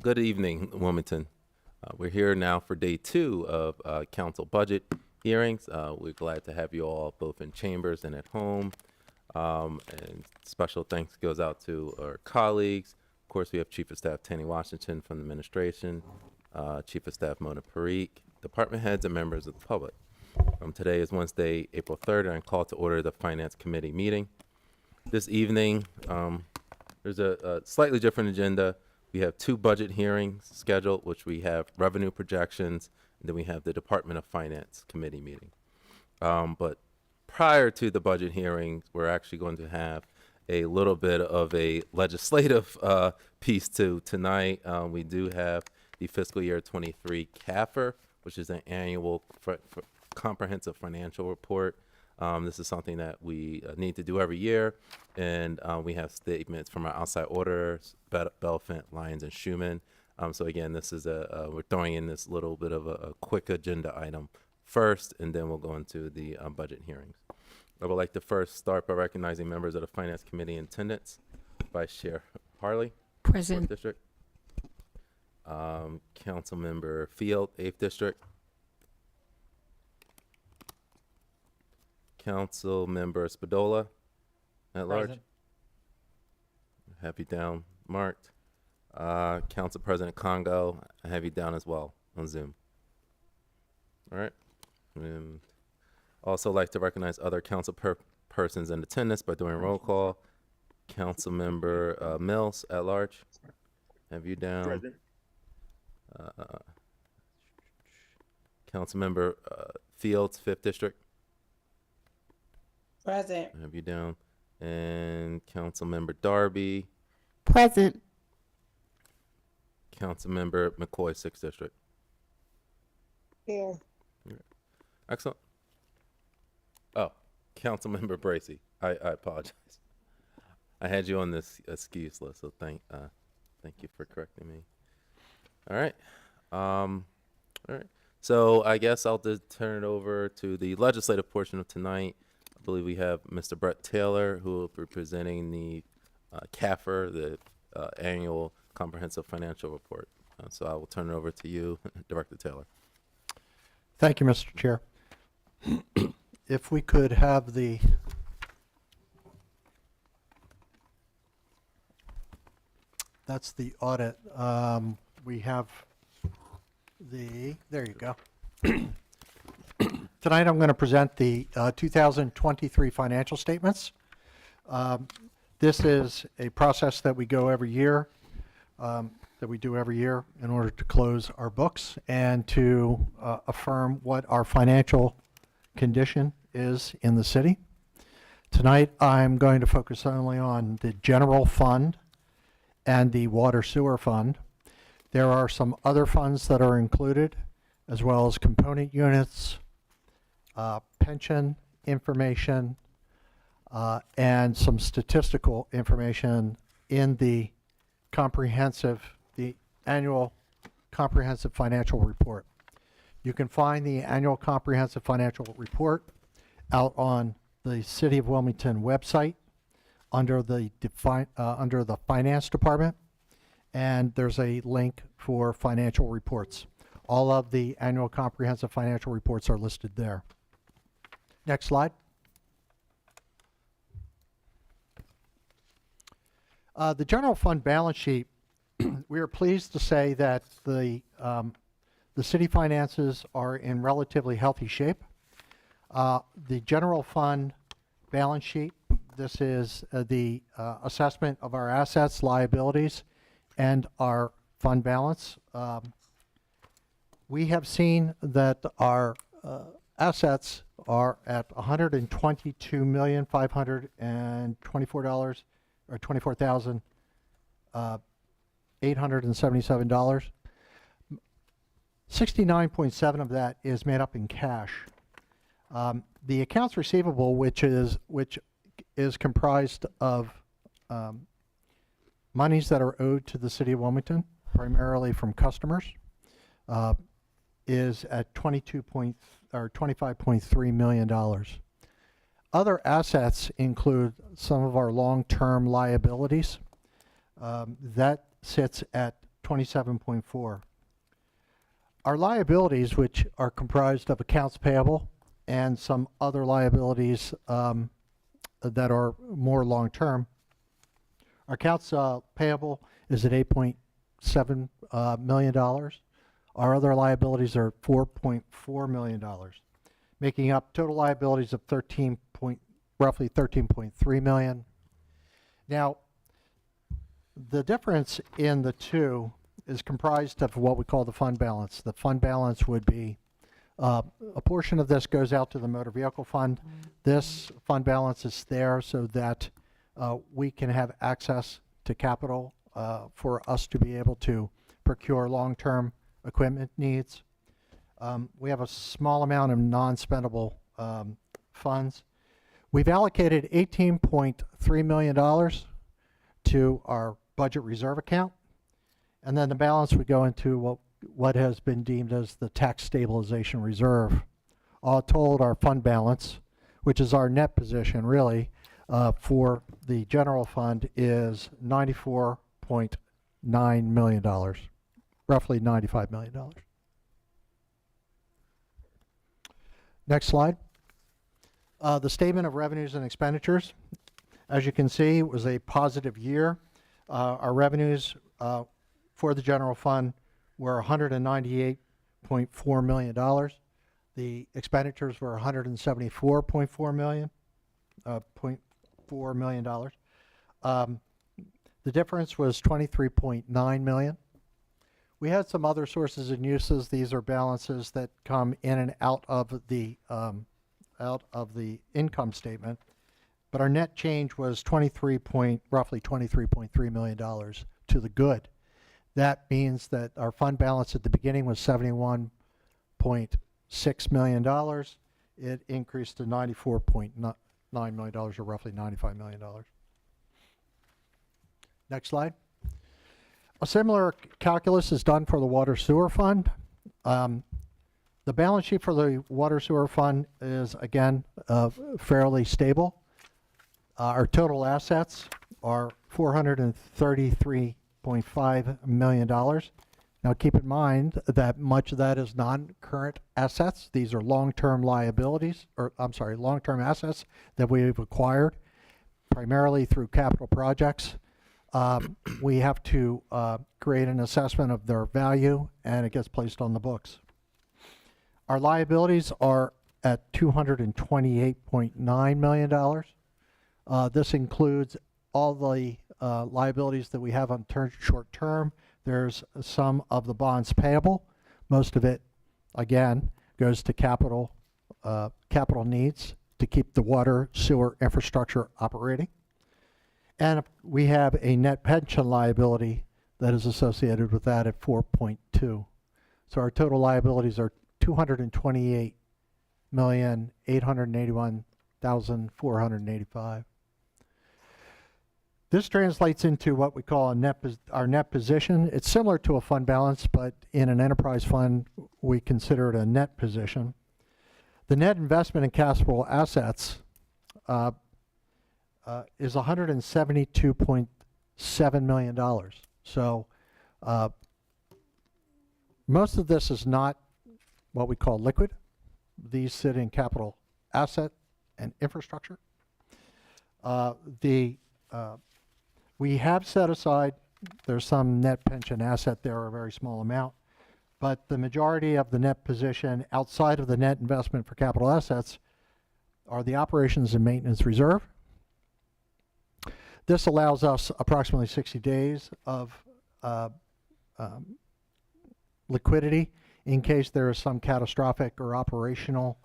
Good evening, Wilmington. We're here now for day 2 of council budget hearings. We're glad to have you all both in chambers and at home. And special thanks goes out to our colleagues. Of course, we have Chief of Staff Tanny Washington from the administration, Chief of Staff Mona Parikh, department heads, and members of the public. Today is Wednesday, April 3rd, and I call to order the Finance Committee meeting. This evening, there's a slightly different agenda. We have 2 budget hearings scheduled, which we have revenue projections, and then we have the Department of Finance Committee meeting. But prior to the budget hearings, we're actually going to have a little bit of a legislative piece to tonight. We do have the fiscal year 23 CAFR, which is an annual comprehensive financial report. This is something that we need to do every year, and we have statements from our outside auditors, Belfint, Lyons, and Shuman. So again, this is we're throwing in this little bit of a quick agenda item first, and then we'll go into the budget hearings. I would like to first start by recognizing members of the Finance Committee in attendance. Vice Chair Harley, Present. 4th District. Council Member Field, 8th District. Council Member Spadola, at large. Present. Have you down marked. Council President Congo, I have you down as well on Zoom. All right. And also like to recognize other council persons in attendance by doing roll call. Council Member Mills, at large. Have you down. Present. Council Member Fields, 5th District. Present. Have you down. And Council Member Darby. Present. Council Member McCoy, 6th District. Here. Excellent. Oh, Council Member Bracy. I apologize. I had you on this excuse list, so thank you for correcting me. All right. All right. So I guess I'll just turn it over to the legislative portion of tonight. I believe we have Mr. Brett Taylor, who will be presenting the CAFR, the annual comprehensive financial report. So I will turn it over to you, Director Taylor. Thank you, Mr. Chair. If we could have that's the audit. We have there you go. Tonight I'm going to present the 2023 financial statements. This is a process that we go every year, that we do every year in order to close our books and to affirm what our financial condition is in the city. Tonight I'm going to focus only on the general fund and the water sewer fund. There are some other funds that are included, as well as component units, pension information, and some statistical information in the annual comprehensive financial report. You can find the annual comprehensive financial report out on the City of Wilmington website under the Finance Department, and there's a link for financial reports. All of the annual comprehensive financial reports are listed there. Next slide. The general fund balance sheet, we are pleased to say that the city finances are in relatively healthy shape. The general fund balance sheet, this is the assessment of our assets, liabilities, and our fund balance. We have seen that our assets are at $122,524 or $24,877. 69.7 of that is made up in cash. The accounts receivable, which is comprised of monies that are owed to the City of Wilmington, primarily from customers, is at $25.3 million. Other assets include some of our long-term liabilities. That sits at 27.4. Our liabilities, which are comprised of accounts payable and some other liabilities that are more long-term. Our accounts payable is at $8.7 million. Our other liabilities are $4.4 million, making up total liabilities of roughly $13.3 million. Now, the difference in the two is comprised of what we call the fund balance. The fund balance would be a portion of this goes out to the motor vehicle fund. This fund balance is there so that we can have access to capital for us to be able to procure long-term equipment needs. We have a small amount of non-spendable funds. We've allocated $18.3 million to our budget reserve account, and then the balance would go into what has been deemed as the tax stabilization reserve. All told, our fund balance, which is our net position really, for the general fund is $94.9 million, roughly $95 million. Next slide. The statement of revenues and expenditures. As you can see, it was a positive year. Our revenues for the general fund were $198.4 million. The expenditures were $174.4 million. $0.4 million. The difference was $23.9 million. We had some other sources and uses. These are balances that come in and out of the income statement. But our net change was roughly $23.3 million to the good. That means that our fund balance at the beginning was $71.6 million. It increased to $94.9 million, or roughly $95 million. Next slide. A similar calculus is done for the water sewer fund. The balance sheet for the water sewer fund is, again, fairly stable. Our total assets are $433.5 million. Now keep in mind that much of that is non-current assets. These are long-term liabilities, long-term assets that we've acquired primarily through capital projects. We have to create an assessment of their value, and it gets placed on the books. Our liabilities are at $228.9 million. This includes all the liabilities that we have on short term. There's some of the bonds payable. Most of it, again, goes to capital needs to keep the water sewer infrastructure operating. And we have a net pension liability that is associated with that at 4.2. So our total liabilities are $228,881,485. This translates into what we call our net position. It's similar to a fund balance, but in an enterprise fund, we consider it a net position. The net investment in capital assets is $172.7 million. So most of this is not what we call liquid. These sit in capital asset and infrastructure. We have set aside, there's some net pension asset there, a very small amount, but the majority of the net position outside of the net investment for capital assets are the operations and maintenance reserve. This allows us approximately 60 days of liquidity in case there is some catastrophic or operational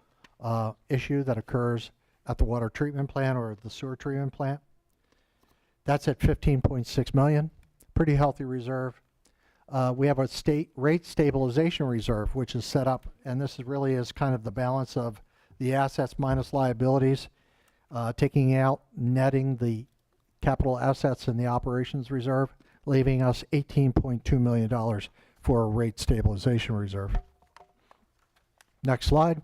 issue that occurs at the water treatment plant or the sewer treatment plant. That's at $15.6 million, pretty healthy reserve. We have a state rate stabilization reserve, which is set up, and this really is kind of the balance of the assets minus liabilities, taking out, netting the capital assets in the operations reserve, leaving us $18.2 million for a rate stabilization reserve. Next slide.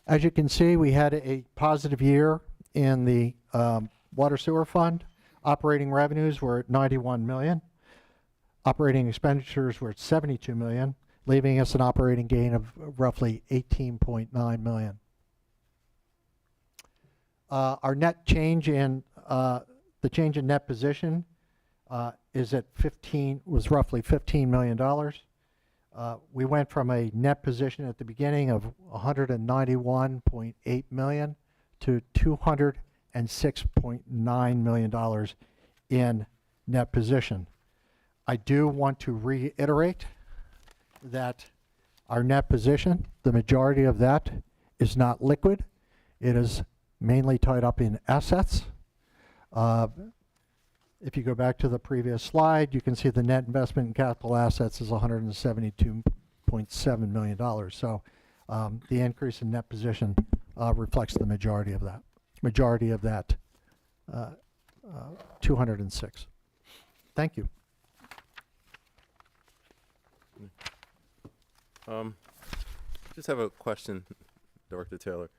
As you can see, we had a positive year in the water sewer fund. Operating revenues were at 91 million. Operating expenditures were at 72 million, leaving us an operating gain of roughly 18.9 million. Our net change in the change in net position is at was roughly $15 million. We went from a net position at the beginning of 191.8 million to $206.9 million in net position. I do want to reiterate that our net position, the majority of that is not liquid. It is mainly tied up in assets. If you go back to the previous slide, you can see the net investment in capital assets is $172.7 million. So the increase in net position reflects the majority of that. 206. Thank you. Just have a question, Director Taylor.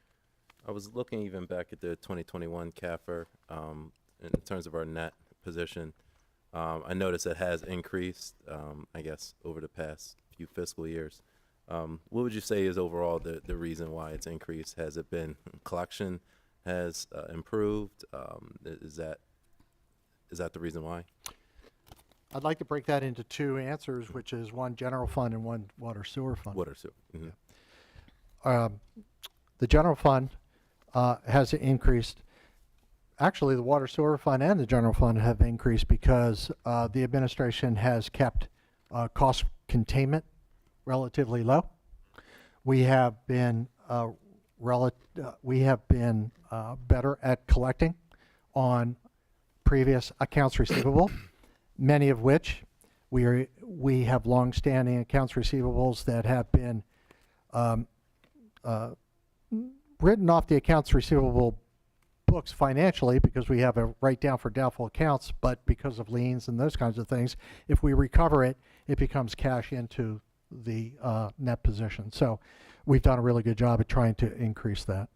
I was looking even back at the 2021 CAFR in terms of our net position. I noticed it has increased, I guess, over the past few fiscal years. What would you say is overall the reason why it's increased? Has it been collection has improved? Is that the reason why? I'd like to break that into two answers, which is one general fund and one water sewer fund. Water sewer. Mm-hmm. The general fund has increased. Actually, the water sewer fund and the general fund have increased because the administration has kept cost containment relatively low. We have been better at collecting on previous accounts receivable, many of which we have long-standing accounts receivables that have been written off the accounts receivable books financially because we have a write-down for doubtful accounts, but because of liens and those kinds of things, if we recover it, it becomes cash into the net position. So we've done a really good job at trying to increase that.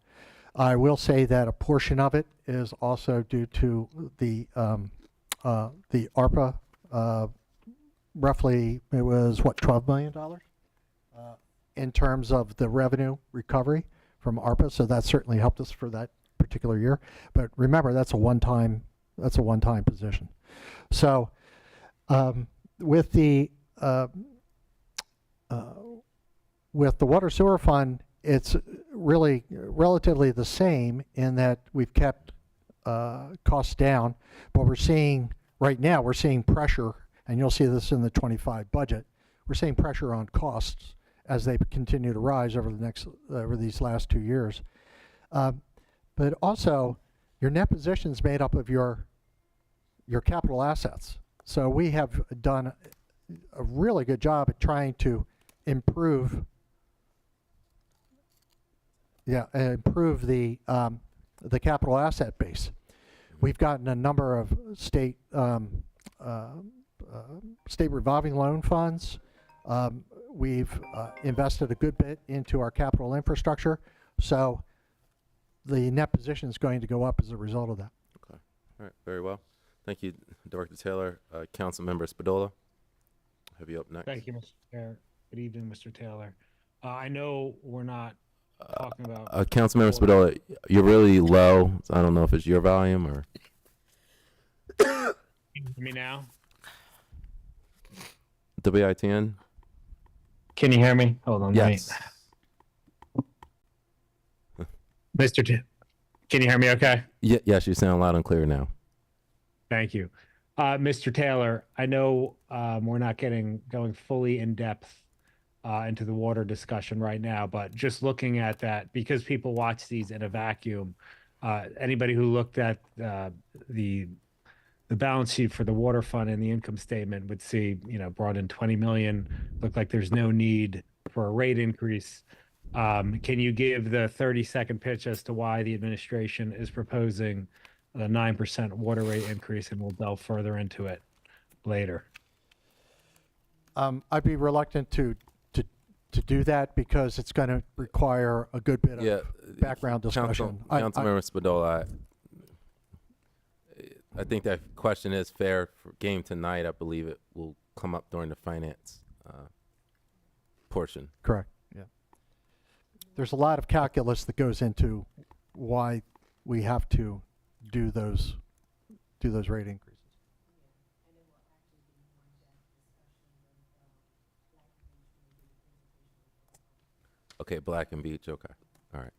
I will say that a portion of it is also due to the ARPA, roughly, it was what, $12 million in terms of the revenue recovery from ARPA. So that certainly helped us for that particular year. But remember, that's a one-time position. So with the water sewer fund, it's really relatively the same in that we've kept costs down, but we're seeing right now, we're seeing pressure, and you'll see this in the 25 budget, we're seeing pressure on costs as they continue to rise over these last 2 years. But also, your net position is made up of your capital assets. So we have done a really good job at trying to improve the capital asset base. We've gotten a number of state revolving loan funds. We've invested a good bit into our capital infrastructure. So the net position is going to go up as a result of that. Okay. All right. Very well. Thank you, Director Taylor. Councilmember Spadola, have you up next? Thank you, Mr. Chair. Good evening, Mr. Taylor. I know we're not talking about... Councilmember Spadola, you're really low. So I don't know if it's your volume or... Can you hear me now? WITN? Can you hear me? Hold on. Yes. Mr. Can you hear me okay? Yes, you sound loud and clear now. Thank you. Mr. Taylor, I know we're not going fully in depth into the water discussion right now, but just looking at that, because people watch these in a vacuum, anybody who looked at the balance sheet for the water fund and the income statement would see, brought in 20 million, looked like there's no need for a rate increase. Can you give the 30-second pitch as to why the administration is proposing the 9% water rate increase, and we'll delve further into it later? I'd be reluctant to do that because it's going to require a good bit of background discussion. Councilmember Spadola, I think that question is fair for game tonight. I believe it will come up during the finance portion. Correct, yeah. There's a lot of calculus that goes into why we have to do those rate increases. Okay, Black and Beach, okay, all right.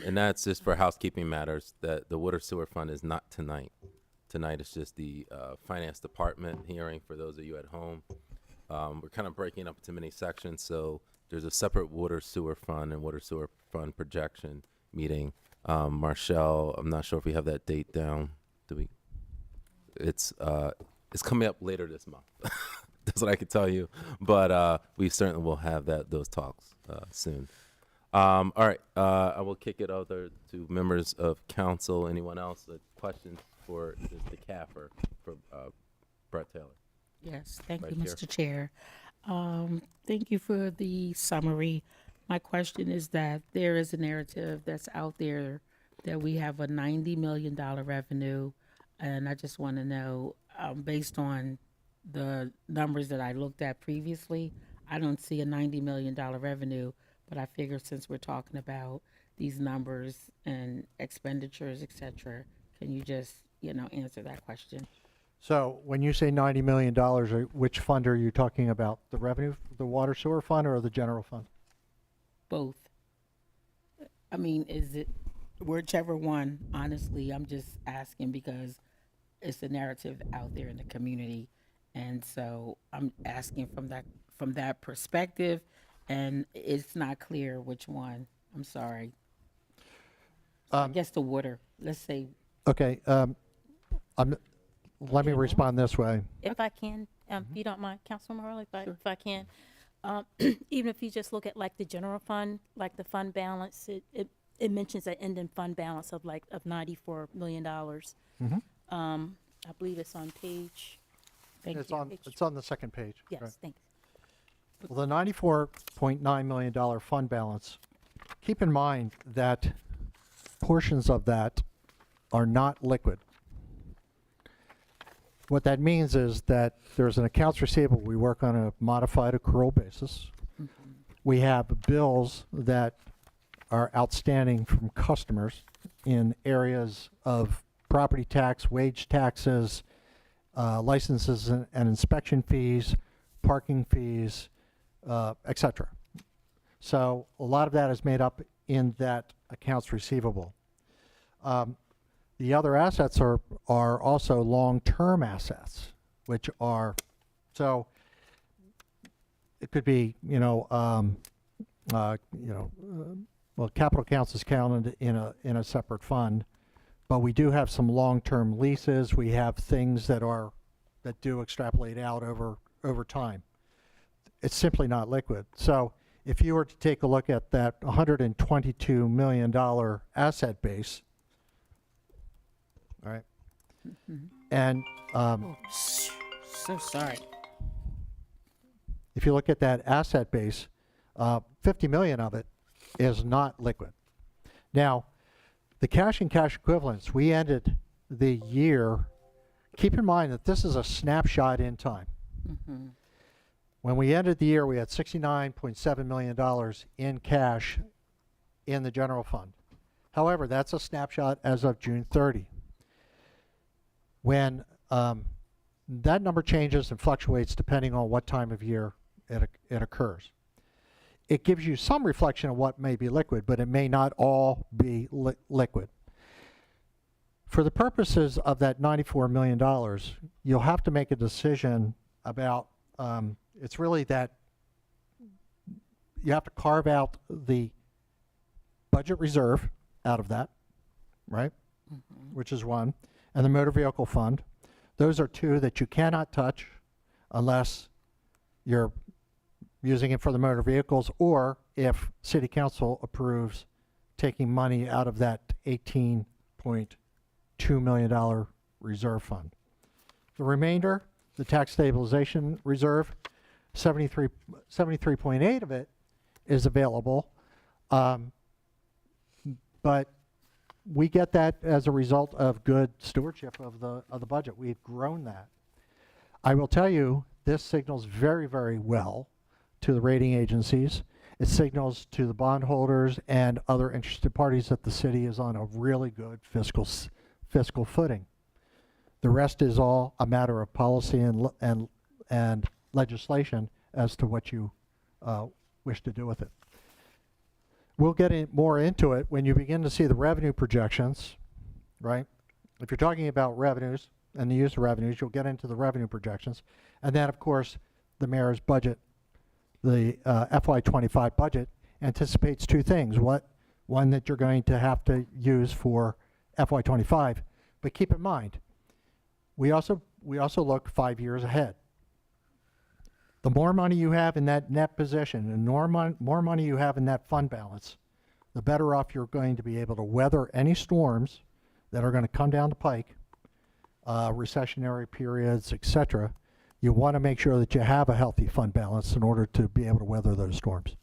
And that's just for housekeeping matters, that the water sewer fund is not tonight. Tonight is just the finance department hearing for those of you at home. We're kind of breaking up into many sections, so there's a separate water sewer fund and water sewer fund projection meeting. Marshall, I'm not sure if we have that date down. Do we? It's coming up later this month. That's what I can tell you. But we certainly will have those talks soon. All right, I will kick it over to members of council. Anyone else? Questions for the CAFR for Brett Taylor? Yes, thank Vice you, Mr. Chair. Thank you for the summary. My question is that there is a narrative that's out there that we have a $90 million revenue, and I just want to know, based on the numbers that I looked at previously, I don't see a $90 million revenue, but I figure since we're talking about these numbers and expenditures, et cetera, can you just, answer that question? So when you say $90 million, which fund are you talking about? The revenue, the water sewer fund, or the general fund? Both. I mean, is it whichever one? Honestly, I'm just asking because it's a narrative out there in the community, and so I'm asking from that perspective, and it's not clear which one. I'm sorry. I guess the water. Let's say. Okay, let me respond this way. If I can, if you don't mind, Councilman Hurley, if I can, even if you just look at like the general fund, like the fund balance, it mentions an ending fund balance of $94 million. I believe it's on page. It's on the second page. Yes, right. thanks. Well, the $94.9 million fund balance, keep in mind that portions of that are not liquid. What that means is that there's an accounts receivable. We work on a modified accrual basis. We have bills that are outstanding from customers in areas of property tax, wage taxes, licenses and inspection fees, parking fees, etc. So a lot of that is made up in that accounts receivable. The other assets are also long-term assets, which are, so it could be, well, capital accounts is counted in a separate fund, but we do have some long-term leases. We have things that do extrapolate out over time. It's simply not liquid. So if you were to take a look at that $122 million asset base, all right, and So sorry. if you look at that asset base, 50 million of it is not liquid. Now, the cash and cash equivalents, we ended the year, keep in mind that this is a snapshot in time. When we ended the year, we had $69.7 million in cash in the general fund. However, that's a snapshot as of June 30. When that number changes and fluctuates depending on what time of year it occurs. It gives you some reflection of what may be liquid, but it may not all be liquid. For the purposes of that $94 million, you'll have to make a decision about, it's really that you have to carve out the budget reserve out of that, right? Which is one. And the motor vehicle fund. Those are two that you cannot touch unless you're using it for the motor vehicles or if City Council approves taking money out of that $18.2 million reserve fund. The remainder, the tax stabilization reserve, 73.8 of it is available, but we get that as a result of good stewardship of the budget. We've grown that. I will tell you, this signals very, very well to the rating agencies. It signals to the bondholders and other interested parties that the city is on a really good fiscal footing. The rest is all a matter of policy and legislation as to what you wish to do with it. We'll get more into it when you begin to see the revenue projections, right? If you're talking about revenues and the use of revenues, you'll get into the revenue projections. And then, of course, the mayor's budget, the FY25 budget, anticipates two things. One that you're going to have to use for FY25. But keep in mind, we also look 5 years ahead. The more money you have in that net position and more money you have in that fund balance, the better off you're going to be able to weather any storms that are going to come down the pike, recessionary periods, etc. You want to make sure that you have a healthy fund balance in order to be able to weather those storms.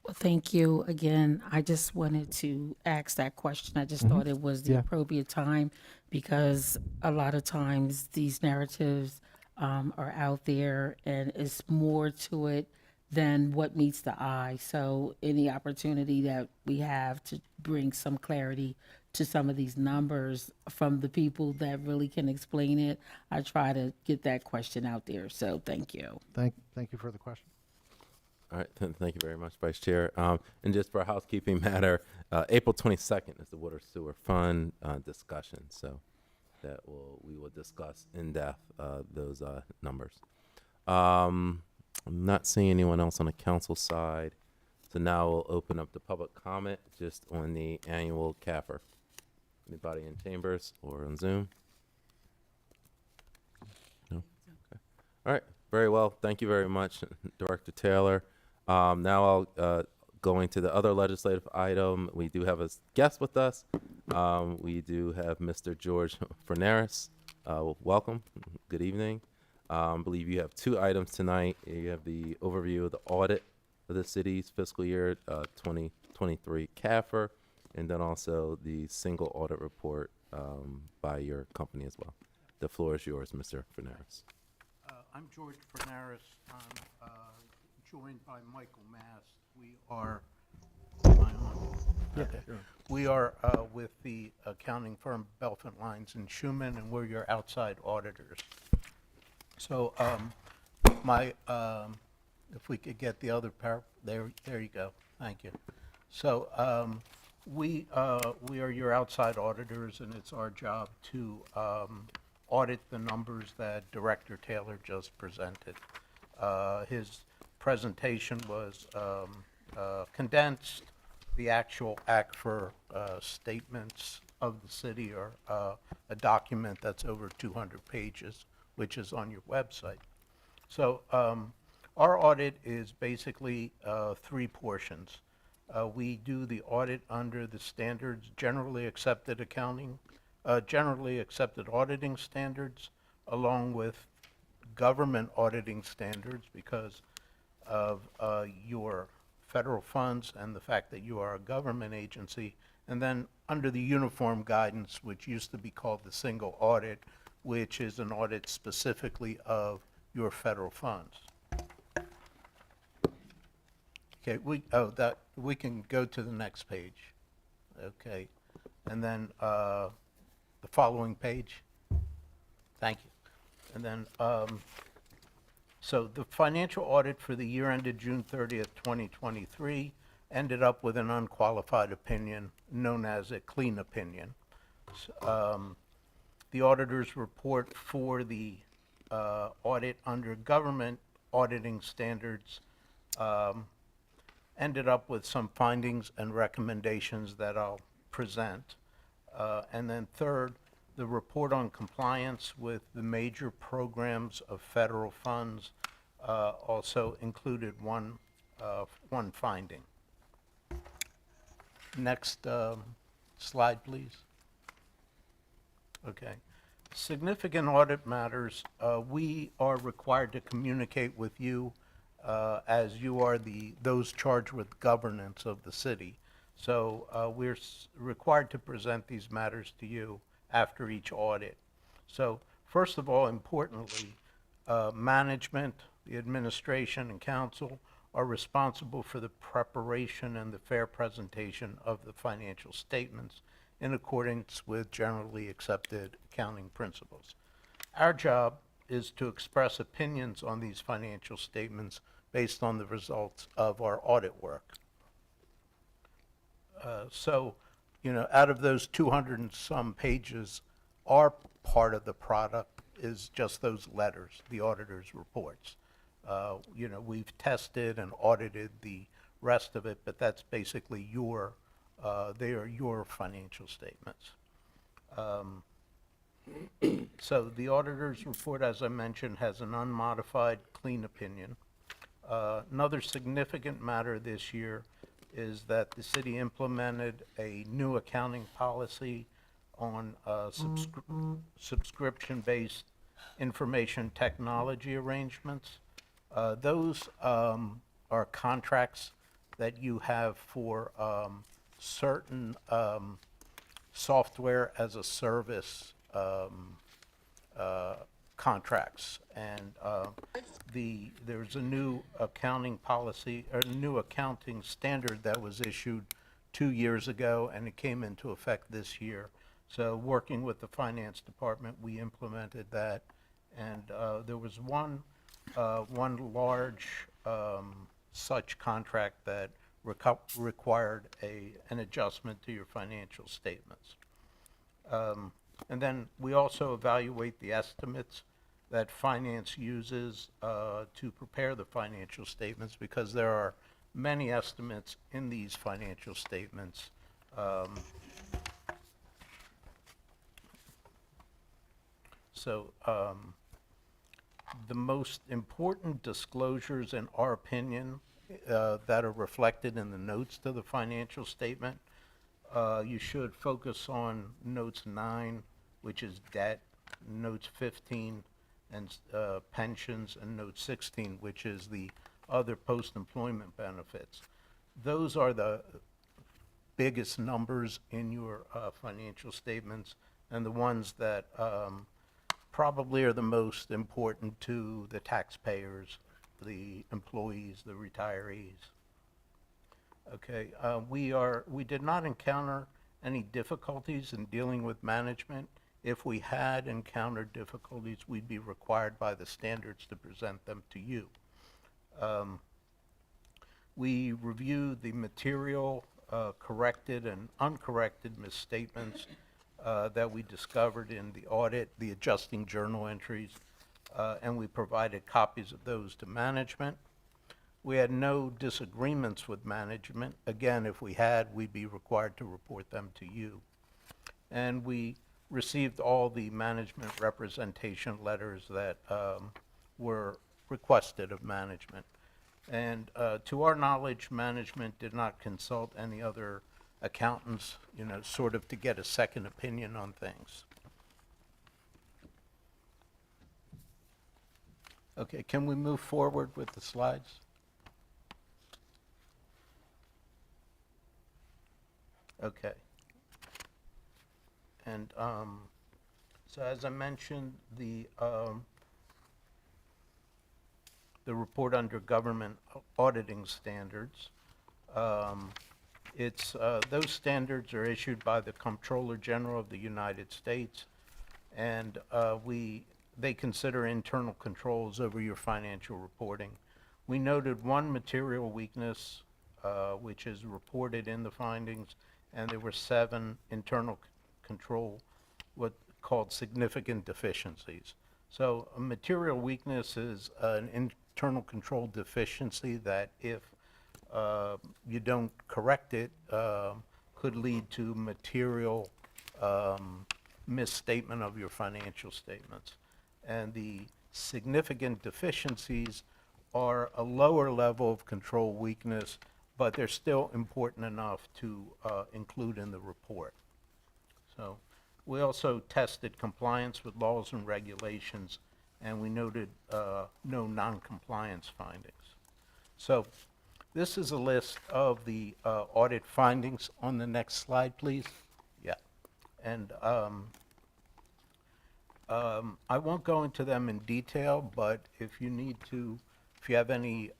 Well, thank you again. I just wanted to ask that question. I just thought it was the appropriate time because a lot of times these narratives are out there and it's more to it than what meets the eye. So any opportunity that we have to bring some clarity to some of these numbers from the people that really can explain it, I try to get that question out there. So thank you. Thank you for the question. All right, thank you very much, Vice Chair. And just for a housekeeping matter, April 22nd is the Water Sewer Fund discussion. So we will discuss in depth those numbers. I'm not seeing anyone else on the council side. So now we'll open up the public comment just on the annual CAFR. Anybody in chambers or on Zoom? No? Okay. All right, very well. Thank you very much, Director Taylor. Now I'll go into the other legislative item. We do have a guest with us. We do have Mr. George Fernaris. Welcome. Good evening. I believe you have two items tonight. You have the overview of the audit of the city's fiscal year 2023 CAFR, and then also the single audit report by your company as well. The floor is yours, Mr. Fernaris. I'm George Fernaris. I'm joined by Michael Mass. We are, am I on? Okay. We are with the accounting firm Belfint, Lyons, and Shuman, and we're your outside auditors. So if we could get the other there you go. Thank you. So we are your outside auditors, and it's our job to audit the numbers that Director Taylor just presented. His presentation was condensed. The actual ACFR statements of the city are a document that's over 200 pages, which is on your website. So our audit is basically three portions. We do the audit under the standards, generally accepted auditing standards, along with government auditing standards because of your federal funds and the fact that you are a government agency, and then under the uniform guidance, which used to be called the single audit, which is an audit specifically of your federal funds. Okay, we can go to the next page. Okay, and then the following page. Thank you. And then, so the financial audit for the year ended June 30th, 2023, ended up with an unqualified opinion known as a clean opinion. The auditor's report for the audit under government auditing standards ended up with some findings and recommendations that I'll present. And then third, the report on compliance with the major programs of federal funds also included one finding. Next slide, please. Okay. Significant audit matters. We are required to communicate with you as you are those charged with governance of the city. So we're required to present these matters to you after each audit. So first of all, importantly, management, the administration, and council are responsible for the preparation and the fair presentation of the financial statements in accordance with generally accepted accounting principles. Our job is to express opinions on these financial statements based on the results of our audit work. So, out of those 200 and some pages, our part of the product is just those letters, the auditor's reports. We've tested and audited the rest of it, but that's basically they are your financial statements. So the auditor's report, as I mentioned, has an unmodified, clean opinion. Another significant matter this year is that the city implemented a new accounting policy on subscription-based information technology arrangements. Those are contracts that you have for certain software as a service contracts. And there's a new accounting policy, or new accounting standard that was issued 2 years ago, and it came into effect this year. So working with the finance department, we implemented that. And there was one large such contract that required an adjustment to your financial statements. And then we also evaluate the estimates that finance uses to prepare the financial statements, because there are many estimates in these financial statements. The most important disclosures, in our opinion, that are reflected in the notes to the financial statement, you should focus on notes 9, which is debt, notes 15, and pensions, and note 16, which is the other post-employment benefits. Those are the biggest numbers in your financial statements, and the ones that probably are the most important to the taxpayers, the employees, the retirees. Okay, we did not encounter any difficulties in dealing with management. If we had encountered difficulties, we'd be required by the standards to present them to you. We reviewed the material, corrected and uncorrected misstatements that we discovered in the audit, the adjusting journal entries, and we provided copies of those to management. We had no disagreements with management. Again, if we had, we'd be required to report them to you. And we received all the management representation letters that were requested of management. And to our knowledge, management did not consult any other accountants, sort of to get a second opinion on things. Okay, can we move forward with the slides? Okay. And so as I mentioned, the report under government auditing standards, those standards are issued by the Comptroller General of the United States, and they consider internal controls over your financial reporting. We noted one material weakness, which is reported in the findings, and there were 7 internal control, what called significant deficiencies. So a material weakness is an internal control deficiency that, if you don't correct it, could lead to material misstatement of your financial statements. And the significant deficiencies are a lower level of control weakness, but they're still important enough to include in the report. So we also tested compliance with laws and regulations, and we noted no non-compliance findings. So This is a list of the audit findings. On the next slide, please. Yeah. And I won't go into them in detail, but if you need to, if you have any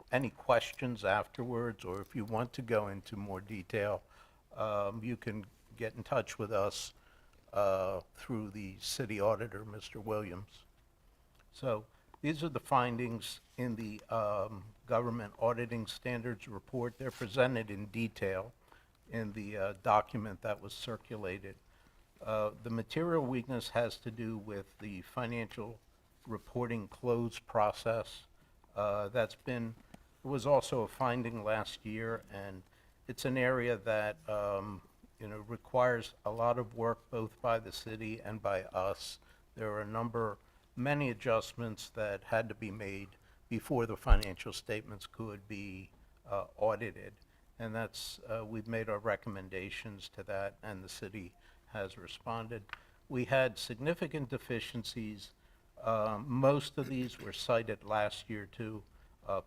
any questions afterwards, or if you want to go into more detail, you can get in touch with us through the city auditor, Mr. Williams. So these are the findings in the Government Auditing Standards Report. They're presented in detail in the document that was circulated. The material weakness has to do with the financial reporting close process. It was also a finding last year, and it's an area that requires a lot of work both by the city and by us. There are many adjustments that had to be made before the financial statements could be audited, and we've made our recommendations to that, and the city has responded. We had significant deficiencies. Most of these were cited last year too.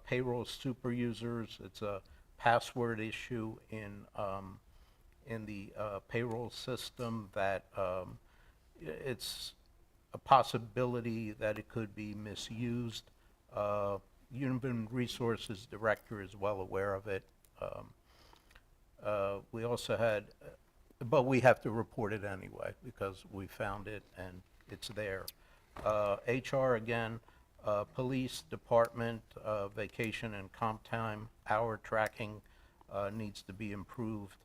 Payroll super users, it's a password issue in the payroll system that it's a possibility that it could be misused. Human Resources Director is well aware of it. We also had, but we have to report it anyway because we found it and it's there. HR again, police department, vacation and comp time, hour tracking needs to be improved.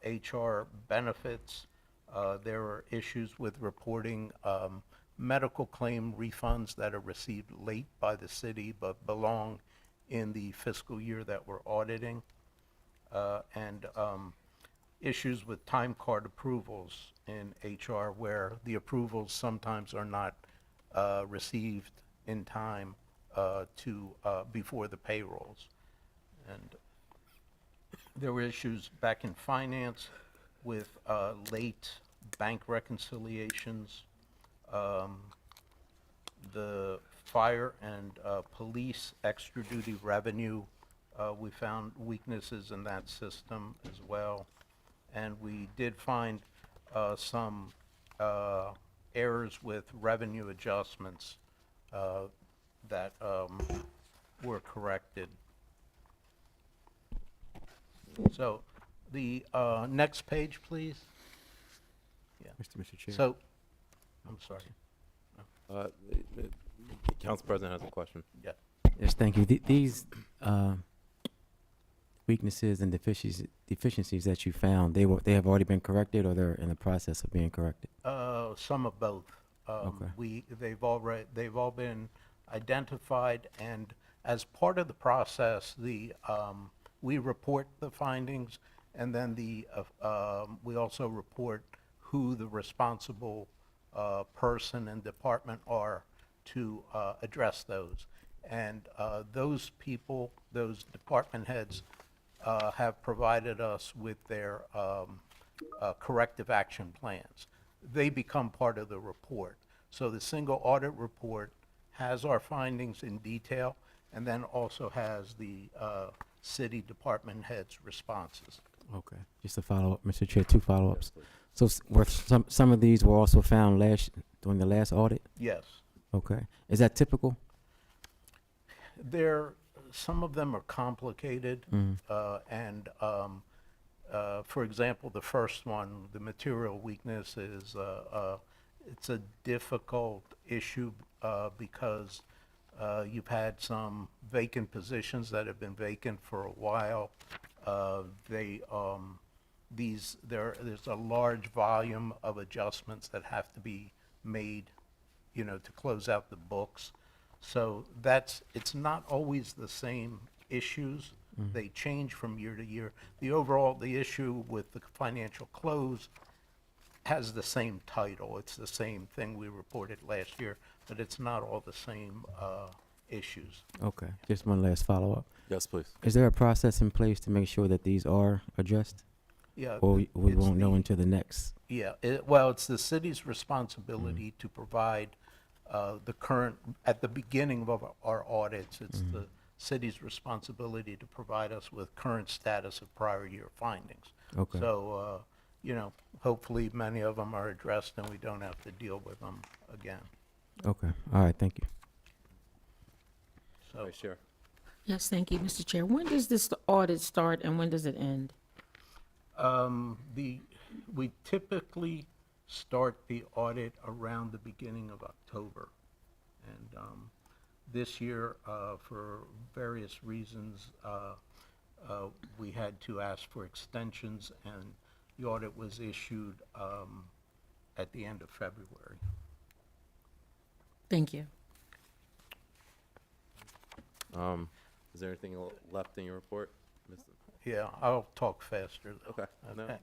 HR benefits, there are issues with reporting medical claim refunds that are received late by the city but belong in the fiscal year that we're auditing. And issues with time card approvals in HR where the approvals sometimes are not received in time before the payrolls. And there were issues back in finance with late bank reconciliations. The fire and police extra duty revenue, we found weaknesses in that system as well. And we did find some errors with revenue adjustments that were corrected. So the next page, please. Yeah. Mr. Chair. So, I'm sorry. The Council President has a question. Yeah. Yes, thank you. These weaknesses and deficiencies that you found, they have already been corrected, or they're in the process of being corrected? Some of both. Okay. They've all been identified, and as part of the process, we report the findings, and then we also report who the responsible person and department are to address those. And those people, those department heads, have provided us with their corrective action plans. They become part of the report. So the single audit report has our findings in detail, and then also has the city department heads' responses. Okay. Just a follow-up, Mr. Chair, 2 follow-ups. So were some of these were also found during the last audit? Yes. Okay. Is that typical? Some of them are complicated, and for example, the first one, the material weakness, is it's a difficult issue because you've had some vacant positions that have been vacant for a while. There's a large volume of adjustments that have to be made, to close out the books. So it's not always the same issues. They change from year to year. The issue with the financial close has the same title. It's the same thing we reported last year, but it's not all the same issues. Okay. Just one last follow-up. Yes, please. Is there a process in place to make sure that these are addressed? Yeah. Or we it's won't know until the next? Yeah, well, it's the city's responsibility to provide the current, at the beginning of our audits, it's the city's responsibility to provide us with current status of prior year findings. Okay. So, you know, hopefully many of them are addressed and we don't have to deal with them again. Okay. All right. Thank you. So, Vice Chair. Yes, thank you, Mr. Chair. When does this audit start and when does it end? we typically start the audit around the beginning of October. And this year, for various reasons, we had to ask for extensions, and the audit was issued at the end of February. Thank you. Is there anything left in your report? Mr. Yeah, I'll talk faster, though. Okay, no, Okay.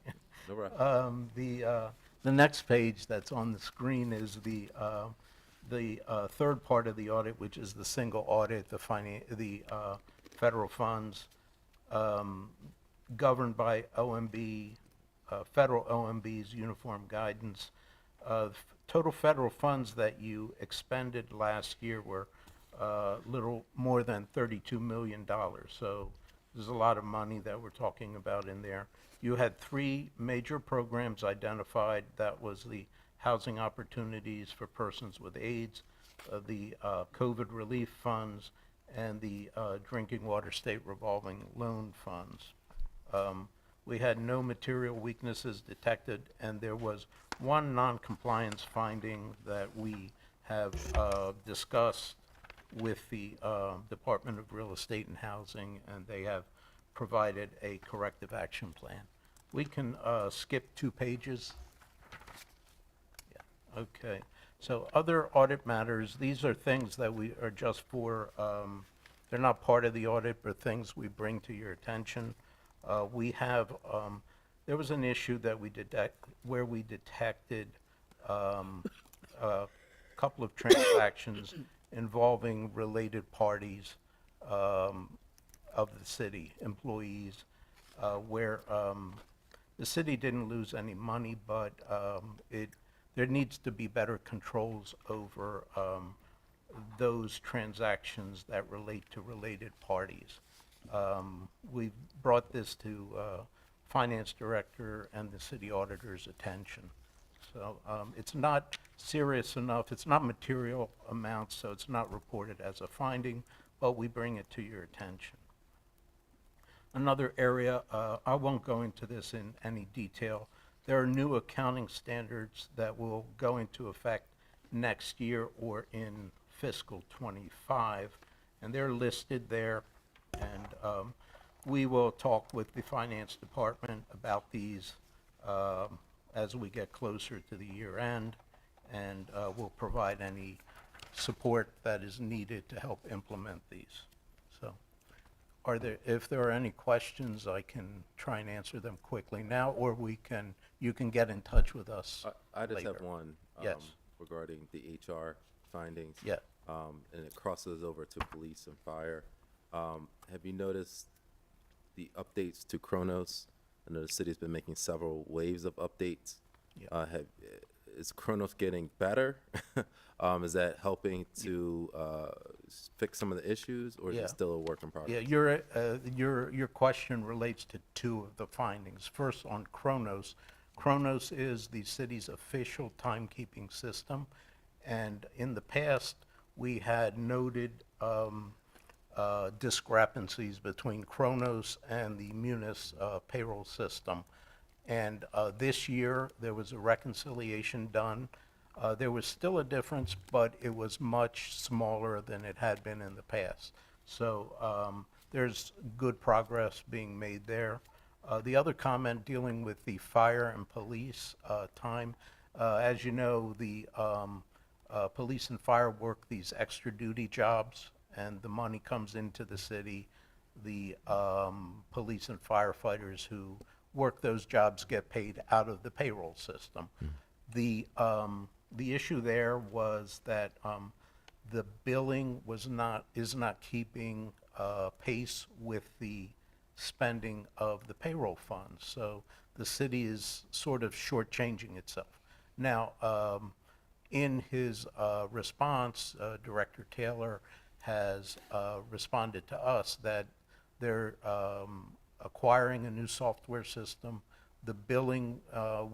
no rush. The next page that's on the screen is the third part of the audit, which is the single audit, the federal funds, governed by OMB, federal OMB's uniform guidance. Total federal funds that you expended last year were little more than $32 million. So there's a lot of money that we're talking about in there. You had three major programs identified. That was the Housing Opportunities for Persons with AIDS, the COVID relief funds, and the Drinking Water State Revolving Loan funds. We had no material weaknesses detected, and there was one non-compliance finding that we have discussed with the Department of Real Estate and Housing, and they have provided a corrective action plan. We can skip 2 pages. Yeah, okay. So other audit matters, these are things that we are just for, they're not part of the audit, but things we bring to your attention. We have, there was an issue that we where we detected a couple of transactions involving related parties of the city, employees, where the city didn't lose any money, but there needs to be better controls over those transactions that relate to related parties. We brought this to Finance Director and the City Auditor's attention. So it's not serious enough, it's not material amounts, so it's not reported as a finding, but we bring it to your attention. Another area, I won't go into this in any detail, there are new accounting standards that will go into effect next year or in fiscal '25, and they're listed there, and we will talk with the Finance Department about these as we get closer to the year end, and we'll provide any support that is needed to help implement these. So, if there are any questions, I can try and answer them quickly now, or you can get in touch with us I just have later. one. Yes. Regarding the HR findings. Yeah. And it crosses over to police and fire. Have you noticed the updates to Kronos? I know the city's been making several waves of updates. Yeah. Is Kronos getting better? Is that helping to fix some of the issues, or is Yeah. it still a work in progress? Yeah, your question relates to 2 of the findings. First, on Kronos. Kronos is the city's official timekeeping system, and in the past, we had noted discrepancies between Kronos and the Munis payroll system. And this year, there was a reconciliation done. There was still a difference, but it was much smaller than it had been in the past. So there's good progress being made there. The other comment dealing with the fire and police time, as you know, the police and fire work these extra duty jobs, and the money comes into the city. The police and firefighters who work those jobs get paid out of the payroll system. The issue there was that the billing is not keeping pace with the spending of the payroll funds. So the city is sort of shortchanging itself. Now, in his response, Director Taylor has responded to us that they're acquiring a new software system. The billing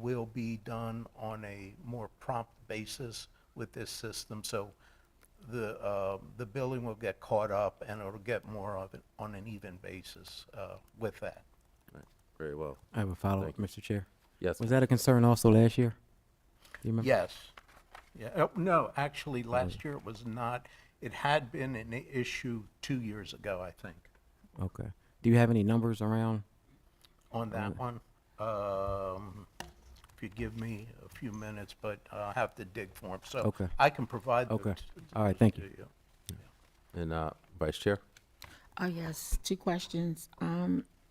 will be done on a more prompt basis with this system, so the billing will get caught up and it'll get more of it on an even basis with that. Very well. I have a follow-up, Mr. Chair. Yes. Was that a concern also last year? Do you remember? Yes. Yeah, no, actually, last year it was not. It had been an issue 2 years ago, I think, Okay. Do you have any numbers around? on that one. If you give me a few minutes, but I'll have to dig for them, so Okay. I can provide those. Okay. All right, thank you. to And Vice Chair? Yes, two questions.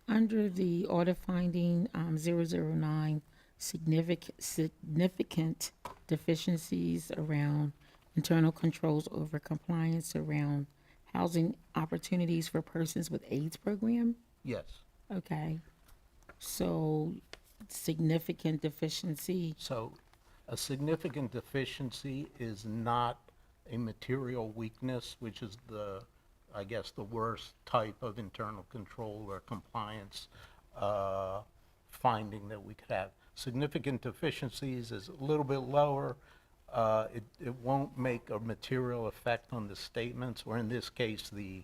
Under the audit finding, 009, significant deficiencies around internal controls over compliance around housing opportunities for persons with AIDS program. Yes. Okay. So significant deficiency. So a significant deficiency is not a material weakness, which is I guess, the worst type of internal control or compliance finding that we could have. Significant deficiencies is a little bit lower. It won't make a material effect on the statements, or in this case, the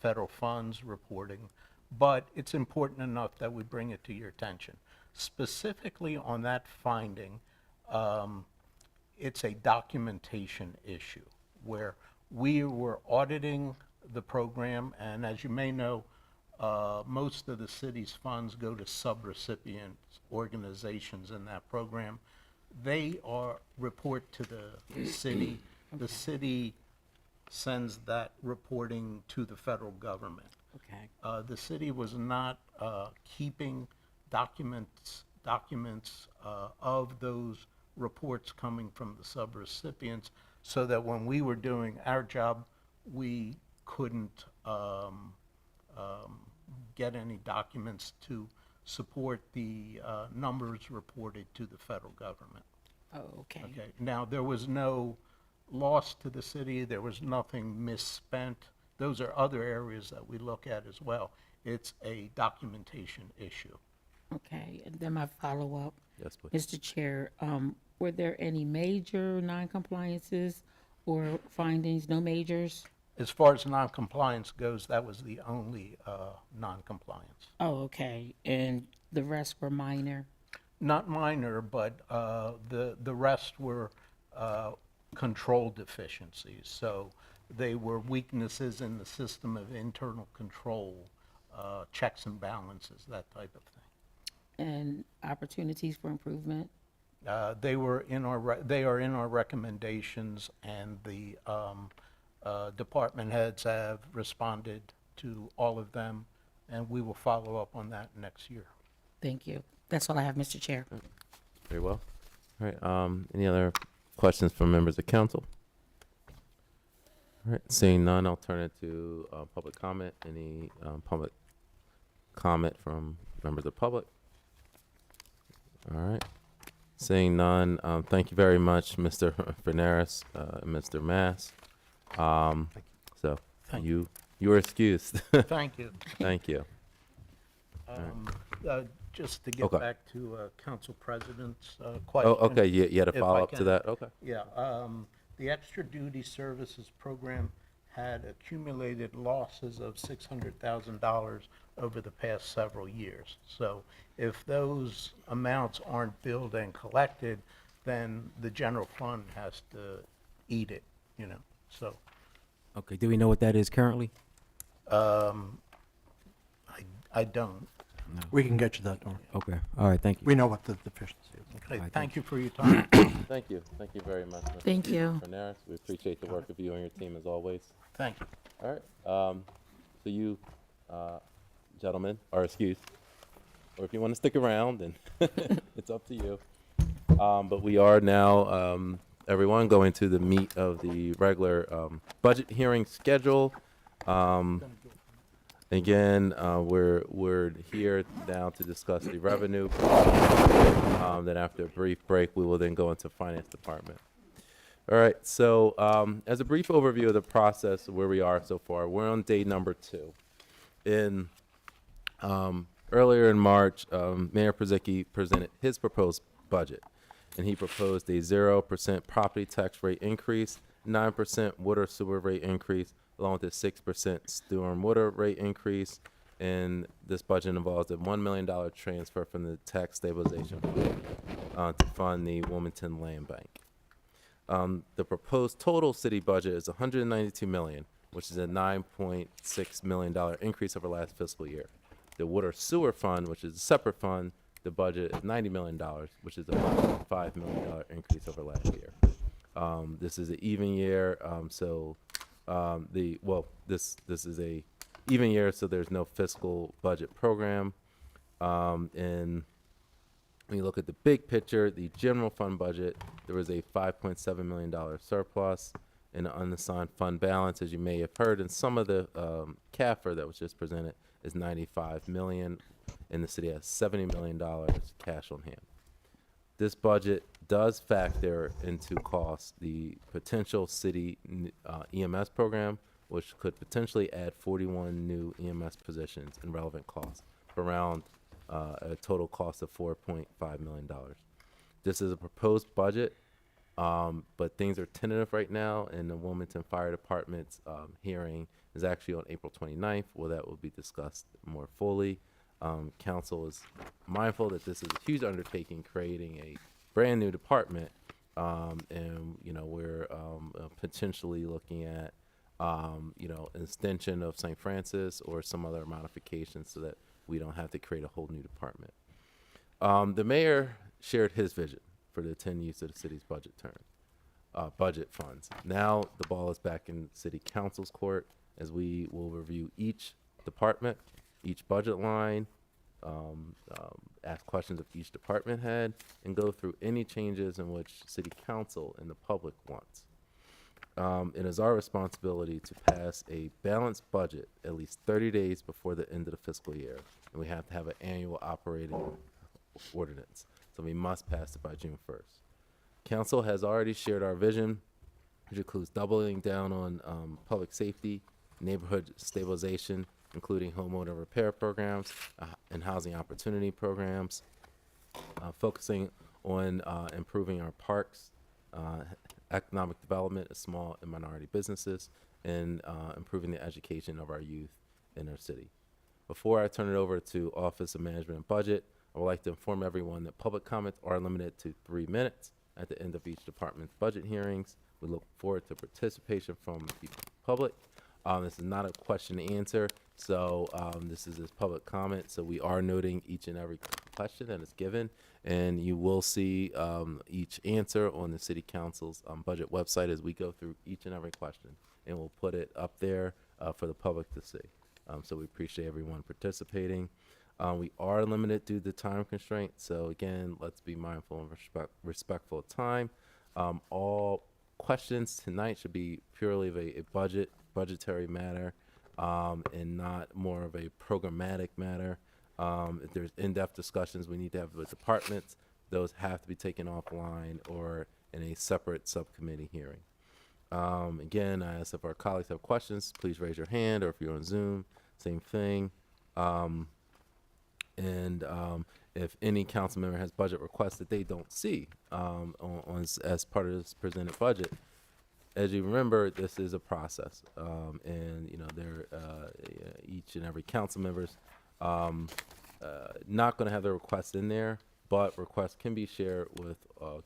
federal funds reporting, but it's important enough that we bring it to your attention. Specifically on that finding, it's a documentation issue where we were auditing the program, and as you may know, most of the city's funds go to sub-recipient organizations in that program. They report to the city. The city sends that reporting to the federal government. Okay. The city was not keeping documents of those reports coming from the subrecipients, so that when we were doing our job, we couldn't get any documents to support the numbers reported to the federal government. Oh, okay. Okay, now, there was no loss to the city, there was nothing misspent. Those are other areas that we look at as well. It's a documentation issue. Okay, and then my follow-up. Yes, please. Mr. Chair, were there any major non-compliances or findings, no majors? As far as noncompliance goes, that was the only noncompliance. Oh, okay, and the rest were minor? Not minor, but the rest were control deficiencies. So they were weaknesses in the system of internal control, checks and balances, that type of thing. And opportunities for improvement? They are in our recommendations, and the department heads have responded to all of them, and we will follow up on that next year. Thank you. That's all I have, Mr. Chair. Very well. All right. Any other questions from members of council? All right. Seeing none, I'll turn it to public comment. Any public comment from members of the public? All right. Seeing none, thank you very much, Mr. Fernandez, and Mr. Mass. So Thank you are excused. Thank you. Thank you. Just to get Okay. back to Council President's question. Oh, okay. You had a if I follow up to can. that. Okay. Yeah, the extra duty services program had accumulated losses of $600,000 over the past several years. So if those amounts aren't billed and collected, then the general fund has to eat it, so. Okay, do we know what that is currently? I don't. We can get you that, Norm. Okay, all right, thank you. We know what the deficiency is. Okay, right, thank you for your time. Thank you. Thank you very much, Mr. Thank you. Fernandez. We appreciate the work of you and your team as always. Thank you. All right. So you, gentlemen, are excused. Or if you want to stick around, then it's up to you. But we are now, everyone, going to the meat of the regular budget hearing schedule. Again, we're here now to discuss the revenue. Then after a brief break, we will then go into finance department. All right, so as a brief overview of the process, where we are so far, we're on day number 2. Earlier in March, Mayor Purzycki presented his proposed budget, and he proposed a 0% property tax rate increase, 9% water sewer rate increase, along with a 6% storm water rate increase. And this budget involves a $1 million transfer from the tax stabilization fund to fund the Wilmington Land Bank. The proposed total city budget is $192 million, which is a $9.6 million increase over last fiscal year. The water sewer fund, which is a separate fund, the budget is $90 million, which is a $5 million increase over last year. This is an even year, this is a even year, so there's no fiscal budget program. And when you look at the big picture, the general fund budget, there was a $5.7 million surplus in the unassigned fund balance. As you may have heard in some of the CAFR that was just presented, is $95 million, and the city has $70 million cash on hand. This budget does factor into cost the potential city EMS program, which could potentially add 41 new EMS positions and relevant costs, around a total cost of $4.5 million. This is a proposed budget, but things are tentative right now, and the Wilmington Fire Department's hearing is actually on April 29th, where that will be discussed more fully. Council is mindful that this is a huge undertaking, creating a brand new department, and we're potentially looking at extension of St. Francis or some other modifications so that we don't have to create a whole new department. The mayor shared his vision for the 10 use of the city's budget funds. Now the ball is back in city council's court as we will review each department, each budget line, ask questions of each department head, and go through any changes in which city council and the public wants. It is our responsibility to pass a balanced budget at least 30 days before the end of the fiscal year, and we have to have an annual operating ordinance. So we must pass it by June 1st. Council has already shared our vision, which includes doubling down on public safety, neighborhood stabilization, including homeowner repair programs and housing opportunity programs, focusing on improving our parks, economic development of small and minority businesses, and improving the education of our youth in our city. Before I turn it over to Office of Management and Budget, I would like to inform everyone that public comments are limited to 3 minutes at the end of each department's budget hearings. We look forward to participation from the public. This is not a question and answer, so this is public comment, so we are noting each and every question that is given, and you will see each answer on the City Council's budget website as we go through each and every question, and we'll put it up there for the public to see. So we appreciate everyone participating. We are limited due to time constraints, so again, let's be mindful and respectful of time. All questions tonight should be purely of a budgetary matter, and not more of a programmatic matter. If there's in-depth discussions we need to have with departments, those have to be taken offline or in a separate subcommittee hearing. Again, I ask if our colleagues have questions, please raise your hand, or if you're on Zoom, same thing. If any council member has budget requests that they don't see as part of this presented budget, as you remember, this is a process, and each and every council member's not going to have their requests in there, but requests can be shared with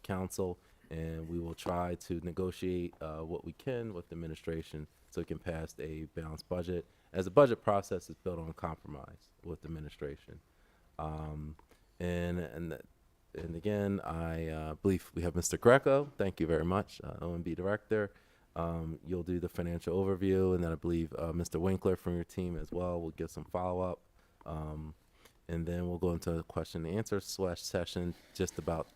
council, and we will try to negotiate what we can with the administration so it can pass a balanced budget, as the budget process is built on compromise with the administration. And again, I believe we have Mr. Greco. Thank you very much, OMB Director. You'll do the financial overview, and then I believe Mr. Winkler from your team as well will give some follow-up. And then we'll go into a question and answer session just about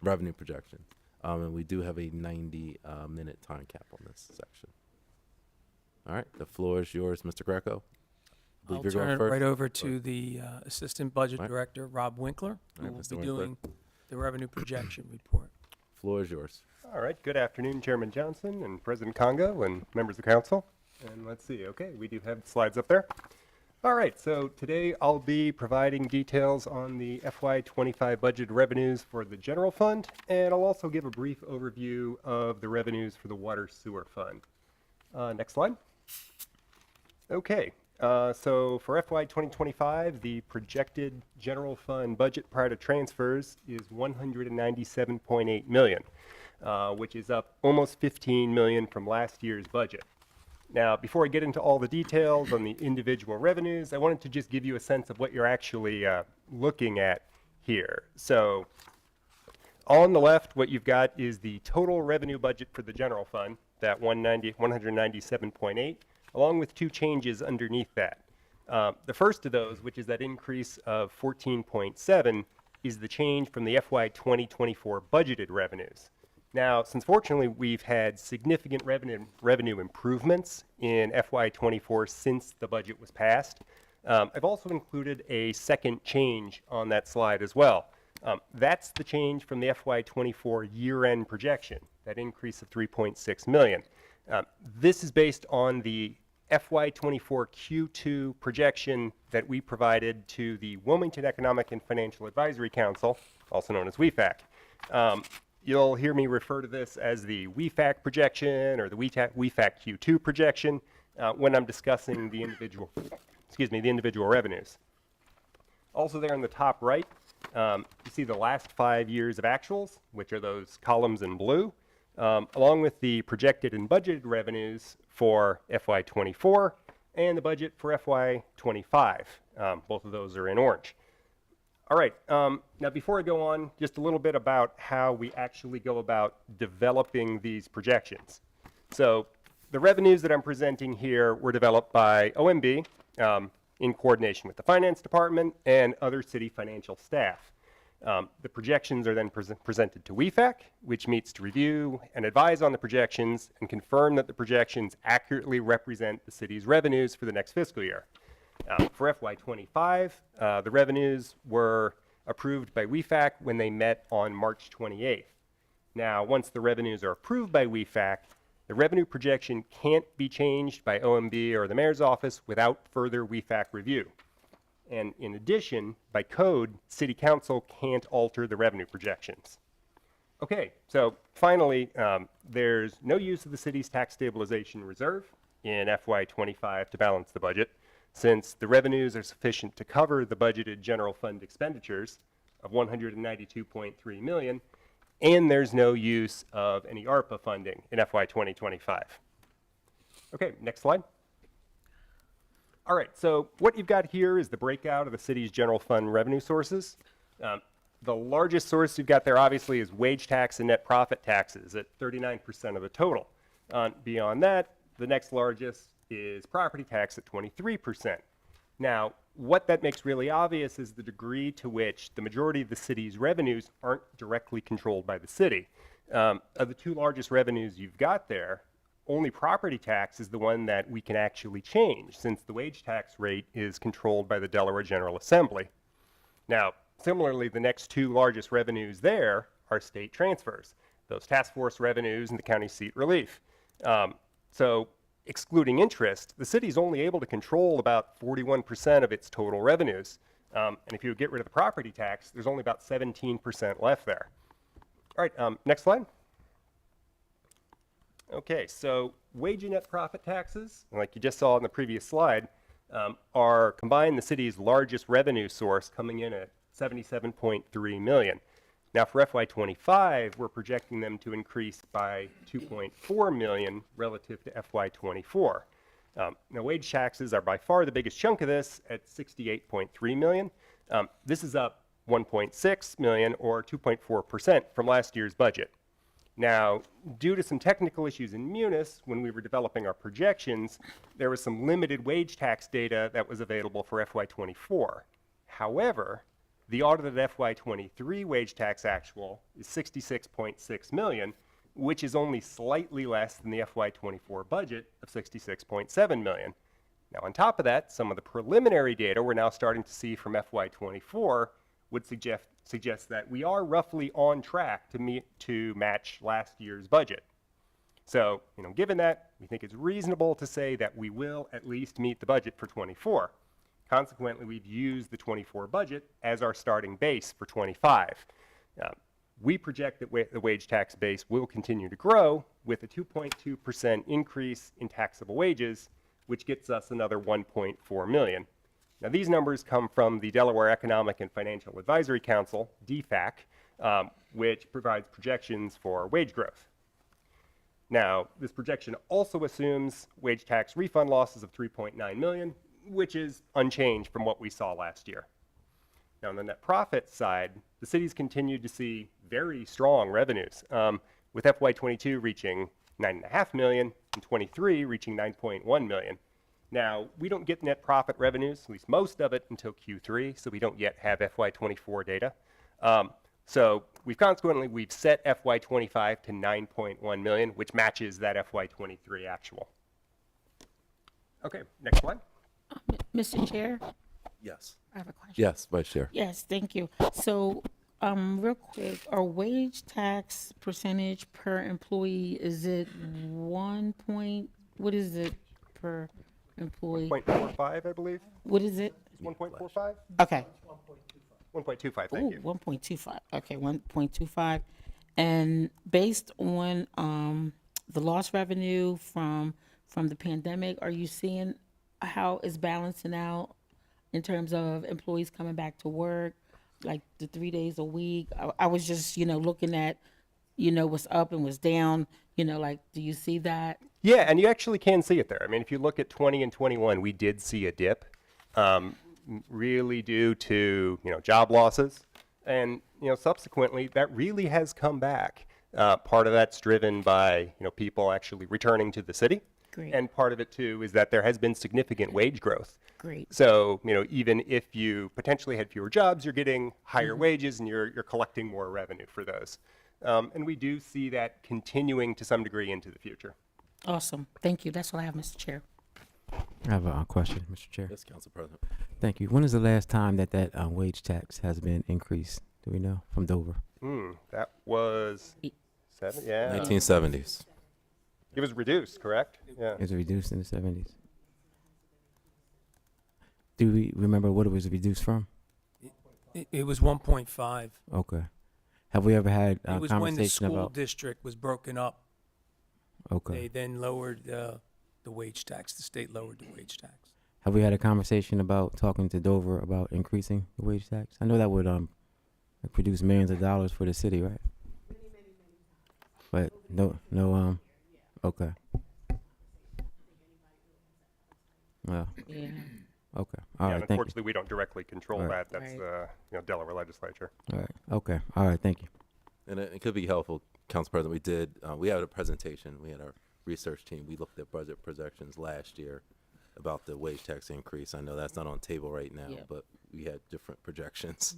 revenue projections. And we do have a 90-minute time cap on this section. All right, the floor is yours, Mr. Greco. I'll turn it right over to the Assistant Budget Director, Rob Winkler, who All right, will Mr. be Winkler. doing the revenue projection report. Floor is yours. All right, good afternoon, Chairman Johnson and President Congo and members of council. And let's see, okay, we do have the slides up there. All right, so today I'll be providing details on the FY25 budget revenues for the general fund, and I'll also give a brief overview of the revenues for the water sewer fund. Next slide. Okay, so for FY 2025, the projected general fund budget prior to transfers is $197.8 million, which is up almost $15 million from last year's budget. Now, before I get into all the details on the individual revenues, I wanted to just give you a sense of what you're actually looking at here. So on the left, what you've got is the total revenue budget for the general fund, that 197.8, along with two changes underneath that. The first of those, which is that increase of 14.7, is the change from the FY 2024 budgeted revenues. Now, since fortunately we've had significant revenue improvements in FY24 since the budget was passed, I've also included a second change on that slide as well. That's the change from the FY24 year-end projection, that increase of 3.6 million. This is based on the FY24 Q2 projection that we provided to the Wilmington Economic and Financial Advisory Council, also known as WEFAC. You'll hear me refer to this as the WEFAC projection or the WEFAC Q2 projection when I'm discussing the individual, the individual revenues. Also there in the top right, you see the last 5 years of actuals, which are those columns in blue, along with the projected and budgeted revenues for FY24 and the budget for FY25. Both of those are in orange. All right, now before I go on, just a little bit about how we actually go about developing these projections. So the revenues that I'm presenting here were developed by OMB in coordination with the finance department and other city financial staff. The projections are then presented to WEFAC, which meets to review and advise on the projections and confirm that the projections accurately represent the city's revenues for the next fiscal year. For FY25, the revenues were approved by WEFAC when they met on March 28th. Now, once the revenues are approved by WEFAC, the revenue projection can't be changed by OMB or the mayor's office without further WEFAC review. And in addition, by code, City Council can't alter the revenue projections. Okay, so finally, there's no use of the city's tax stabilization reserve in FY25 to balance the budget, since the revenues are sufficient to cover the budgeted general fund expenditures of $192.3 million, and there's no use of any ARPA funding in FY 2025. Okay, next slide. All right, so what you've got here is the breakout of the city's general fund revenue sources. The largest source you've got there obviously is wage tax and net profit taxes at 39% of the total. Beyond that, the next largest is property tax at 23%. Now, what that makes really obvious is the degree to which the majority of the city's revenues aren't directly controlled by the city. Of the two largest revenues you've got there, only property tax is the one that we can actually change, since the wage tax rate is controlled by the Delaware General Assembly. Now, similarly, the next two largest revenues there are state transfers, those task force revenues and the county seat relief. So excluding interest, the city is only able to control about 41% of its total revenues. And if you get rid of the property tax, there's only about 17% left there. All right, next slide. Okay, so wage and net profit taxes, like you just saw in the previous slide, are combined the city's largest revenue source, coming in at $77.3 million. Now for FY25, we're projecting them to increase by $2.4 million relative to FY24. Now wage taxes are by far the biggest chunk of this at $68.3 million. This is up $1.6 million or 2.4% from last year's budget. Now, due to some technical issues in Munis, when we were developing our projections, there was some limited wage tax data that was available for FY24. However, the audited FY23 wage tax actual is $66.6 million, which is only slightly less than the FY24 budget of $66.7 million. Now, on top of that, some of the preliminary data we're now starting to see from FY24 would suggests that we are roughly on track to match last year's budget. So, given that, we think it's reasonable to say that we will at least meet the budget for 24. Consequently, we've used the 24 budget as our starting base for 25. We project that the wage tax base will continue to grow with a 2.2% increase in taxable wages, which gets us another 1.4 million. Now, these numbers come from the Delaware Economic and Financial Advisory Council, DFAC, which provides projections for wage growth. Now, this projection also assumes wage tax refund losses of 3.9 million, which is unchanged from what we saw last year. Now, on the net profit side, the city's continued to see very strong revenues, with FY22 reaching 9.5 million and 23 reaching 9.1 million. Now, we don't get net profit revenues, at least most of it, until Q3, so we don't yet have FY24 data. So we've set FY25 to 9.1 million, which matches that FY23 actual. Okay, next slide. Mr. Chair, Yes. I have a question. Yes, Vice Chair. Yes, thank you. So, real quick, our wage tax percentage per employee, is it what is it per employee? 1.45, I believe. What is it? 1.45? Okay. 1.25, thank you. 1.25. Okay, 1.25. And based on the lost revenue from the pandemic, are you seeing how it's balancing out in terms of employees coming back to work, like the 3 days a week? I was just, looking at, what's up and what's down, like, do you see that? Yeah, and you actually can see it there. I mean, if you look at 20 and 21, we did see a dip, really due to, job losses. And, subsequently, that really has come back. Part of that's driven by, people actually returning to the city. Great. And part of it, too, is that there has been significant wage growth. Great. So, even if you potentially had fewer jobs, you're getting higher wages and you're collecting more revenue for those. And we do see that continuing to some degree into the future. Awesome. Thank you. That's all I have, Mr. Chair. I have a question, Mr. Chair. Yes, Council President. Thank you. When is the last time that wage tax has been increased? Do we know from Dover? That was 1970s. It was reduced, correct? Yeah. Is it reduced in the 70s? Do we remember what it was reduced from? It was 1.5. Okay. Have we ever had a It was when the conversation school about? district was broken up. Okay. They then lowered the wage tax. The state lowered the wage tax. Have we had a conversation about talking to Dover about increasing the wage tax? I know that would produce millions of dollars for the city, right? But no. Okay. Well. Yeah. Okay. All right. And Thank you. unfortunately, we don't directly control All right. that. That's the Delaware legislature. All right. Okay. All right. Thank you. And it could be helpful, Council President. We had a presentation. We had our research team. We looked at budget projections last year about the wage tax increase. I know that's not on table right now, Yeah. but we had different projections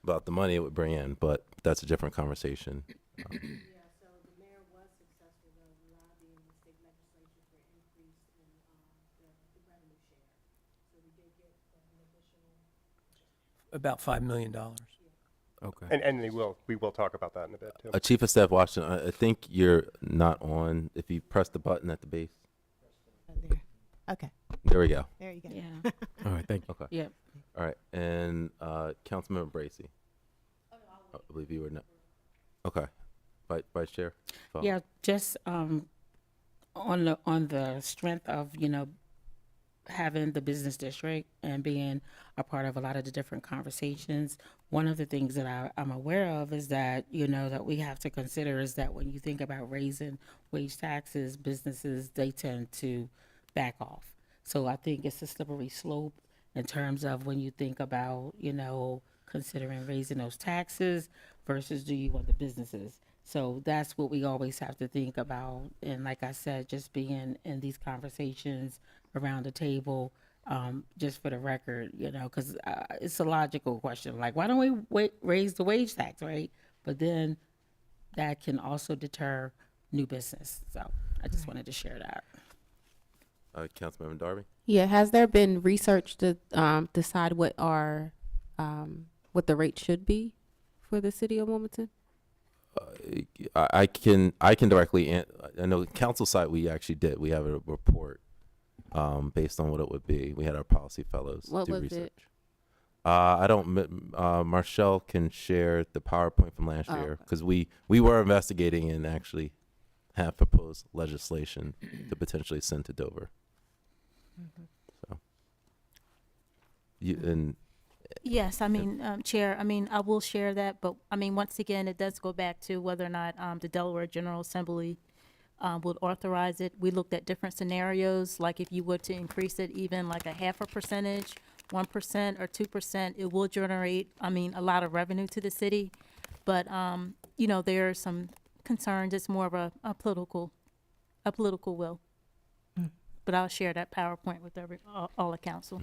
about the money it would bring in, but that's a different conversation. Yeah, so the mayor was successful though lobbying the state legislature for increase in the revenue share. So we did get an additional. About $5 million. Okay. And we will talk about that in a bit too. Chief of Staff Washington, I think you're not on. If you press the button at the base. There. Okay, There we go. there you go. Yeah. All right. Thank you. Okay. Yep. All right. And Councilmember Bracy. I believe you were not. Okay. Vice Chair. Follow. Yeah, just on the strength of having the business district and being a part of a lot of the different conversations. One of the things that I'm aware of is that that we have to consider is that when you think about raising wage taxes, businesses they tend to back off. So I think it's a slippery slope in terms of when you think about considering raising those taxes versus do you want the businesses. So that's what we always have to think about. And like I said, just being in these conversations around the table, just for the record, because it's a logical question. Like, why don't we raise the wage tax, right? But then that can also deter new business. So I just wanted to share that. Councilmember Darby. Yeah, has there been research to decide what the rate should be? for the city of Wilmington? I can directly, I know council side, we actually did. We have a report based on what it would be. We had our policy fellows What do was research. it? I don't, Marshall can share the PowerPoint from last Oh, year okay. because we were investigating and actually have proposed legislation to potentially send to Dover. So, and Yes, I mean, Chair, I mean, I will share that, but I mean, once again, it does go back to whether or not the Delaware General Assembly would authorize it. We looked at different scenarios, like if you were to increase it even like a 0.5%, 1% or 2%, it will generate, I mean, a lot of revenue to the city. But, you know, there are some concerns. It's more of a political will. But I'll share that PowerPoint with all the council.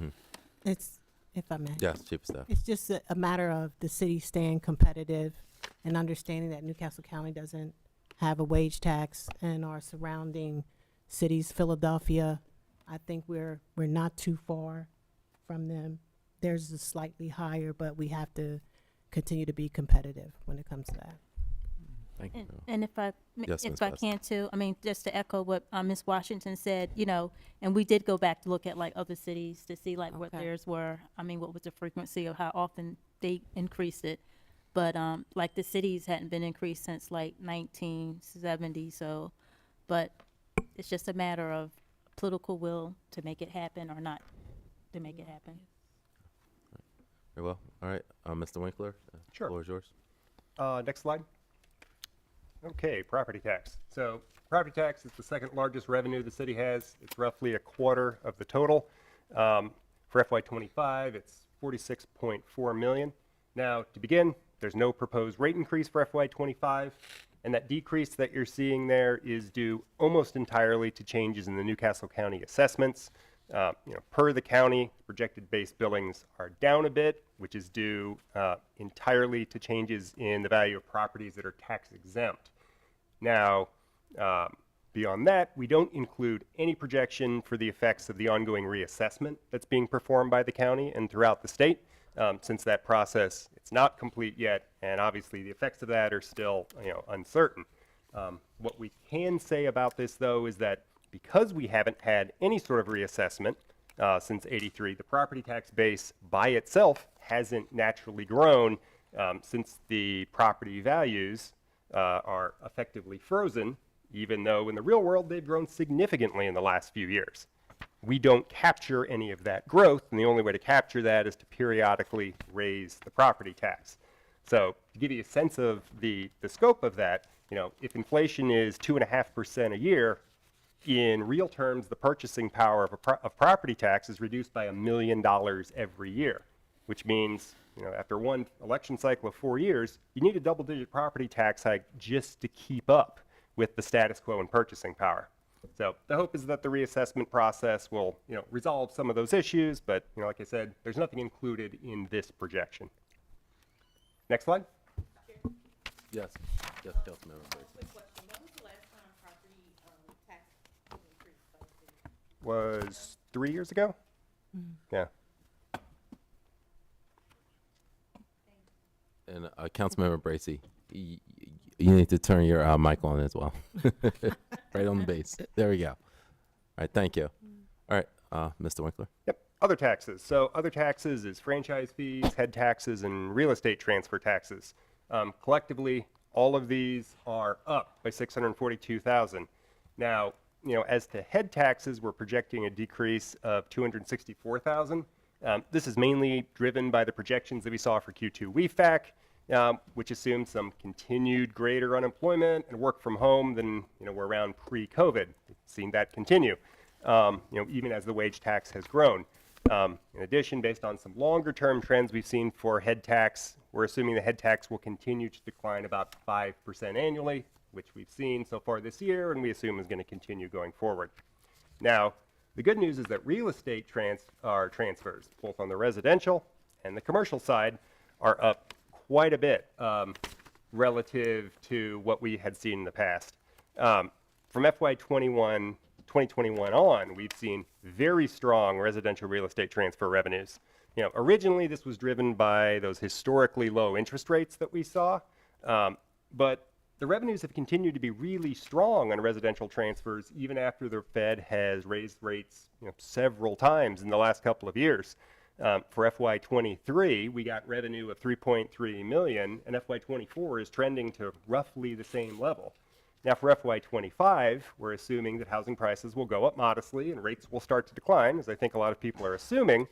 It's, if I may. yes, Chief of Staff. It's just a matter of the city staying competitive and understanding that Newcastle County doesn't have a wage tax, and our surrounding cities, Philadelphia, I think we're not too far from them. Theirs is slightly higher, but we have to continue to be competitive when it comes to that. Thank you. And if I, Yes, if Ms. I West. can too, I mean, just to echo what Ms. Washington said, you know, and we did go back to look at like other cities to see like what Okay. theirs were. I mean, what was the frequency of how often they increased it. But like the cities hadn't been increased since like 1970. So, but it's just a matter of political will to make it happen or not to make it happen. Very well. All right, Mr. Winkler, Sure. floor is yours. Next slide. Okay, property tax. So property tax is the second largest revenue the city has. It's roughly a quarter of the total. For FY25, it's 46.4 million. Now, to begin, there's no proposed rate increase for FY25, and that decrease that you're seeing there is due almost entirely to changes in the Newcastle County assessments. Per the county, projected base billings are down a bit, which is due entirely to changes in the value of properties that are tax exempt. Now, beyond that, we don't include any projection for the effects of the ongoing reassessment that's being performed by the county and throughout the state. Since that process, it's not complete yet, and obviously the effects of that are still, uncertain. What we can say about this, though, is that because we haven't had any sort of reassessment since '83, the property tax base by itself hasn't naturally grown since the property values are effectively frozen, even though in the real world they've grown significantly in the last few years. We don't capture any of that growth, and the only way to capture that is to periodically raise the property tax. So to give you a sense of the scope of that, if inflation is 2.5% a year, in real terms, the purchasing power of property tax is reduced by $1 million every year, which means, after one election cycle of 4 years, you need a double-digit property tax hike just to keep up with the status quo in purchasing power. So the hope is that the reassessment process will, resolve some of those issues, but, like I said, there's nothing included in this projection. Next slide. Yes, yes, Councilmember Brady. Was 3 years ago? Yeah. And Councilmember Bracy, you need to turn your mic on as well. Right on the base. There we go. All right, thank you. All right, Mr. Winkler. Yep. Other taxes. So other taxes is franchise fees, head taxes, and real estate transfer taxes. Collectively, all of these are up by $642,000. Now, as to head taxes, we're projecting a decrease of $264,000. This is mainly driven by the projections that we saw for Q2 WEFAC, which assumes some continued greater unemployment and work from home than we're around pre-COVID. We've seen that continue, even as the wage tax has grown. In addition, based on some longer-term trends we've seen for head tax, we're assuming the head tax will continue to decline about 5% annually, which we've seen so far this year, and we assume is going to continue going forward. Now, the good news is that real estate transfers, both on the residential and the commercial side, are up quite a bit relative to what we had seen in the past. From FY21, 2021 on, we've seen very strong residential real estate transfer revenues. Originally this was driven by those historically low interest rates that we saw, but the revenues have continued to be really strong on residential transfers even after the Fed has raised rates several times in the last couple of years. For FY23, we got revenue of $3.3 million, and FY24 is trending to roughly the same level. Now for FY25, we're assuming that housing prices will go up modestly and rates will start to decline, as I think a lot of people are assuming.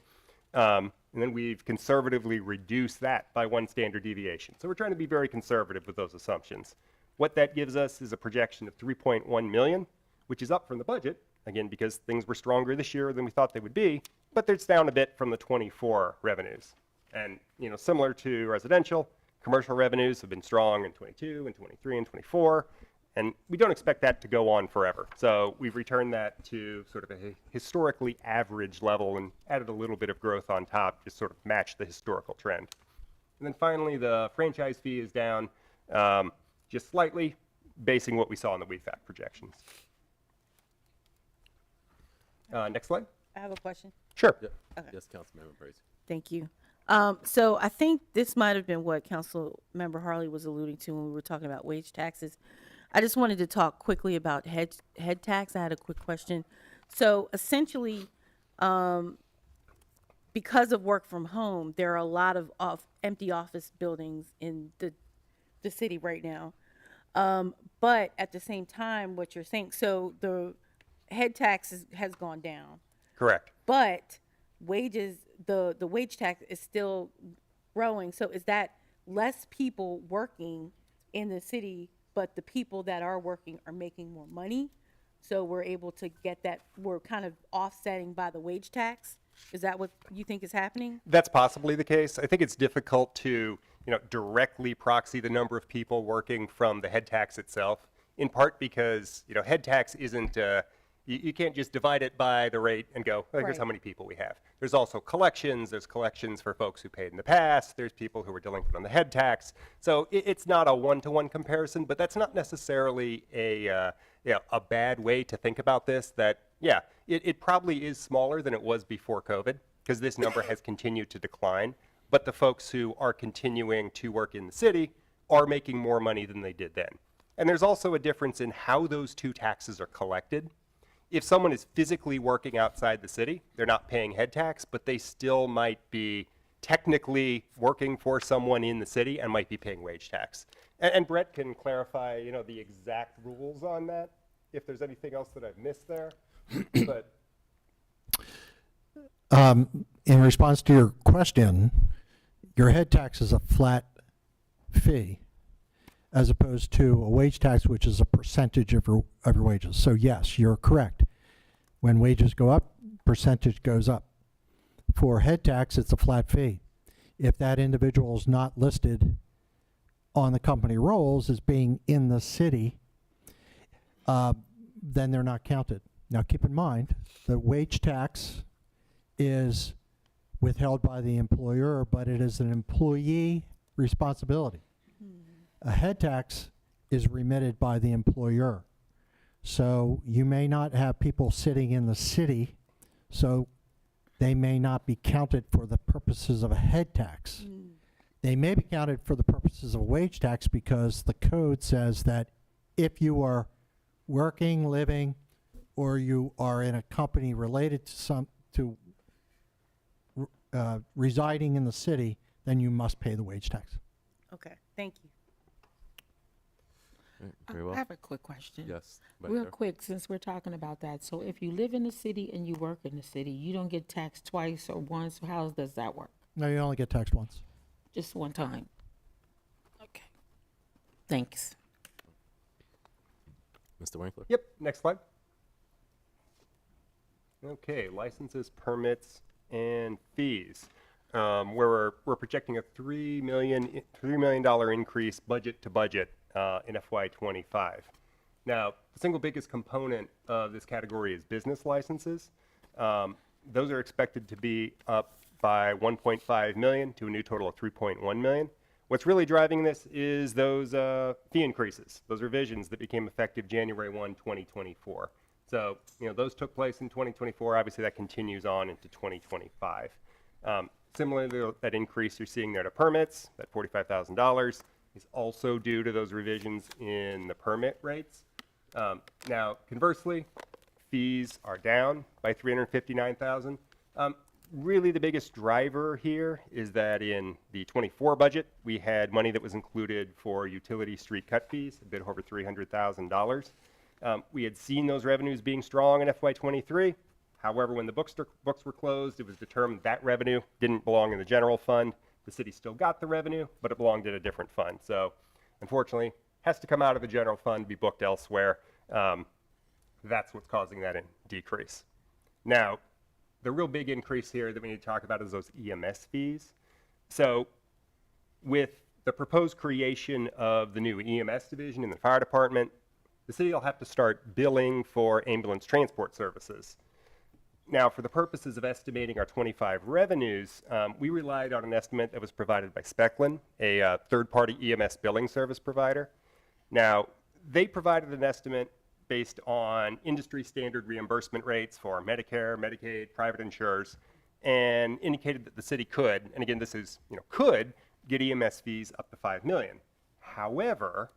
And then we've conservatively reduced that by 1 standard deviation. So we're trying to be very conservative with those assumptions. What that gives us is a projection of $3.1 million, which is up from the budget, again, because things were stronger this year than we thought they would be, but it's down a bit from the 24 revenues. And, similar to residential, commercial revenues have been strong in 22 and 23 and 24, and we don't expect that to go on forever. So we've returned that to sort of a historically average level and added a little bit of growth on top, just sort of match the historical trend. And then finally, the franchise fee is down just slightly, basing what we saw in the WEFAC projections. Next slide. I have a question. Sure. Yep. Okay. Yes, Councilmember Brazy. Thank you. So I think this might have been what Councilmember Harley was alluding to when we were talking about wage taxes. I just wanted to talk quickly about head tax. I had a quick question. So essentially, because of work from home, there are a lot of empty office buildings in the city right now. But at the same time, what you're saying, so the head tax has gone down. Correct. But wages, the wage tax is still growing. So is that less people working in the city, but the people that are working are making more money? So we're able to get that, we're kind of offsetting by the wage tax? Is that what you think is happening? That's possibly the case. I think it's difficult to, directly proxy the number of people working from the head tax itself, in part because, head tax isn't, you can't just divide it by the rate and go, oh, here's how many people we have. There's also collections. There's collections for folks who paid in the past. There's people who are delinquent on the head tax. So it's not a one-to-one comparison, but that's not necessarily a bad way to think about this. That, it probably is smaller than it was before COVID, because this number has continued to decline. But the folks who are continuing to work in the city are making more money than they did then. And there's also a difference in how those two taxes are collected. If someone is physically working outside the city, they're not paying head tax, but they still might be technically working for someone in the city and might be paying wage tax. And Brett can clarify, the exact rules on that, if there's anything else that I've missed there. But in response to your question, your head tax is a flat fee as opposed to a wage tax, which is a percentage of your wages. So yes, you're correct. When wages go up, percentage goes up. For head tax, it's a flat fee. If that individual is not listed on the company rolls as being in the city, then they're not counted. Now keep in mind, the wage tax is withheld by the employer, but it is an employee responsibility. A head tax is remitted by the employer. So you may not have people sitting in the city, so they may not be counted for the purposes of a head tax. They may be counted for the purposes of a wage tax because the code says that if you are working, living, or you are in a company related to residing in the city, then you must pay the wage tax. Okay, thank you. Very well. I have a quick question. Yes. Real quick, since we're talking about that. So if you live in the city and you work in the city, you don't get taxed twice or once. How does that work? No, you only get taxed once. Just one time? Okay. Thanks. Mr. Winkler. Yep, next slide. Okay, licenses, permits, and fees. Where we're projecting a $3 million increase budget to budget in FY25. Now, the single biggest component of this category is business licenses. Those are expected to be up by 1.5 million to a new total of 3.1 million. What's really driving this is those fee increases, those revisions that became effective January 1, 2024. So, those took place in 2024. Obviously, that continues on into 2025. Similarly, that increase you're seeing there to permits, that $45,000, is also due to those revisions in the permit rates. Now, conversely, fees are down by $359,000. Really, the biggest driver here is that in the '24 budget, we had money that was included for utility street cut fees, a bit over $300,000. We had seen those revenues being strong in FY23. However, when the books were closed, it was determined that revenue didn't belong in the general fund. The city still got the revenue, but it belonged in a different fund. So, unfortunately, has to come out of the general fund, be booked elsewhere. That's what's causing that decrease. Now, the real big increase here that we need to talk about is those EMS fees. So, with the proposed creation of the new EMS division in the fire department, the city will have to start billing for ambulance transport services. Now, for the purposes of estimating our '25 revenues, we relied on an estimate that was provided by Speclin, a third-party EMS billing service provider. Now, they provided an estimate based on industry standard reimbursement rates for Medicare, Medicaid, private insurers, and indicated that the city could, and again, this is, could get EMS fees up to $5 million. However,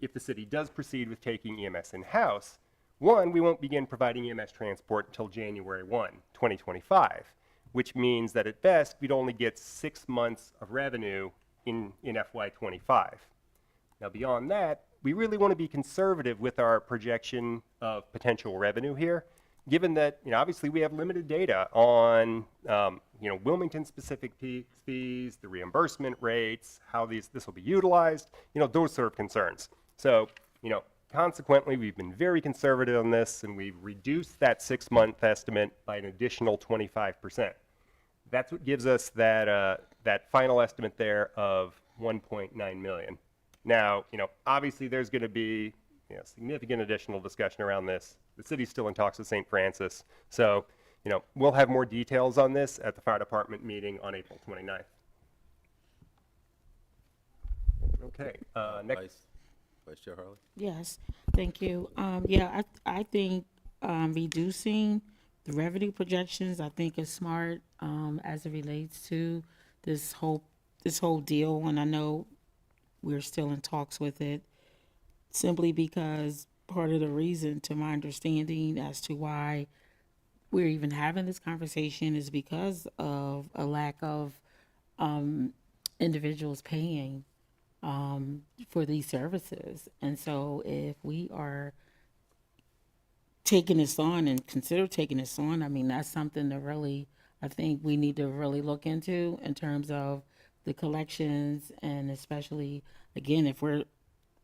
if the city does proceed with taking EMS in-house, one, we won't begin providing EMS transport until January 1, 2025, which means that at best, we'd only get 6 months of revenue in FY25. Now, beyond that, we really want to be conservative with our projection of potential revenue here, given that, obviously we have limited data on, Wilmington-specific fees, the reimbursement rates, how this will be utilized, those sort of concerns. So, consequently, we've been very conservative on this, and we've reduced that 6-month estimate by an additional 25%. That's what gives us that final estimate there of $1.9 million. Now, obviously there's going to be significant additional discussion around this. The city's still in talks with St. Francis. So, we'll have more details on this at the fire department meeting on April 29th. Okay, next. Vice Chair Harley? Yes, thank you. I think reducing the revenue projections, I think is smart as it relates to this whole deal. And I know we're still in talks with it, simply because part of the reason, to my understanding, as to why we're even having this conversation is because of a lack of individuals paying for these services. And so if we are taking this on and consider taking this on, I mean, that's something that really, I think we need to really look into in terms of the collections, and especially, again, if we're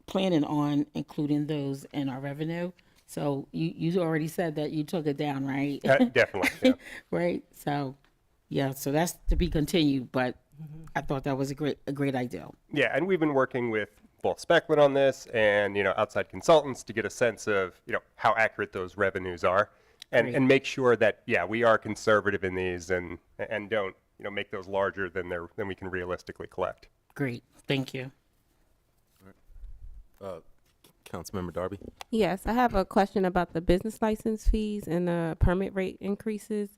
planning on including those in our revenue. So you already said that you took it down, right? Definitely, yeah. Right? So, yeah, so that's to be continued, but I thought that was a great idea. Yeah, and we've been working with both Speclin on this and, outside consultants to get a sense of, how accurate those revenues are, and make sure that, we are conservative in these and don't, make those larger than we can realistically collect. Great, thank you. Councilmember Darby? Yes, I have a question about the business license fees and the permit rate increases.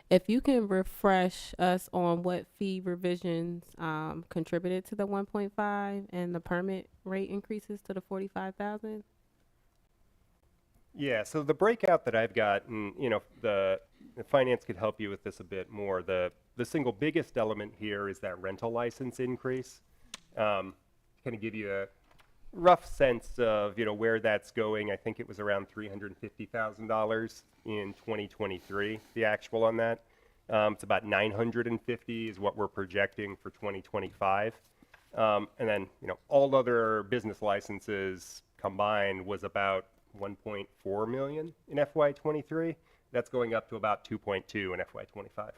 If you can refresh us on what fee revisions contributed to the 1.5 and the permit rate increases to the 45,000. Yeah, so the breakout that I've got, and the finance could help you with this a bit more. The single biggest element here is that rental license increase. Kind of give you a rough sense of where that's going. I think it was around $350,000 in 2023. The actual on that, it's about 950 is what we're projecting for 2025. And then all other business licenses combined was about 1.4 million in FY23. That's going up to about 2.2 in FY25.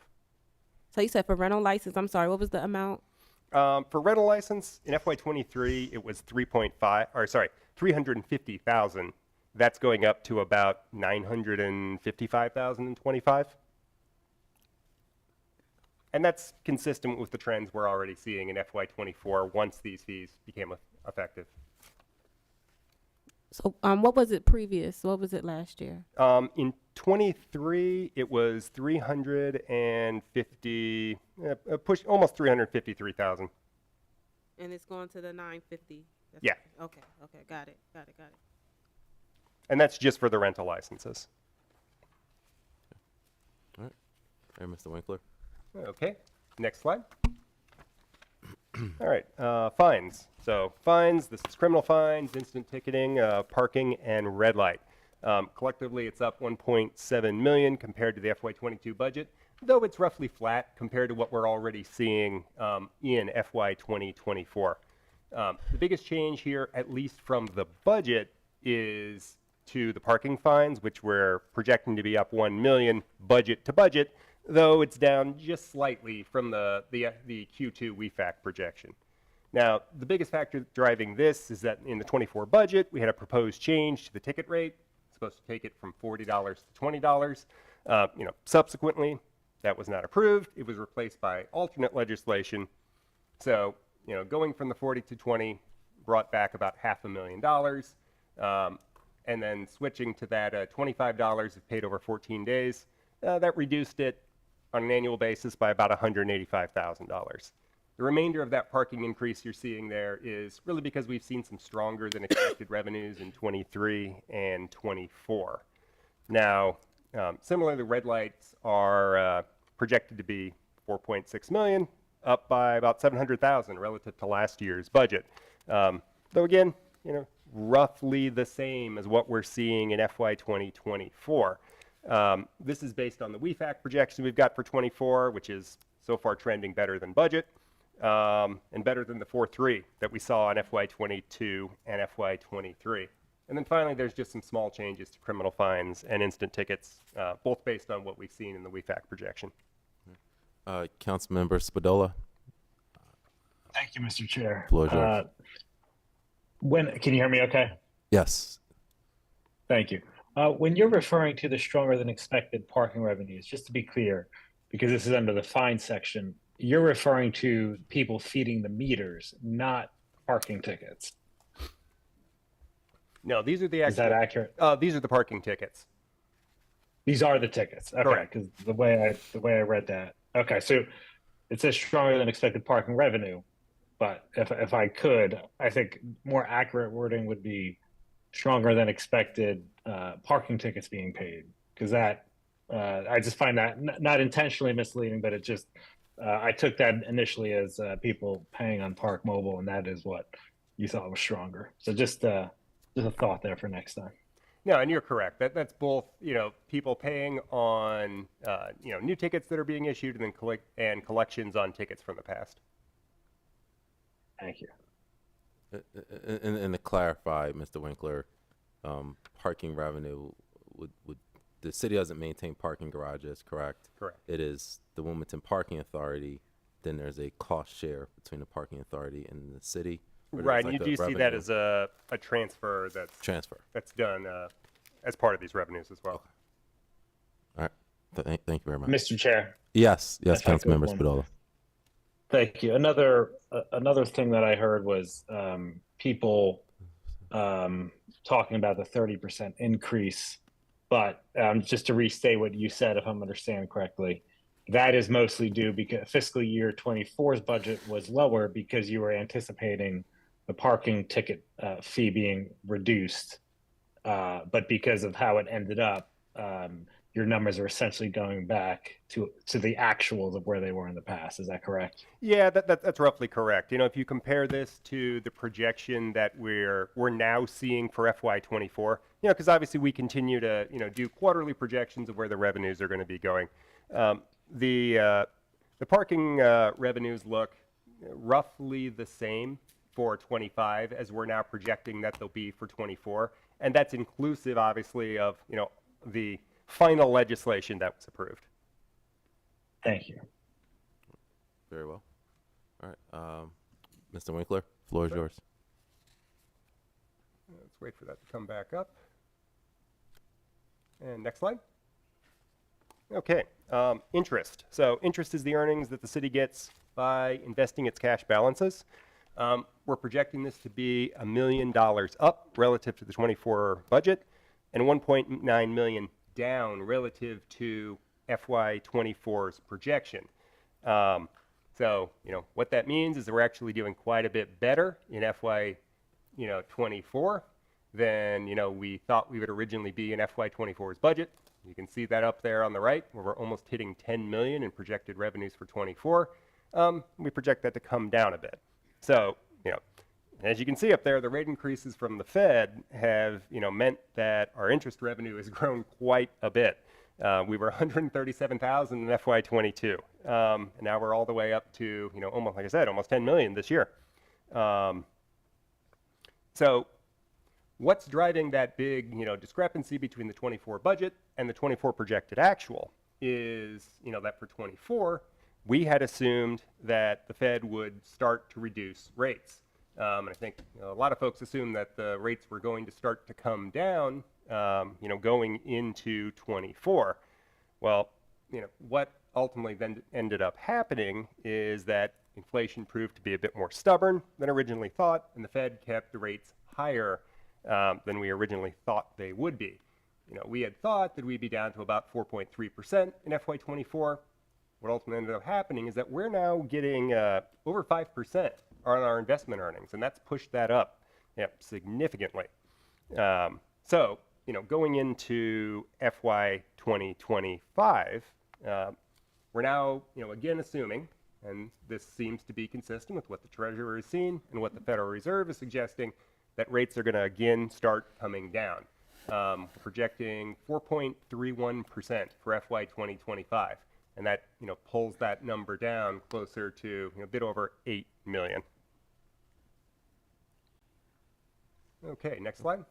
So you said for rental license, I'm sorry, what was the amount? For rental license in FY23, it was 350,000. That's going up to about 955,000 in 25. And that's consistent with the trends we're already seeing in FY24 once these fees became effective. So, what was it previous? What was it last year? In 23, it was 350, push almost 353,000. And it's going to the 950. Yeah. Okay. Got it. And that's just for the rental licenses. All right. All right, Mr. Winkler. Okay, next slide. All right, fines. So fines, this is criminal fines, instant ticketing, parking, and red light. Collectively, it's up 1.7 million compared to the FY22 budget, though it's roughly flat compared to what we're already seeing in FY2024. The biggest change here, at least from the budget, is to the parking fines, which we're projecting to be up 1 million budget to budget, though it's down just slightly from the Q2 WEFAC projection. Now, the biggest factor driving this is that in the 24 budget, we had a proposed change to the ticket rate. It's supposed to take it from $40 to $20. Subsequently, that was not approved. It was replaced by alternate legislation. So, going from the 40 to 20 brought back about $500,000. And then switching to that $25 if paid over 14 days, that reduced it on an annual basis by about $185,000. The remainder of that parking increase you're seeing there is really because we've seen some stronger than expected revenues in 23 and 24. Now, similarly, the red lights are projected to be 4.6 million, up by about 700,000 relative to last year's budget. Though again, roughly the same as what we're seeing in FY 2024. This is based on the WEFAC projection we've got for 24, which is so far trending better than budget, and better than the 4.3 that we saw in FY 22 and FY 23. And then finally, there's just some small changes to criminal fines and instant tickets, both based on what we've seen in the WEFAC projection. Councilmember Spadola. Thank you, Mr. Chair. Floor is yours. Can you hear me okay? Yes. Thank you. When you're referring to the stronger than expected parking revenues, just to be clear, because this is under the fine section, you're referring to people feeding the meters, not parking tickets. No, these are the actual. Is that accurate? These are the parking tickets. These are the tickets. Okay, Correct. because the way I read that. Okay, so it says stronger than expected parking revenue, but if I could, I think more accurate wording would be stronger than expected parking tickets being paid, because that I just find that not intentionally misleading, but it just I took that initially as people paying on Park Mobile, and that is what you thought was stronger. So just a thought there for next time. No, and you're correct. That's both, people paying on, new tickets that are being issued, and then collections on tickets from the past. Thank you. And to clarify, Mr. Winkler, parking revenue would the city doesn't maintain parking garages, correct? Correct. It is the Wilmington Parking Authority. Then there's a cost share between the parking authority and the city. Right, and you do see that as a transfer that's done as part of these revenues as well. All right. Thank you very much. Mr. Chair. Yes, If I could, Councilmember one Spadola. Thank you. Another thing that I heard was people talking about the 30% increase, but just to restate what you said, if I'm understanding correctly, that is mostly due because fiscal year 24's budget was lower because you were anticipating the parking ticket fee being reduced, but because of how it ended up, your numbers are essentially going back to the actuals of where they were in the past. Is that correct? Yeah, that's roughly correct. If you compare this to the projection that we're now seeing for FY24, because obviously we continue to do quarterly projections of where the revenues are going to be going. The parking revenues look roughly the same for 25 as we're now projecting that they'll be for 24, and that's inclusive, obviously, of the final legislation that was approved. Thank you. Very well. All right. Mr. Winkler, floor is yours. Let's wait for that to come back up. And next slide. Okay, interest. So interest is the earnings that the city gets by investing its cash balances. We're projecting this to be $1 million up relative to the 24 budget and 1.9 million down relative to FY24's projection. So, what that means is that we're actually doing quite a bit better in FY24 than, we thought we would originally be in FY24's budget. You can see that up there on the right, where we're almost hitting 10 million in projected revenues for 24. We project that to come down a bit. So, as you can see up there, the rate increases from the Fed have, meant that our interest revenue has grown quite a bit. We were 137,000 in FY22, and now we're all the way up to, almost, like I said, almost 10 million this year. So what's driving that big, discrepancy between the 24 budget and the 24 projected actual is, that for 24, we had assumed that the Fed would start to reduce rates. And I think a lot of folks assumed that the rates were going to start to come down, going into 24. Well, what ultimately then ended up happening is that inflation proved to be a bit more stubborn than originally thought, and the Fed kept the rates higher than we originally thought they would be. We had thought that we'd be down to about 4.3% in FY24. What ultimately ended up happening is that we're now getting over 5% on our investment earnings, and that's pushed that up significantly. So, going into FY 2025, we're now, again assuming, and this seems to be consistent with what the Treasurer has seen and what the Federal Reserve is suggesting, that rates are going to again start coming down. We're projecting 4.31% for FY 2025. And that, pulls that number down closer to a bit over 8 million. Okay, next slide.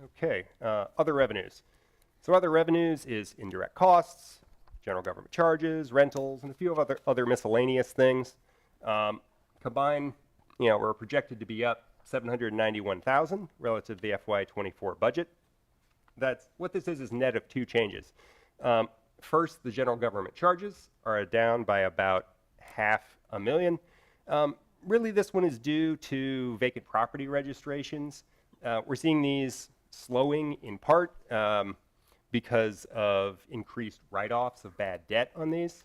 Okay, other revenues. So other revenues is indirect costs, general government charges, rentals, and a few of other miscellaneous things. Combined, we're projected to be up 791,000 relative to the FY24 budget. That's what this is net of two changes. First, the general government charges are down by about $500,000. Really, this one is due to vacant property registrations. We're seeing these slowing in part because of increased write-offs of bad debt on these.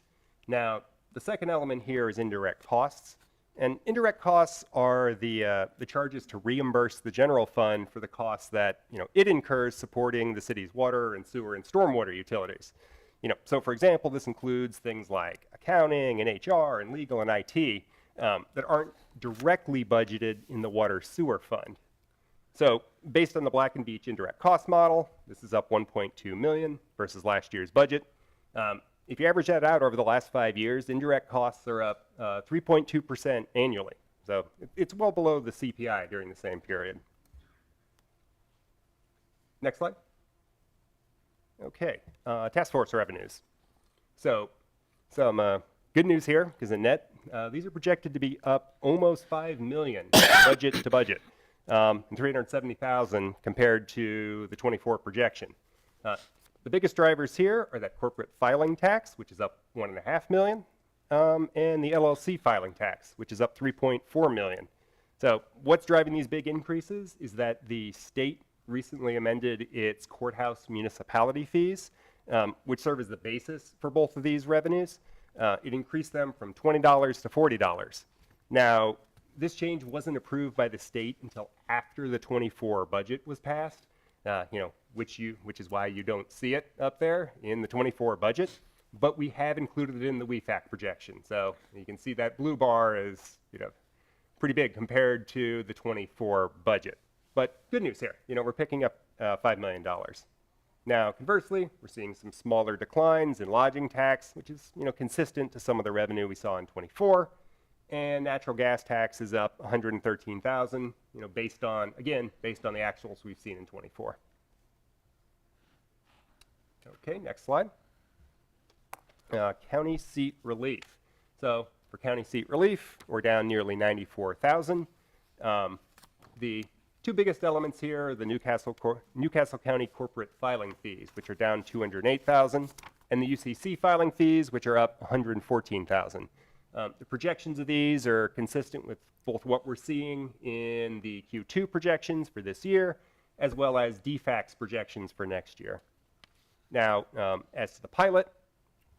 Now, the second element here is indirect costs. And indirect costs are the charges to reimburse the general fund for the costs that it incurs supporting the city's water and sewer and stormwater utilities. So for example, this includes things like accounting and HR and legal and IT that aren't directly budgeted in the water sewer fund. So based on the Black and Beach indirect cost model, this is up 1.2 million versus last year's budget. If you average that out over the last 5 years, indirect costs are up 3.2% annually. So it's well below the CPI during the same period. Next slide. Okay, task force revenues. So some good news here, because in net, these are projected to be up almost 5 million budget to budget, and 370,000 compared to the 24 projection. The biggest drivers here are that corporate filing tax, which is up 1.5 million, and the LLC filing tax, which is up 3.4 million. So what's driving these big increases is that the state recently amended its courthouse municipality fees, which serve as the basis for both of these revenues. It increased them from $20 to $40. Now, this change wasn't approved by the state until after the 24 budget was passed. Which is why you don't see it up there in the 24 budget, but we have included it in the WEFAC projection. So you can see that blue bar is, pretty big compared to the 24 budget. But good news here, we're picking up $5 million. Now, conversely, we're seeing some smaller declines in lodging tax, which is, consistent to some of the revenue we saw in 24. And natural gas tax is up 113,000, based on the actuals we've seen in 24. Okay, next slide. County seat relief. So for county seat relief, we're down nearly 94,000. The two biggest elements here are the Newcastle County corporate filing fees, which are down 208,000, and the UCC filing fees, which are up $114,000. The projections of these are consistent with both what we're seeing in the Q2 projections for this year, as well as DFAC's projections for next year. Now, as to the pilot,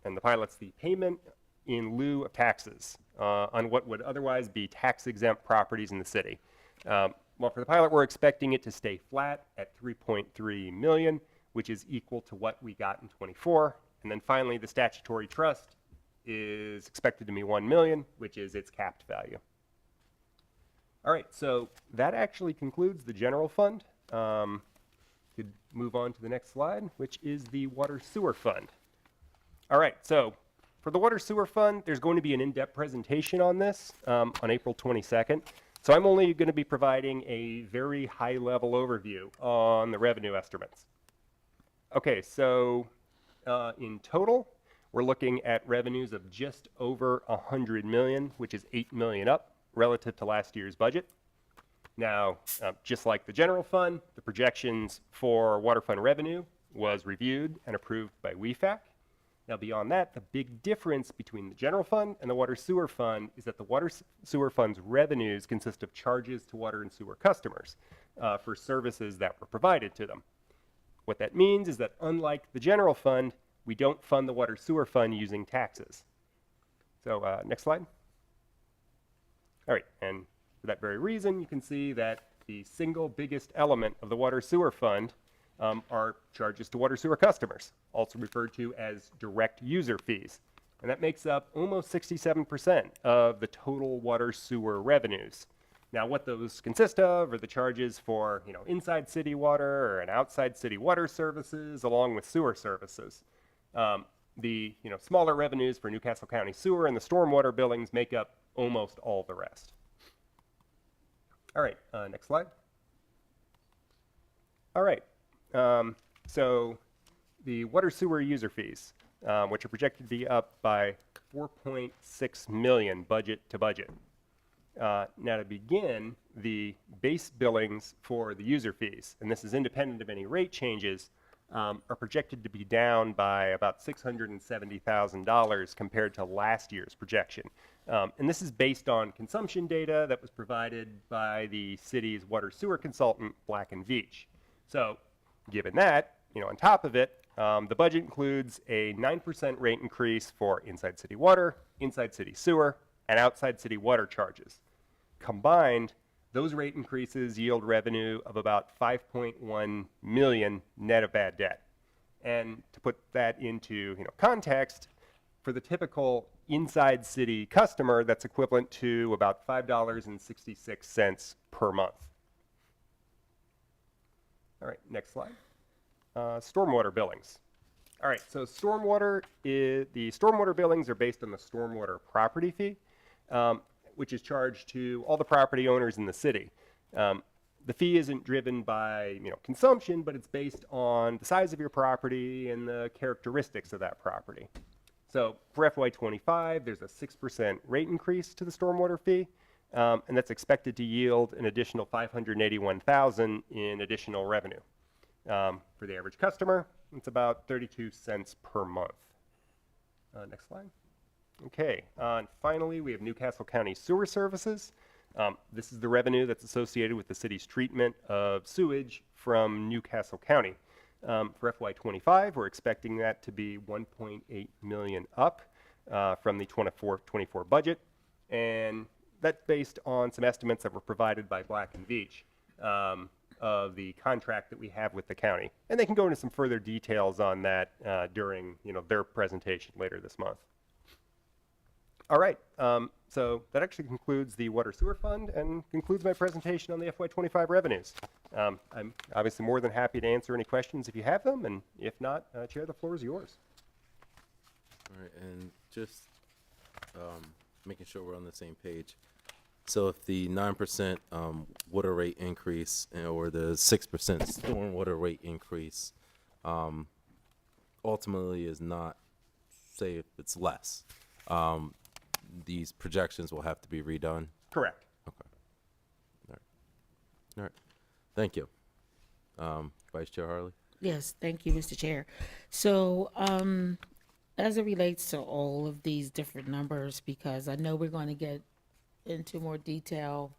and the pilot's the payment in lieu of taxes on what would otherwise be tax-exempt properties in the city. Well, for the pilot, we're expecting it to stay flat at $3.3 million, which is equal to what we got in '24. And then finally, the statutory trust is expected to be $1 million, which is its capped value. All right, so that actually concludes the general fund. Could move on to the next slide, which is the water sewer fund. All right, so for the water sewer fund, there's going to be an in-depth presentation on this on April 22nd. So I'm only going to be providing a very high-level overview on the revenue estimates. Okay, so in total, we're looking at revenues of just over $100 million, which is $8 million up relative to last year's budget. Now, just like the general fund, the projections for water fund revenue was reviewed and approved by WEFAC. Now, beyond that, the big difference between the general fund and the water sewer fund is that the water sewer fund's revenues consist of charges to water and sewer customers for services that were provided to them. What that means is that unlike the general fund, we don't fund the water sewer fund using taxes. So next slide. All right, and for that very reason, you can see that the single biggest element of the water sewer fund are charges to water sewer customers, also referred to as direct user fees. And that makes up almost 67% of the total water sewer revenues. Now, what those consist of are the charges for, inside city water and outside city water services, along with sewer services. The, smaller revenues for Newcastle County Sewer and the stormwater billings make up almost all the rest. All right, next slide. All right, so the water sewer user fees, which are projected to be up by $4.6 million budget to budget. Now to begin, the base billings for the user fees, and this is independent of any rate changes, are projected to be down by about $670,000 compared to last year's projection. And this is based on consumption data that was provided by the city's water sewer consultant, Black & Veatch. So given that, on top of it, the budget includes a 9% rate increase for inside city water, inside city sewer, and outside city water charges. Combined, those rate increases yield revenue of about $5.1 million net of bad debt. And to put that into context, for the typical inside city customer, that's equivalent to about $5.66 per month. All right, next slide. Stormwater billings. All right, so the stormwater billings are based on the stormwater property fee, which is charged to all the property owners in the city. The fee isn't driven by consumption, but it's based on the size of your property and the characteristics of that property. So for FY25, there's a 6% rate increase to the stormwater fee, and that's expected to yield an additional $581,000 in additional revenue. For the average customer, it's about 32 cents per month. Next slide. Okay, and finally, we have Newcastle County Sewer Services. This is the revenue that's associated with the city's treatment of sewage from Newcastle County. For FY25, we're expecting that to be $1.8 million up from the 24 budget, and that's based on some estimates that were provided by Black & Veatch of the contract that we have with the county. And they can go into some further details on that during their presentation later this month. All right, so that actually concludes the Water Sewer Fund and concludes my presentation on the FY25 revenues. I'm obviously more than happy to answer any questions if you have them, and if not, Chair, the floor is yours. All right, and just making sure we're on the same page. So if the 9% water rate increase or the 6% stormwater rate increase ultimately is not, say if it's less, these projections will have to be redone? Correct. Okay. All right. All right. Thank you. Vice Chair Harley? Yes, thank you, Mr. Chair. So as it relates to all of these different numbers, because I know we're going to get into more detail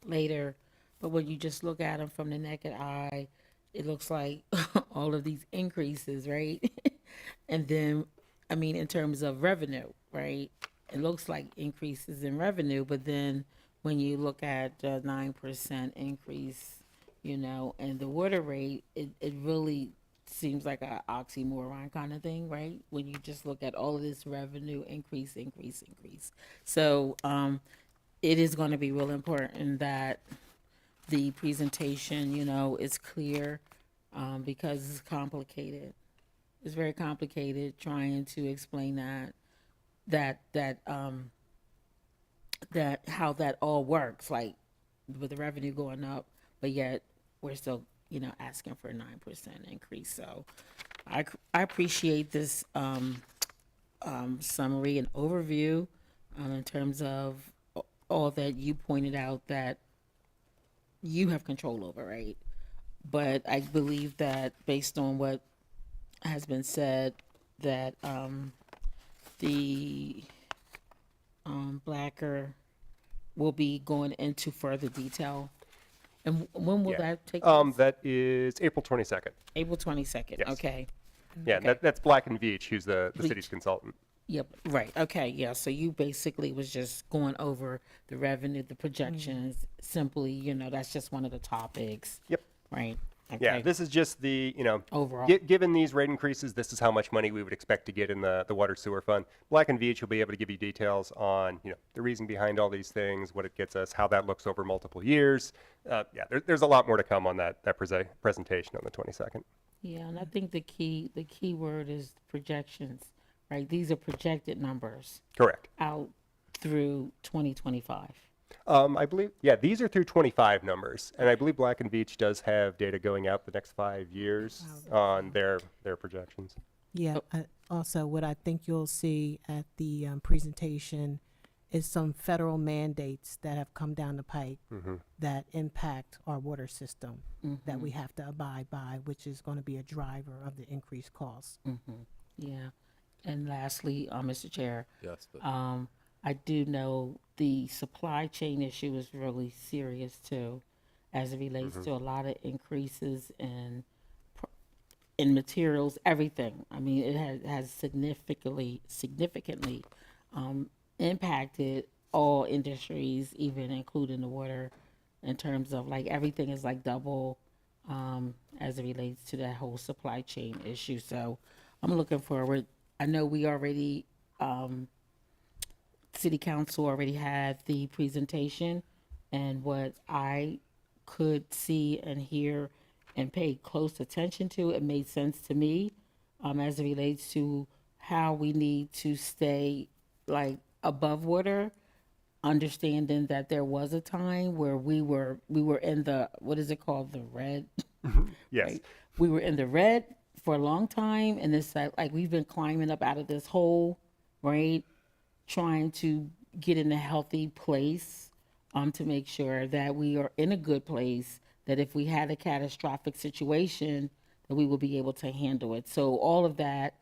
later, but when you just look at them from the naked eye, it looks like all of these increases, right? And then, I mean, in terms of revenue, right? It looks like increases in revenue, but then when you look at the 9% increase, and the water rate, it really seems like a oxymoron kind of thing, right? When you just look at all of this revenue increase, increase, increase. So, it is going to be real important that the presentation, is clear, because it's complicated. It's very complicated trying to explain that how that all works, like with the revenue going up, but yet we're still, asking for a 9% increase. So I appreciate this summary and overview in terms of all that you pointed out that you have control over, right? But I believe that based on what has been said, that the Blacker will be going into further detail. And when will that take place? That is April 22nd. April 22nd. Yes. Okay. Yeah, Okay. that's Black and Veatch, who's the Veatch. city's consultant. Yep. Right. Okay. Yeah. So you basically was just going over the revenue, the projections. Simply, that's just one of the topics. Yep. Right. Okay. Yeah, this is just the, Overall. given these rate increases, this is how much money we would expect to get in the water sewer fund. Black and Veatch will be able to give you details on, the reason behind all these things, what it gets us, how that looks over multiple years. There's a lot more to come on that presentation on the 22nd. Yeah, and I think the key word is projections, right? These are projected numbers Correct. out through 2025. I believe, these are through 25 numbers, and I believe Black and Veatch does have data going out the next 5 years on their projections. Yeah. Also, what I think you'll see at the presentation is some federal mandates that have come down the pike that impact our water system that we have to abide by, which is going to be a driver of the increased costs. Yeah. And lastly, Mr. Chair, Yes, but I do know the supply chain issue is really serious too, as it relates to a lot of increases in materials, everything. I mean, it has significantly impacted all industries, even including the water, in terms of like everything is like double as it relates to that whole supply chain issue. So I'm looking forward. I know we already, City Council already had the presentation, and what I could see and hear and pay close attention to, it made sense to me as it relates to how we need to stay like above water, understanding that there was a time where we were in the, what is it called, the red? Yes. Right? We were in the red for a long time, and it's like we've been climbing up out of this hole, right? Trying to get in a healthy place to make sure that we are in a good place, that if we had a catastrophic situation, that we will be able to handle it. So all of that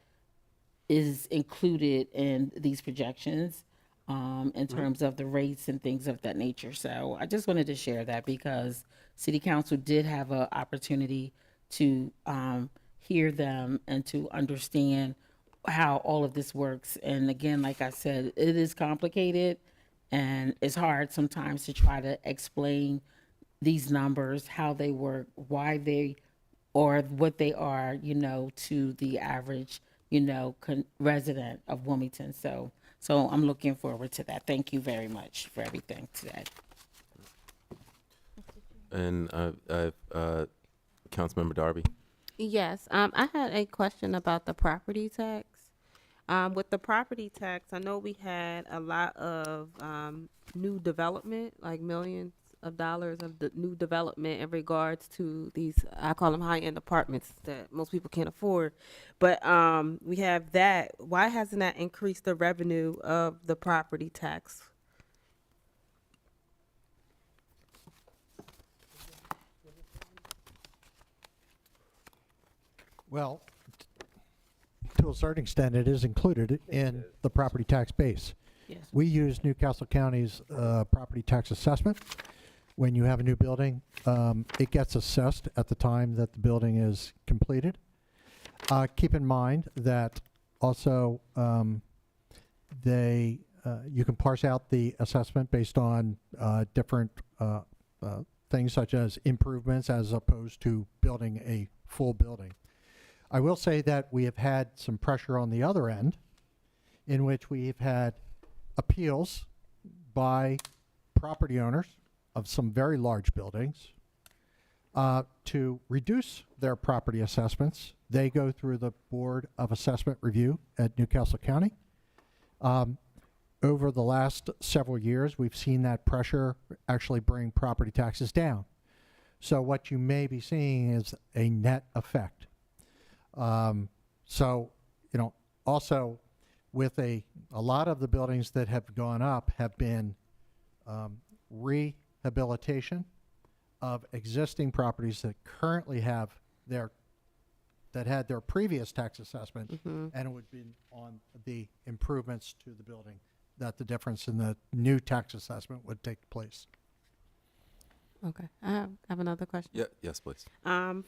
is included in these projections in terms of the rates and things of that nature. So I just wanted to share that because City Council did have an opportunity to hear them and to understand how all of this works. And again, like I said, it is complicated and it's hard sometimes to try to explain these numbers, how they work, why they or what they are, to the average, resident of Wilmington. So I'm looking forward to that. Thank you very much for everything today. and Councilmember Darby. Yes, I had a question about the property tax. With the property tax, I know we had a lot of new development, like millions of dollars of the new development in regards to these, I call them high-end apartments that most people can't afford. But we have that. Why hasn't that increased the revenue of the property tax? Well, to a certain extent, it is included in the property tax base. Yes. We use Newcastle County's property tax assessment. When you have a new building, it gets assessed at the time that the building is completed. Keep in mind that also you can parse out the assessment based on different things such as improvements as opposed to building a full building. I will say that we have had some pressure on the other end in which we've had appeals by property owners of some very large buildings to reduce their property assessments. They go through the Board of Assessment Review at Newcastle County. Over the last several years, we've seen that pressure actually bring property taxes down. So what you may be seeing is a net effect. So, you know, also with a lot of the buildings that have gone up have been rehabilitation of existing properties that currently have that had their previous tax assessment, and it would be on the improvements to the building that the difference in the new tax assessment would take place. Okay, I have another question. Yeah, yes, please.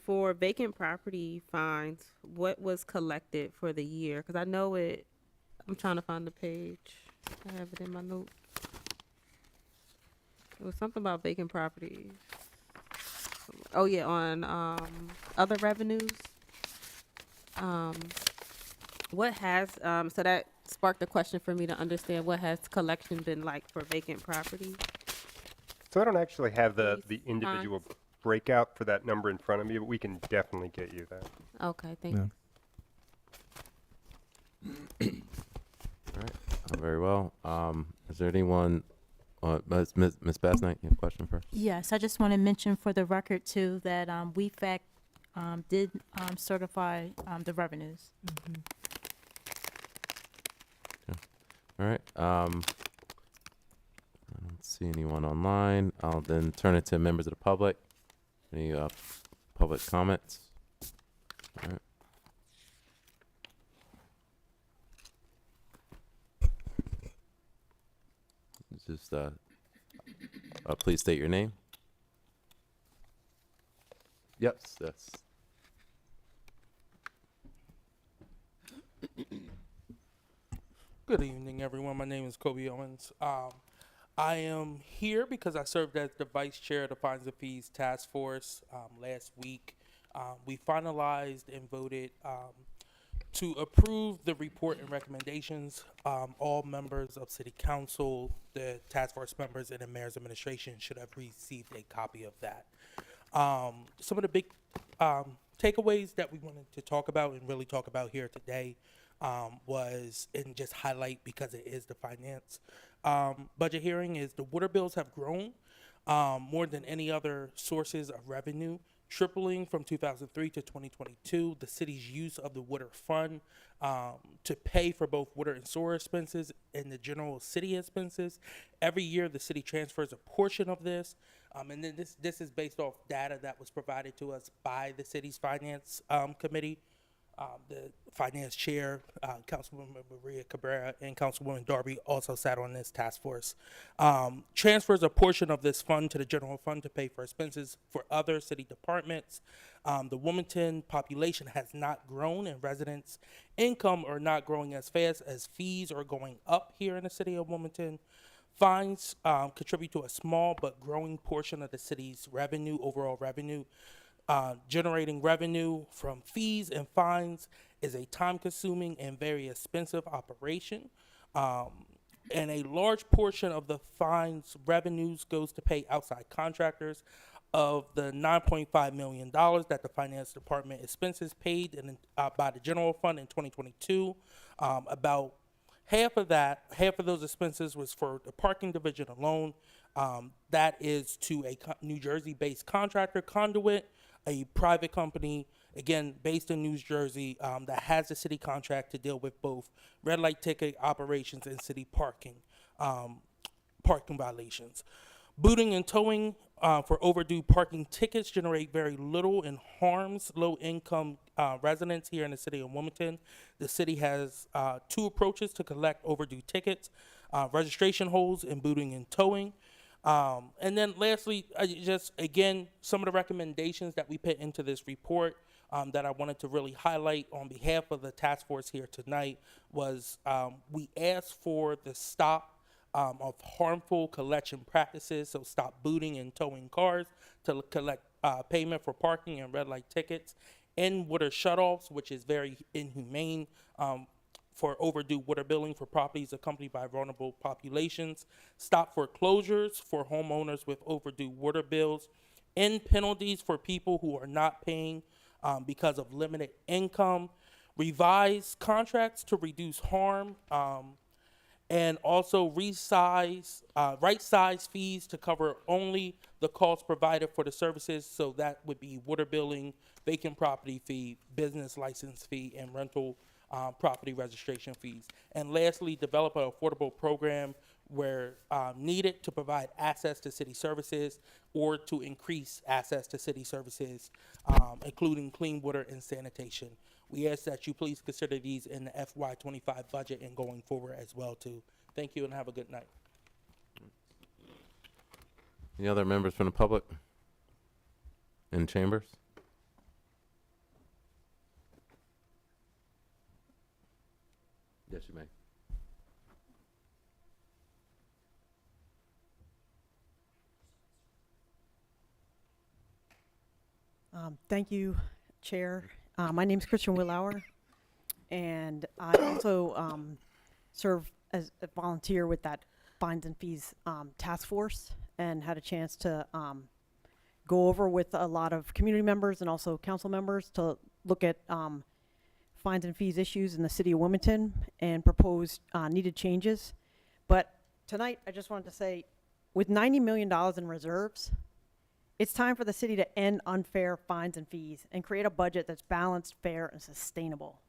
For vacant property fines, what was collected for the year? Because I know it, I'm trying to find the page. I have it in my notes. It was something about vacant properties. Oh yeah, on other revenues. What has so that sparked a question for me to understand what has collection been like for vacant property? So I don't actually have the Please, individual breakout for that number in front of me, but we can definitely get you that. Okay, thank Yeah. you. All right, very well. Is there anyone, Ms. Basnight, you have a question first? Yes, I just want to mention for the record too that WEFAC did certify the revenues. All right. I don't see anyone online. I'll then turn it to members of the public. Any public comments? All right. Just please state your name. Yes, yes. Good evening, everyone. My name is Kobe Owens. I am here because I served as the vice chair of the Fines and Fees Task Force last week. We finalized and voted to approve the report and recommendations. All members of City Council, the task force members, and the Mayor's administration should have received a copy of that. Some of the big takeaways that we wanted to talk about and really talk about here today was, and just highlight because it is the finance budget hearing, is the water bills have grown more than any other sources of revenue, tripling from 2003 to 2022. The city's use of the water fund to pay for both water and sewer expenses and the general city expenses. Every year, the city transfers a portion of this. And then this is based off data that was provided to us by the city's finance committee. The finance chair, Councilwoman Maria Cabrera, and Councilwoman Darby also sat on this task force. Transfers a portion of this fund to the general fund to pay for expenses for other city departments. The Wilmington population has not grown, and residents' income are not growing as fast as fees are going up here in the city of Wilmington. Fines contribute to a small but growing portion of the city's revenue, overall revenue. Generating revenue from fees and fines is a time-consuming and very expensive operation. And a large portion of the fines revenues goes to pay outside contractors. Of the $9.5 million that the finance department expenses paid by the general fund in 2022, about half of those expenses was for the parking division alone. That is to a New Jersey-based contractor, Conduit, a private company, again, based in New Jersey, that has a city contract to deal with both red light ticket operations and city parking violations. Booting and towing for overdue parking tickets generate very little and harms low-income residents here in the city of Wilmington. The city has 2 approaches to collect overdue tickets: registration holds and booting and towing. And then lastly, again, some of the recommendations that we put into this report that I wanted to really highlight on behalf of the task force here tonight was we asked for the stop of harmful collection practices, so stop booting and towing cars to collect payment for parking and red light tickets, and water shutoffs, which is very inhumane for overdue water billing for properties accompanied by vulnerable populations, stop foreclosures for homeowners with overdue water bills, end penalties for people who are not paying because of limited income, revise contracts to reduce harm, and also right size fees to cover only the costs provided for the services. So that would be water billing, vacant property fee, business license fee, and rental property registration fees. And lastly, develop an affordable program where needed to provide access to city services or to increase access to city services, including clean water and sanitation. We ask that you please consider these in the FY25 budget and going forward as well too. Thank you and have a good night. Any other members from the public in chambers? Yes, you may. Thank you, Chair. My name is Christian Willauer, and I also serve as a volunteer with that fines and fees task force, and had a chance to go over with a lot of community members and also council members to look at fines and fees issues in the city of Wilmington and propose needed changes. But tonight, I just wanted to say, with $90 million in reserves, it's time for the city to end unfair fines and fees and create a budget that's balanced, fair, and sustainable.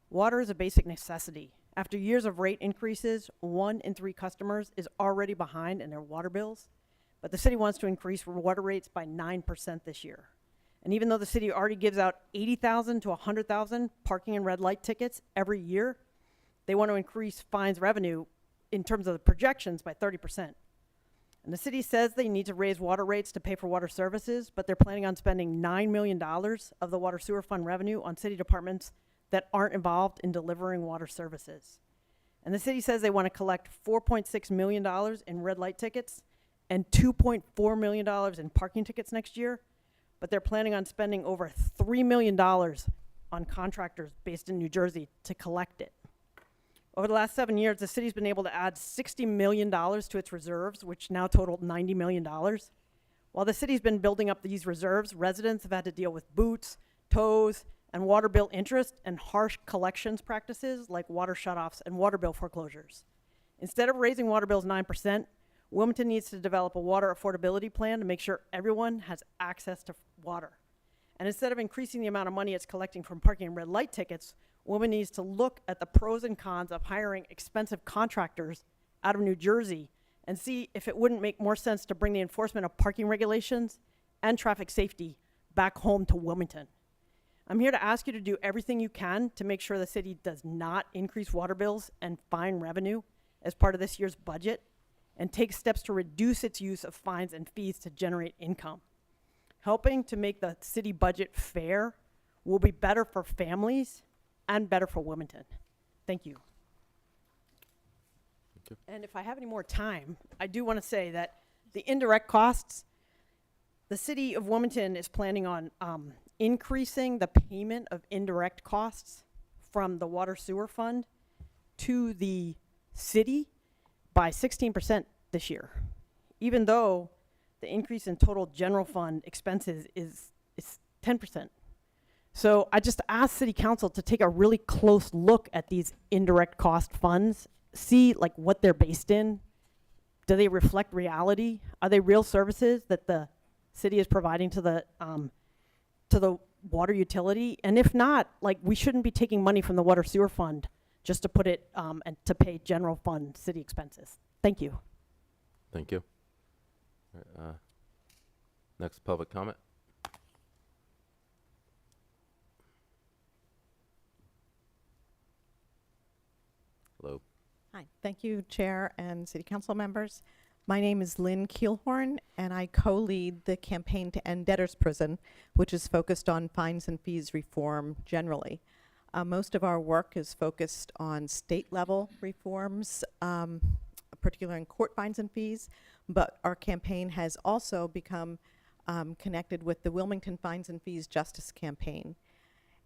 Water is a basic necessity. After years of rate increases, 1 in 3 customers is already behind in their water bills, but the city wants to increase water rates by 9% this year. And even though the city already gives out 80,000 to 100,000 parking and red light tickets every year, they want to increase fines revenue in terms of the projections by 30%. And the city says they need to raise water rates to pay for water services, but they're planning on spending $9 million of the water sewer fund revenue on city departments that aren't involved in delivering water services. And the city says they want to collect $4.6 million in red light tickets and $2.4 million in parking tickets next year, but they're planning on spending over $3 million on contractors based in New Jersey to collect it. Over the last 7 years, the city's been able to add $60 million to its reserves, which now total $90 million. While the city's been building up these reserves, residents have had to deal with boots, tows, and water bill interest and harsh collections practices like water shutoffs and water bill foreclosures. Instead of raising water bills 9%, Wilmington needs to develop a water affordability plan to make sure everyone has access to water. And instead of increasing the amount of money it's collecting from parking and red light tickets, Wilmington needs to look at the pros and cons of hiring expensive contractors out of New Jersey and see if it wouldn't make more sense to bring the enforcement of parking regulations and traffic safety back home to Wilmington. I'm here to ask you to do everything you can to make sure the city does not increase water bills and fine revenue as part of this year's budget, and take steps to reduce its use of fines and fees to generate income. Helping to make the city budget fair will be better for families and better for Wilmington. Thank you. And if I have any more time, I do want to say that the indirect costs, the city of Wilmington is planning on increasing the payment of indirect costs from the water sewer fund to the city by 16% this year, even though the increase in total general fund expenses is 10%. So I just asked City Council to take a really close look at these indirect cost funds, see like what they're based in. Do they reflect reality? Are they real services that the city is providing to the water utility? And if not, like, we shouldn't be taking money from the water sewer fund just to put it and to pay general fund city expenses. Thank you. Thank you. Next public comment. Hello. Hi, thank you, Chair and City Council members. My name is Lynn Keelhorn, and I co-lead the campaign to end debtors prison, which is focused on fines and fees reform generally. Most of our work is focused on state-level reforms, particularly in court fines and fees, but our campaign has also become connected with the Wilmington Fines and Fees Justice Campaign.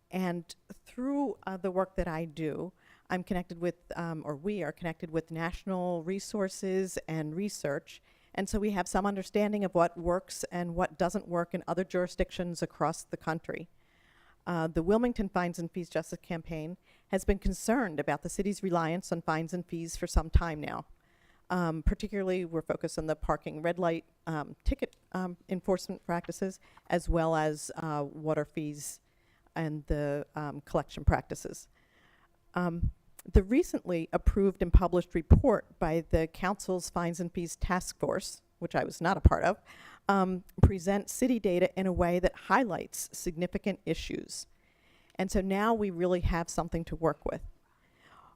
And through the work that I do, I'm connected with, or we are connected with national resources and research. And so we have some understanding of what works and what doesn't work in other jurisdictions across the country. The Wilmington Fines and Fees Justice Campaign has been concerned about the city's reliance on fines and fees for some time now. Particularly, we're focused on the parking red light ticket enforcement practices, as well as water fees and the collection practices. The recently approved and published report by the Council's Fines and Fees Task Force, which I was not a part of, presents city data in a way that highlights significant issues. And so now we really have something to work with.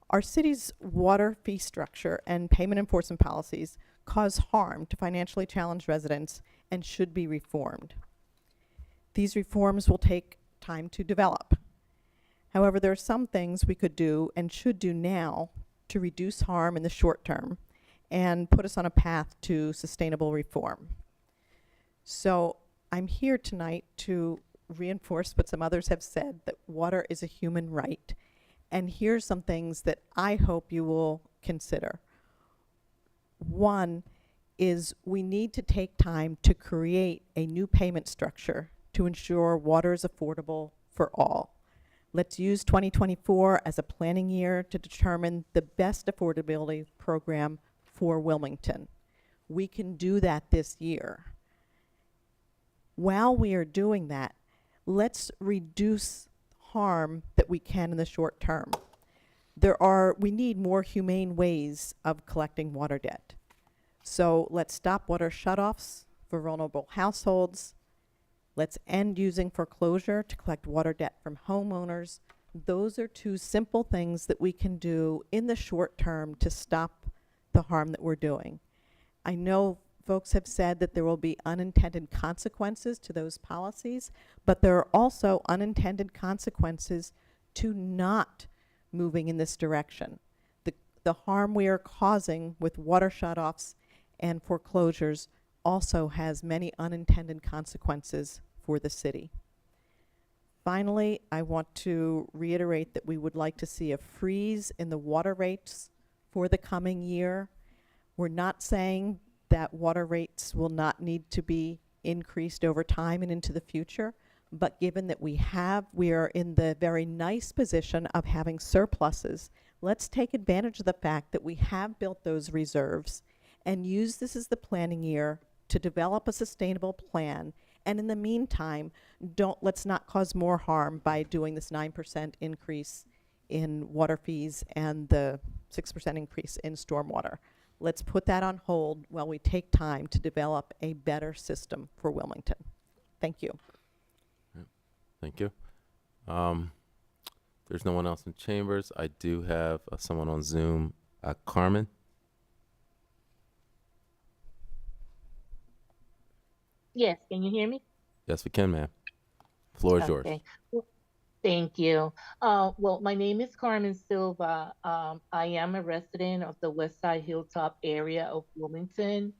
Our city's water fee structure and payment enforcement policies cause harm to financially challenged residents and should be reformed. These reforms will take time to develop. However, there are some things we could do and should do now to reduce harm in the short term and put us on a path to sustainable reform. So I'm here tonight to reinforce what some others have said, that water is a human right. And here's some things that I hope you will consider. One is we need to take time to create a new payment structure to ensure water is affordable for all. Let's use 2024 as a planning year to determine the best affordability program for Wilmington. We can do that this year. While we are doing that, let's reduce harm that we can in the short term. We need more humane ways of collecting water debt. So let's stop water shutoffs for vulnerable households. Let's end using foreclosure to collect water debt from homeowners. Those are two simple things that we can do in the short term to stop the harm that we're doing. I know folks have said that there will be unintended consequences to those policies, but there are also unintended consequences to not moving in this direction. The harm we are causing with water shutoffs and foreclosures also has many unintended consequences for the city. Finally, I want to reiterate that we would like to see a freeze in the water rates for the coming year. We're not saying that water rates will not need to be increased over time and into the future, but given that we are in the very nice position of having surpluses, let's take advantage of the fact that we have built those reserves and use this as the planning year to develop a sustainable plan. And in the meantime, let's not cause more harm by doing this 9% increase in water fees and the 6% increase in stormwater. Let's put that on hold while we take time to develop a better system for Wilmington. Thank you. Thank you. There's no one else in chambers. I do have someone on Zoom. Carmen. Yes, can you hear me? Yes, we can, ma'am. Floor is yours. Well, thank you. Well, my name is Carmen Silva. I am a resident of the West Side Hilltop area of Wilmington.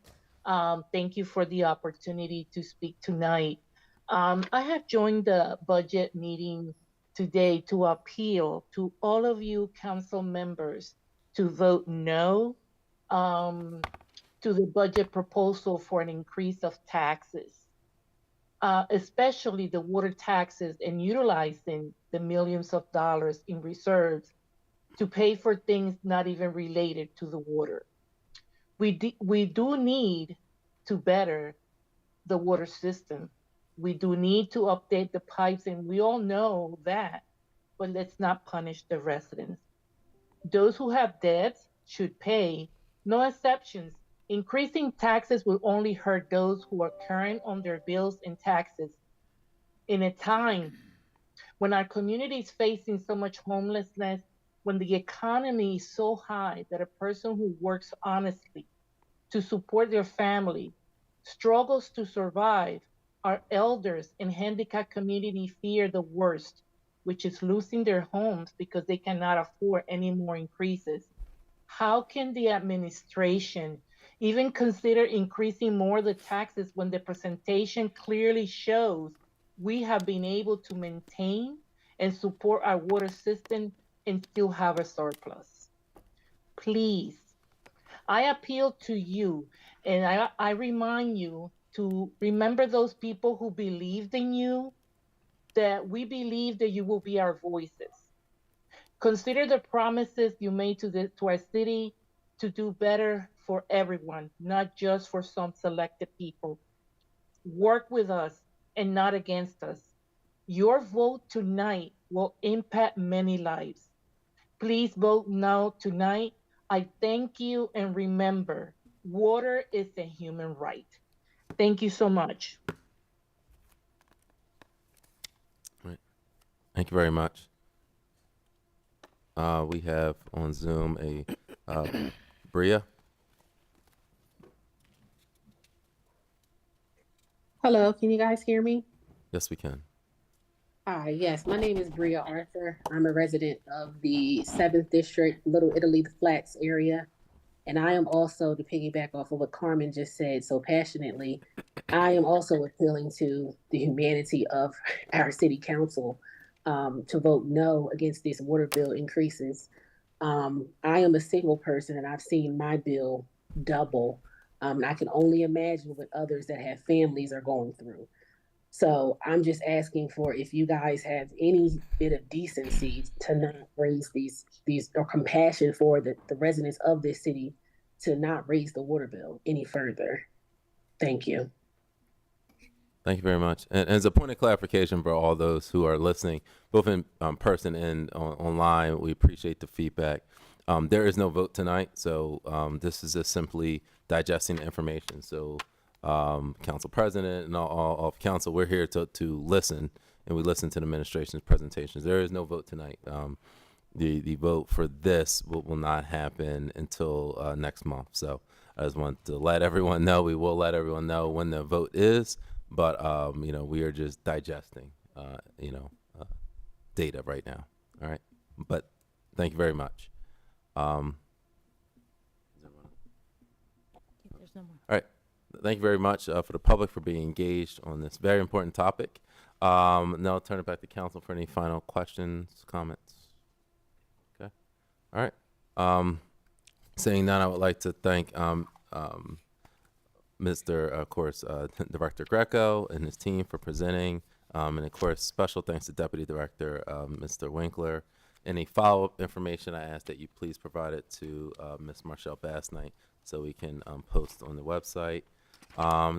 Thank you for the opportunity to speak tonight. I have joined the budget meeting today to appeal to all of you council members to vote no to the budget proposal for an increase of taxes, especially the water taxes, and utilizing the millions of dollars in reserves to pay for things not even related to the water. We do need to better the water system. We do need to update the pipes, and we all know that, but let's not punish the residents. Those who have debts should pay, no exceptions Increasing taxes will only hurt those who are current on their bills and taxes. In a time when our community is facing so much homelessness, when the economy is so high that a person who works honestly to support their family struggles to survive, our elders and handicapped community fear the worst, which is losing their homes because they cannot afford any more increases. How can the administration even consider increasing more the taxes when the presentation clearly shows we have been able to maintain and support our water system and still have a surplus? Please, I appeal to you and I remind you to remember those people who believed in you, that we believe that you will be our voices. Consider the promises you made to our city to do better for everyone, not just for some selected people. Work with us and not against us. Your vote tonight will impact many lives. Please vote no tonight. I thank you and remember, water is a human right. Thank you so much. Right. Thank you very much. We have on Zoom a Bria. Hello, can you guys hear me? Yes, we can. Hi, yes, my name is Bria Arthur. I'm a resident of the 7th District, Little Italy, the Flats area. And I am also, to piggyback off of what Carmen just said so passionately, I am also appealing to the humanity of our city council to vote no against these water bill increases. I am a single person and I've seen my bill double. And I can only imagine what others that have families are going through. So I'm just asking for if you guys have any bit of decency to not raise these or compassion for the residents of this city to not raise the water bill any further. Thank you. Thank you very much. And as a point of clarification for all those who are listening, both in person and online, we appreciate the feedback. There is no vote tonight, so this is just simply digesting the information. So council president and all of council, we're here to listen, and we listen to the administration's presentations. There is no vote tonight. The vote for this will not happen until next month. So I just want to let everyone know, we will let everyone know when the vote is, but we are just digesting data right now. All right, but thank you very much. All right. Thank you very much for the public for being engaged on this very important topic. Now I'll turn it back to council for any final questions, comments. Okay. All right. Saying that, I would like to thank Mr. Of course, Director Greco and his team for presenting. And of course, special thanks to Deputy Director Mr. Winkler. Any follow-up information, I ask that you please provide it to Ms. Marshall Bassnight so we can post on the website.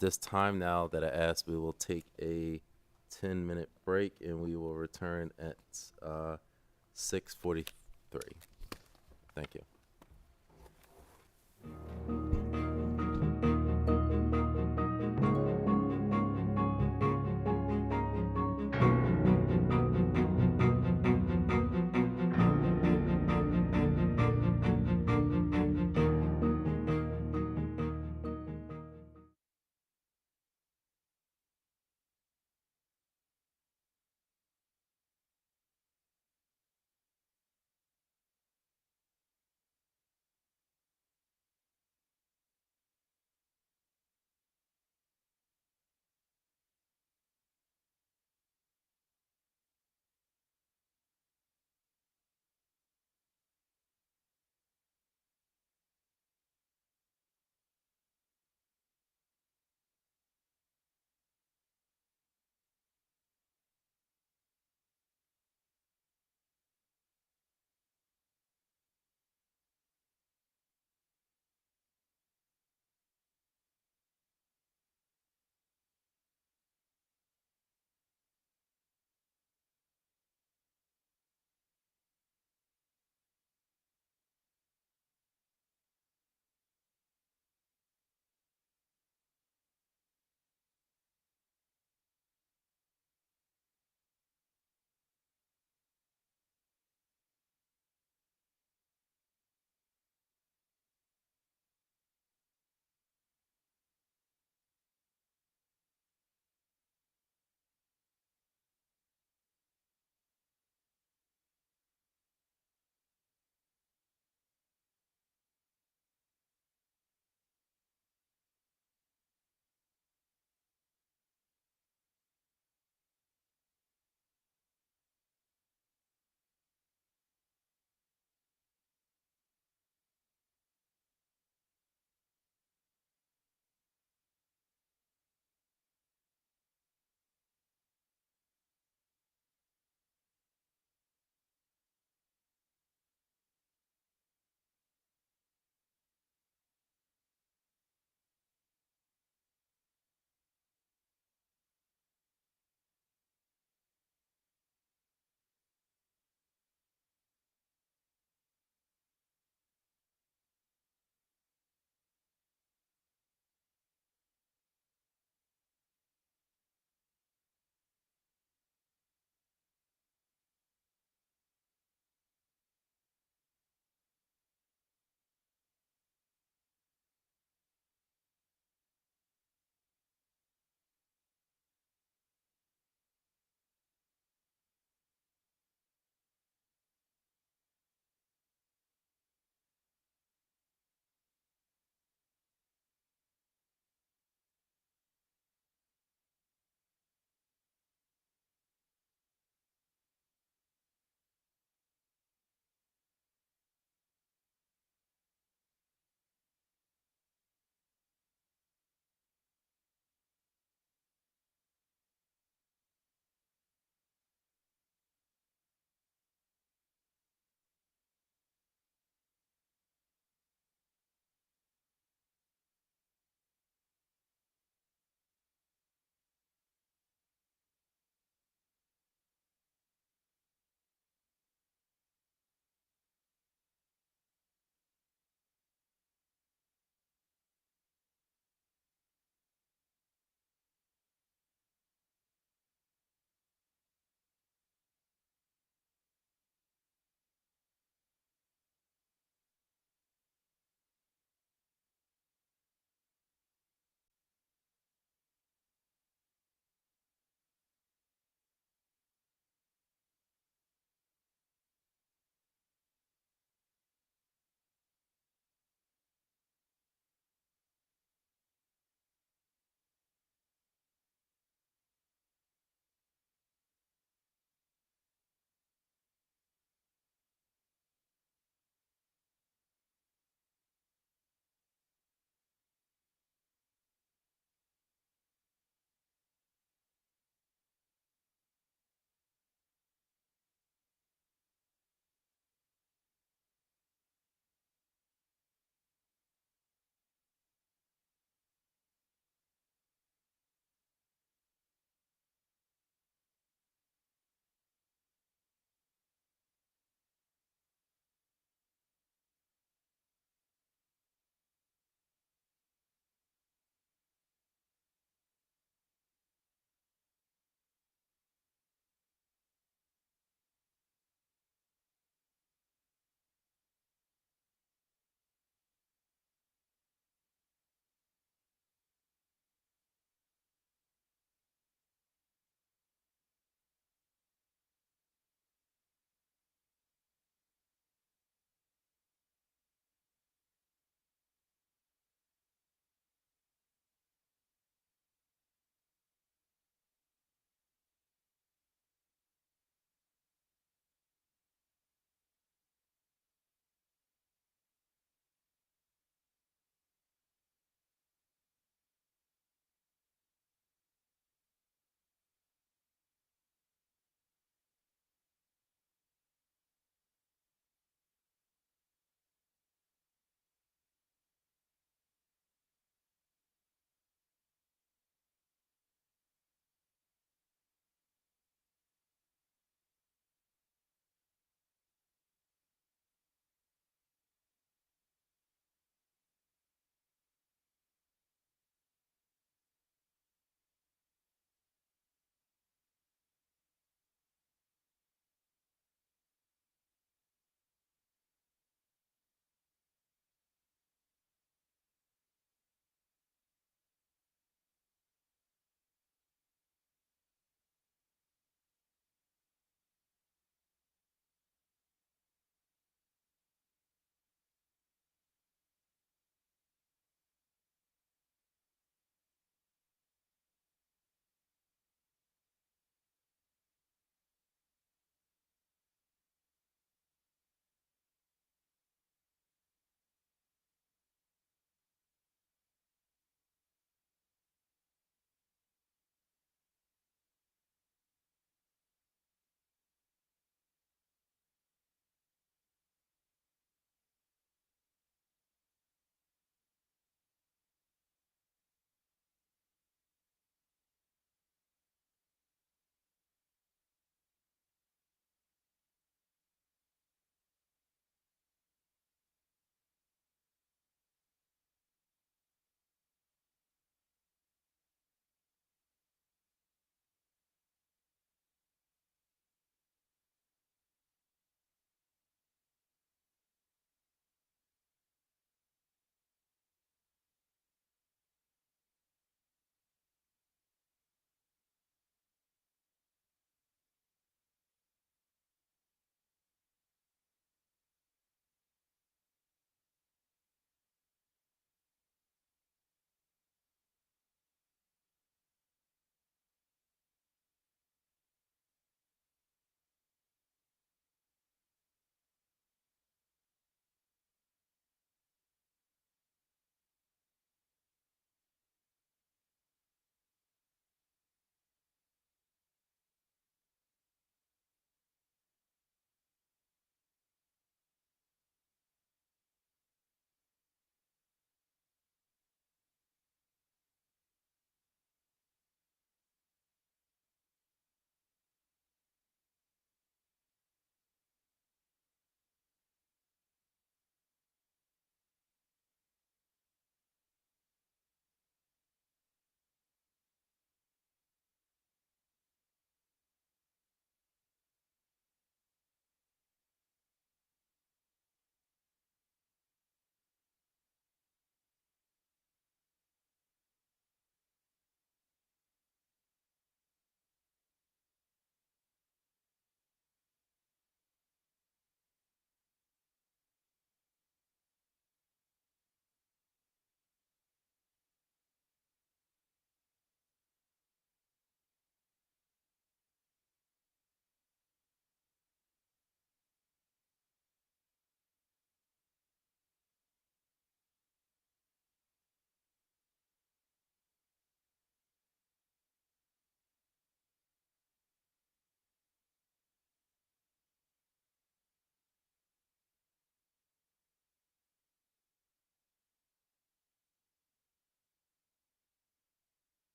This time now that I asked, we will take a 10-minute break and we will return at 6:43. Thank you.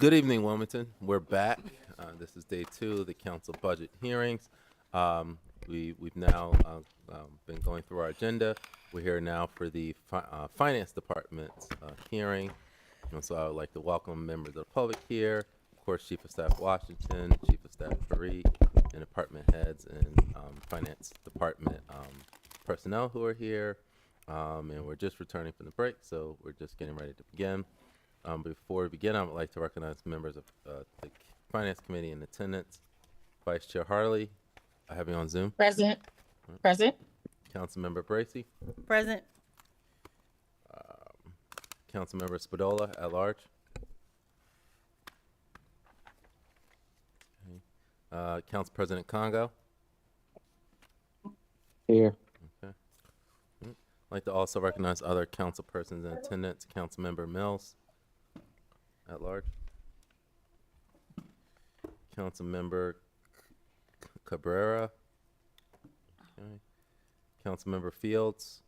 Good evening, Wilmington. We're back. This is day 2 of the council budget hearings. We've now been going through our agenda. We're here now for the finance department's hearing. And so I would like to welcome members of the public here. Of course, Chief of Staff Washington, Chief of Staff Fareed, and department heads and finance department personnel who are here. And we're just returning from the break, so we're just getting ready to begin. Before we begin, I would like to recognize members of the Finance Committee in attendance. Vice Chair Harley, I have you on Zoom. Present. Present. Councilmember Bracy, Present. Councilmember Spadola at large. Okay. Council President Congo. Here. Okay. I'd like to also recognize other council persons in attendance. Councilmember Mills at large. Councilmember Cabrera. Okay. Councilmember Fields.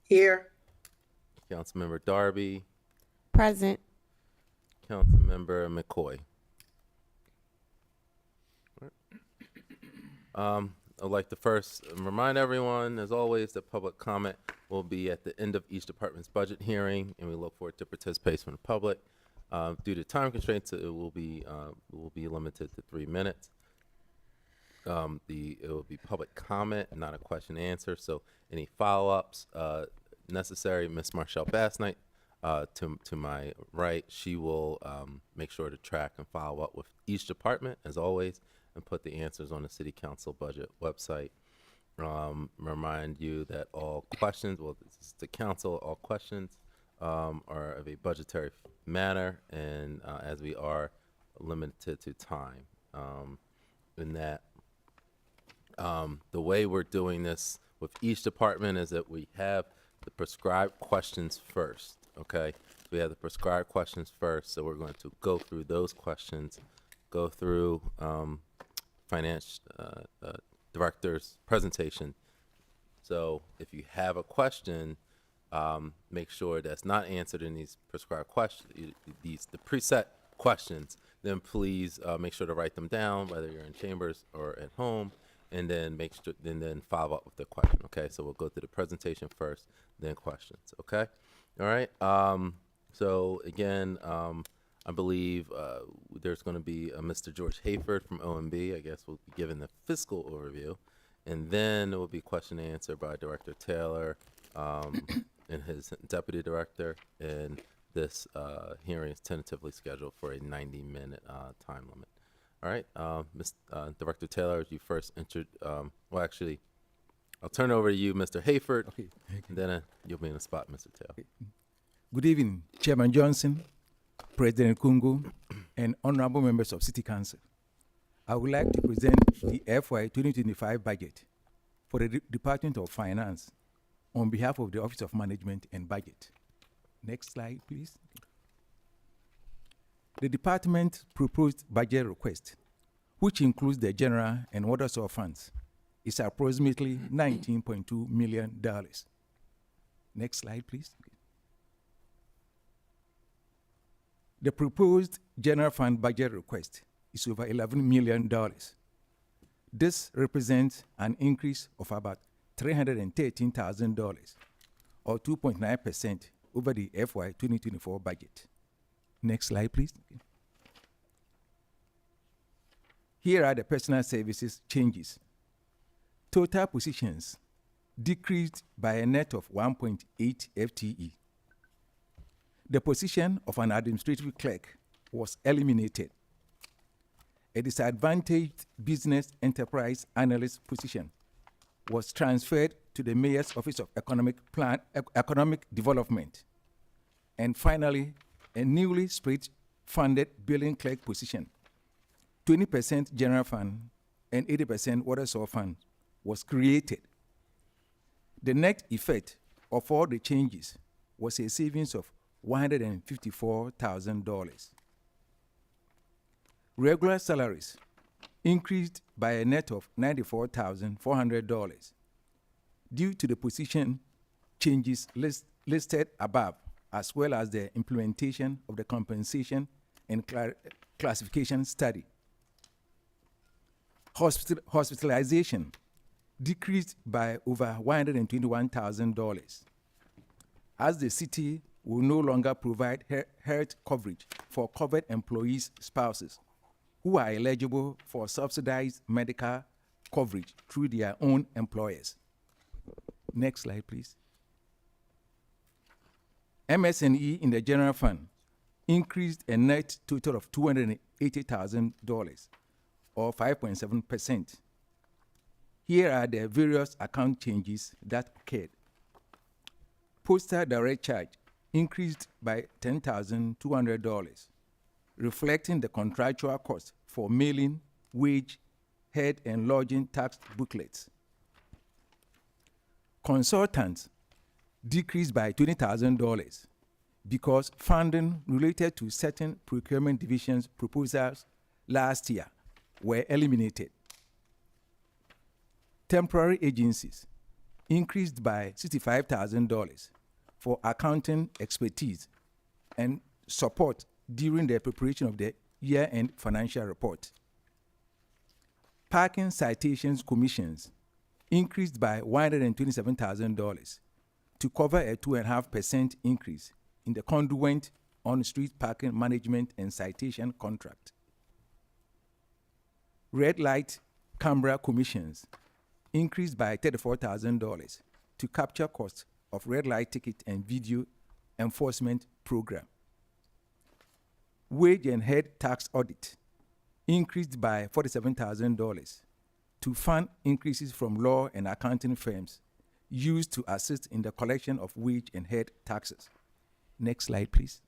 Here. Councilmember Darby. Present. Councilmember McCoy. I'd like to first remind everyone, as always, that public comment will be at the end of each department's budget hearing, and we look forward to participation from the public. Due to time constraints, it will be limited to 3 minutes. It will be public comment, not a question and answer. So any follow-ups necessary, Ms. Marshall Bassnight, to my right, she will make sure to track and follow up with each department, as always, and put the answers on the City Council budget website. Remind you that all questions, well, this is the council, all questions are of a budgetary manner, and as we are limited to time. In that, the way we're doing this with each department is that we have the prescribed questions first, okay? We have the prescribed questions first, so we're going to go through those questions, go through finance director's presentation. So if you have a question, make sure that's not answered in these prescribed questions, the preset questions, then please make sure to write them down, whether you're in chambers or at home, and then make sure, then follow up with the question. Okay, so we'll go through the presentation first, then questions. Okay, all right. So again, I believe there's going to be Mr. George Hayford from OMB. I guess we'll be given the fiscal overview, and then there will be question and answer by Director Taylor and his deputy director. And this hearing is tentatively scheduled for a 90-minute time limit. All right, Director Taylor, as you first entered, well, actually, I'll turn over to you, Mr. Hayford, okay. And then you'll be in the spot, Mr. Taylor. Okay. Good evening, Chairman Johnson, President Kungu, and honorable members of City Council. I would like to present the FY2025 budget for the Department of Finance on behalf of the Office of Management and Budget. Next slide, please. The department's proposed budget request, which includes the general and water source funds, is approximately $19.2 million. Next slide, please. The proposed general fund budget request is over $11 million. This represents an increase of about $313,000, or 2.9% over the FY 2024 budget. Next slide, please. Here are the personal services changes. Total positions decreased by a net of 1.8 FTE. The position of an administrative clerk was eliminated. A disadvantaged business enterprise analyst position was transferred to the Mayor's Office of Economic Development. And finally, a newly split-funded billing clerk position, 20% general fund and 80% water source fund, was created. The net effect of all the changes was a savings of $154,000. Regular salaries increased by a net of $94,400 due to the position changes listed above, as well as the implementation of the compensation and classification study. Hospitalization decreased by over $121,000 as the city will no longer provide health coverage for covered employees' spouses who are eligible for subsidized medical coverage through their own employers. Next slide, please. MS&E in the general fund increased a net total of $280,000, or 5.7%. Here are the various account changes that occurred. Postal direct charge increased by $10,200, reflecting the contractual cost for mailing, wage, head, and lodging tax booklets. Consultants decreased by $20,000 because funding related to certain procurement divisions proposals last year were eliminated. Temporary agencies increased by $65,000 for accounting expertise and support during the preparation of the year-end financial report. Parking citations commissions increased by $127,000 to cover a 2.5% increase in the conduent on-street parking management and citation contract. Red light camera commissions increased by $34,000 to capture costs of red light ticket and video enforcement program. Wage and head tax audit increased by $47,000 to fund increases from law and accounting firms used to assist in the collection of wage and head taxes. Next slide, please.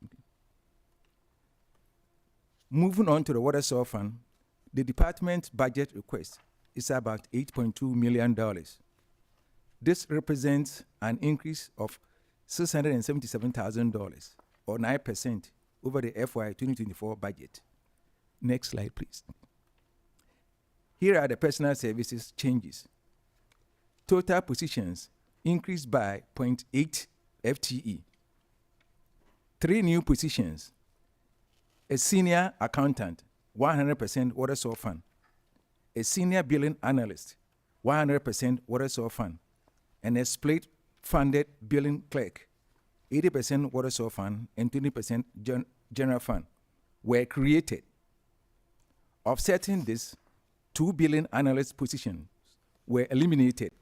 Moving on to the water source fund, the department's budget request is about $8.2 million. This represents an increase of $677,000, or 9%, over the FY2024 budget. Next slide, please. Here are the personal services changes. Total positions increased by 0.8 FTE. 3 new positions: a senior accountant, 100% water source fund; a senior billing analyst, 100% water source fund; and a split-funded billing clerk, 80% water source fund and 20% general fund, were created. Offsetting this, 2 billing analyst positions were eliminated.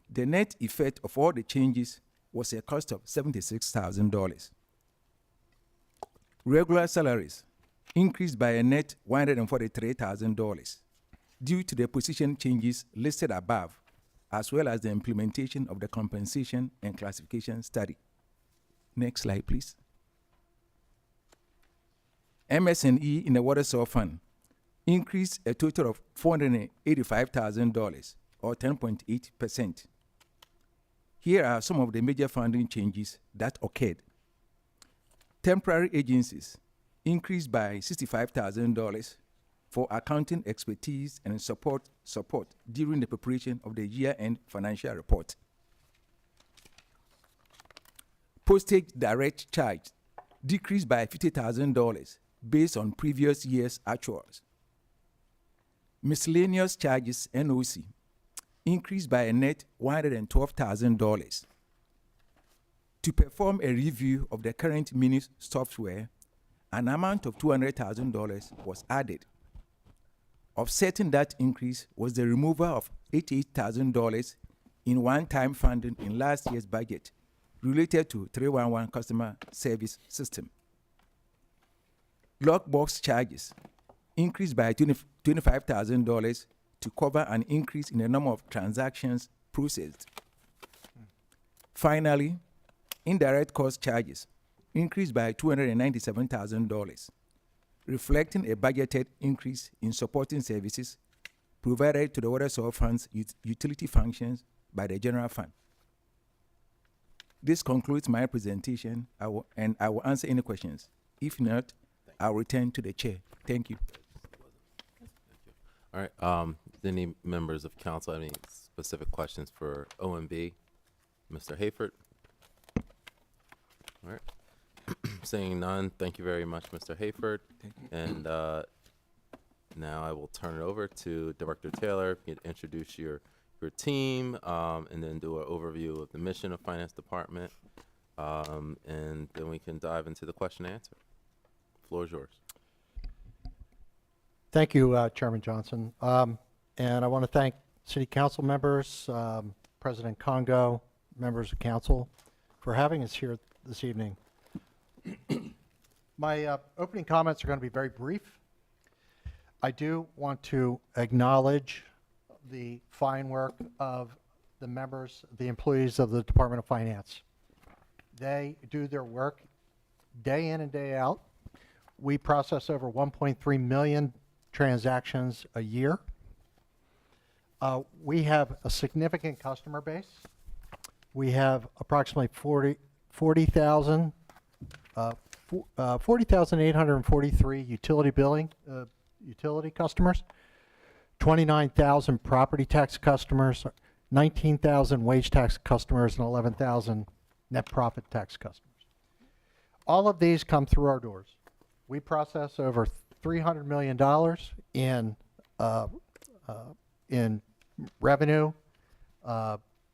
The net effect of all the changes was a cost of $76,000. Regular salaries increased by a net $143,000 due to the position changes listed above, as well as the implementation of the compensation and classification study. Next slide, please. MS&E in the water source fund increased a total of $485,000, or 10.8%. Here are some of the major funding changes that occurred. Temporary agencies increased by $65,000 for accounting expertise and support during the preparation of the year-end financial report. Postage direct charge decreased by $50,000 based on previous year's actuals. Miscellaneous charges, NOC, increased by a net $112,000. To perform a review of the current Minis software, an amount of $200,000 was added. Offsetting that increase was the removal of $88,000 in one-time funding in last year's budget related to 311 customer service system. Lockbox charges increased by $25,000 to cover an increase in the number of transactions processed. Finally, indirect cost charges increased by $297,000, reflecting a budgeted increase in supporting services provided to the water source fund's utility functions by the general fund. This concludes my presentation, I will answer any questions. If not, I'll return to the chair. Thank you. All right. Any members of council have any specific questions for OMB? Mr. Hayford? All right. Seeing none, thank you very much, Mr. Hayford. Thank you. And now I will turn it over to Director Taylor. You can introduce your team and then do an overview of the mission of Finance Department. And then we can dive into the question and answer. Floor is yours. Thank you, Chairman Johnson. And I want to thank City Council members, President Congo, members of Council, for having us here this evening. My opening comments are going to be very brief. I do want to acknowledge the fine work of the members, the employees of the Department of Finance. They do their work day in and day out. We process over 1.3 million transactions a year. We have a significant customer base. We have approximately 40,843 utility customers, 29,000 property tax customers, 19,000 wage tax customers, and 11,000 net profit tax customers. All of these come through our doors. We process over $300 million in revenue,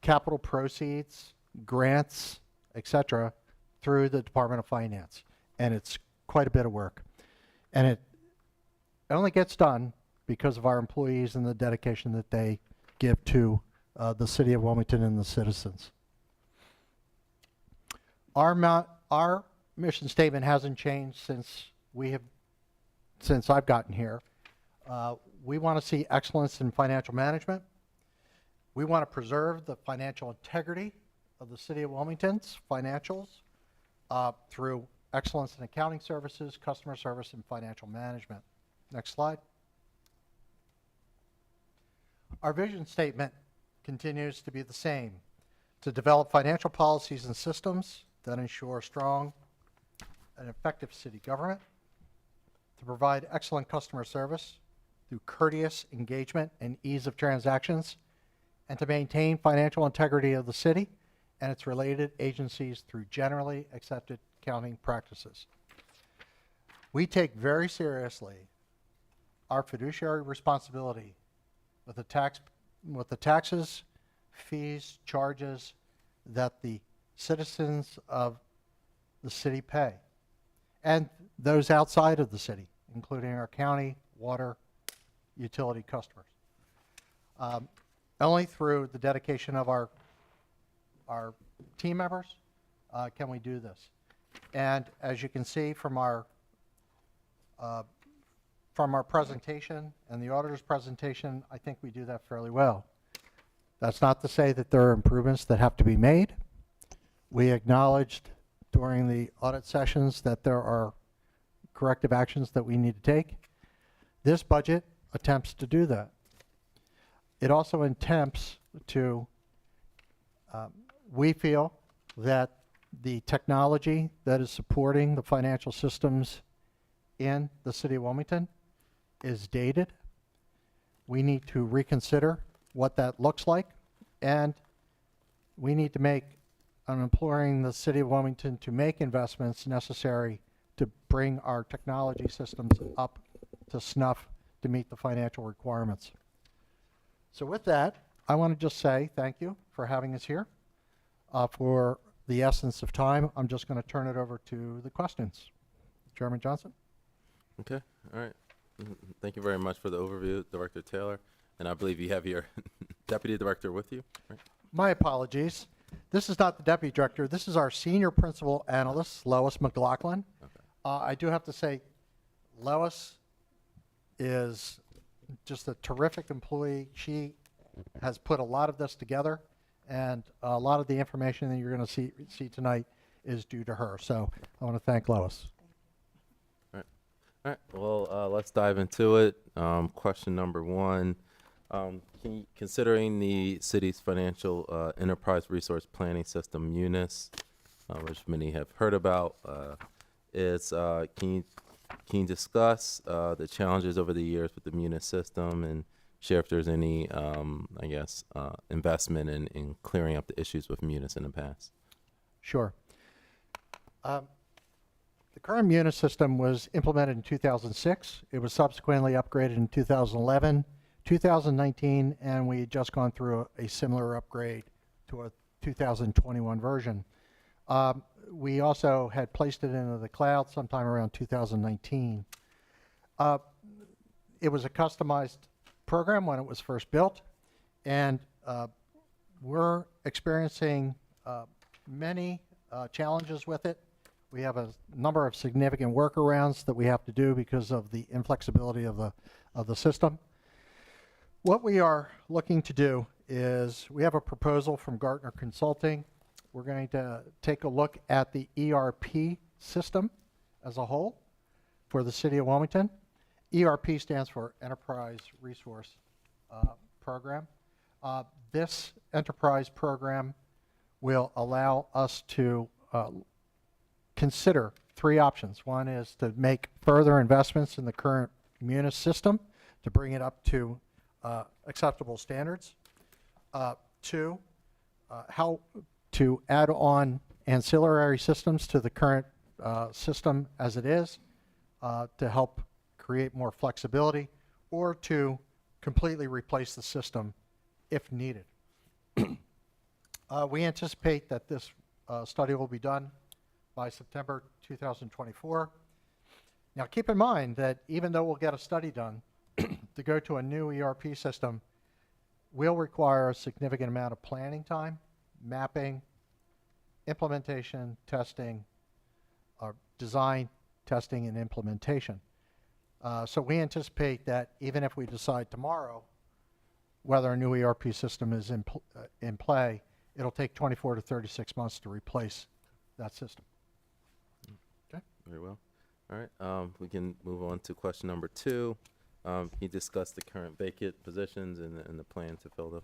capital proceeds, grants, etc., through the Department of Finance, and it's quite a bit of work. And it only gets done because of our employees and the dedication that they give to the City of Wilmington and the citizens. Our mission statement hasn't changed since I've gotten here. We want to see excellence in financial management. We want to preserve the financial integrity of the City of Wilmington's financials through excellence in accounting services, customer service, and financial management. Next slide. Our vision statement continues to be the same: to develop financial policies and systems that ensure strong and effective city government, to provide excellent customer service through courteous engagement and ease of transactions, and to maintain financial integrity of the city and its related agencies through generally accepted accounting practices. We take very seriously our fiduciary responsibility with the taxes, fees, charges that the citizens of the city pay, and those outside of the city, including our county, water, utility customers. Only through the dedication of our team members can we do this. And as you can see from our presentation and the auditor's presentation, I think we do that fairly well. That's not to say that there are improvements that have to be made. We acknowledged during the audit sessions that there are corrective actions that we need to take. This budget attempts to do that. It also attempts to, we feel that the technology that is supporting the financial systems in the City of Wilmington is dated. We need to reconsider what that looks like, and we need to make, I'm imploring the City of Wilmington to make investments necessary to bring our technology systems up to snuff to meet the financial requirements. So with that, I want to just say thank you for having us here. For the essence of time, I'm just going to turn it over to the questions. Chairman Johnson? Okay, all right. Thank you very much for the overview, Director Taylor. And I believe you have your Deputy Director with you, right? My apologies. This is not the Deputy Director. This is our Senior Principal Analyst, Lois McLaughlin. Okay. I do have to say, Lois is just a terrific employee. She has put a lot of this together, and a lot of the information that you're going to see tonight is due to her. So I want to thank Lois. All right. Well, let's dive into it. Question number one. Considering the city's financial enterprise resource planning system, Munis, which many have heard about, can you discuss the challenges over the years with the Munis system and share if there's any, investment in clearing up the issues with Munis in the past? Sure. The current Munis system was implemented in 2006. It was subsequently upgraded in 2011, 2019, and we had just gone through a similar upgrade to a 2021 version. We also had placed it into the cloud sometime around 2019. It was a customized program when it was first built, and we're experiencing many challenges with it. We have a number of significant workarounds that we have to do because of the inflexibility of the system. What we are looking to do is we have a proposal from Gartner Consulting. We're going to take a look at the ERP system as a whole for the City of Wilmington. ERP stands for Enterprise Resource Program. This enterprise program will allow us to consider three options. One is to make further investments in the current Munis system to bring it up to acceptable standards. Two, how to add on ancillary systems to the current system as it is to help create more flexibility, or to completely replace the system if needed. We anticipate that this study will be done by September 2024. Now keep in mind that even though we'll get a study done, to go to a new ERP system will require a significant amount of planning time, mapping, implementation, testing, design, testing, and implementation. So we anticipate that even if we decide tomorrow whether a new ERP system is in play, it'll take 24 to 36 months to replace that system. Okay. Very well. All right. We can move on to question number 2. Can you discuss the current vacant positions and the plan to fill them?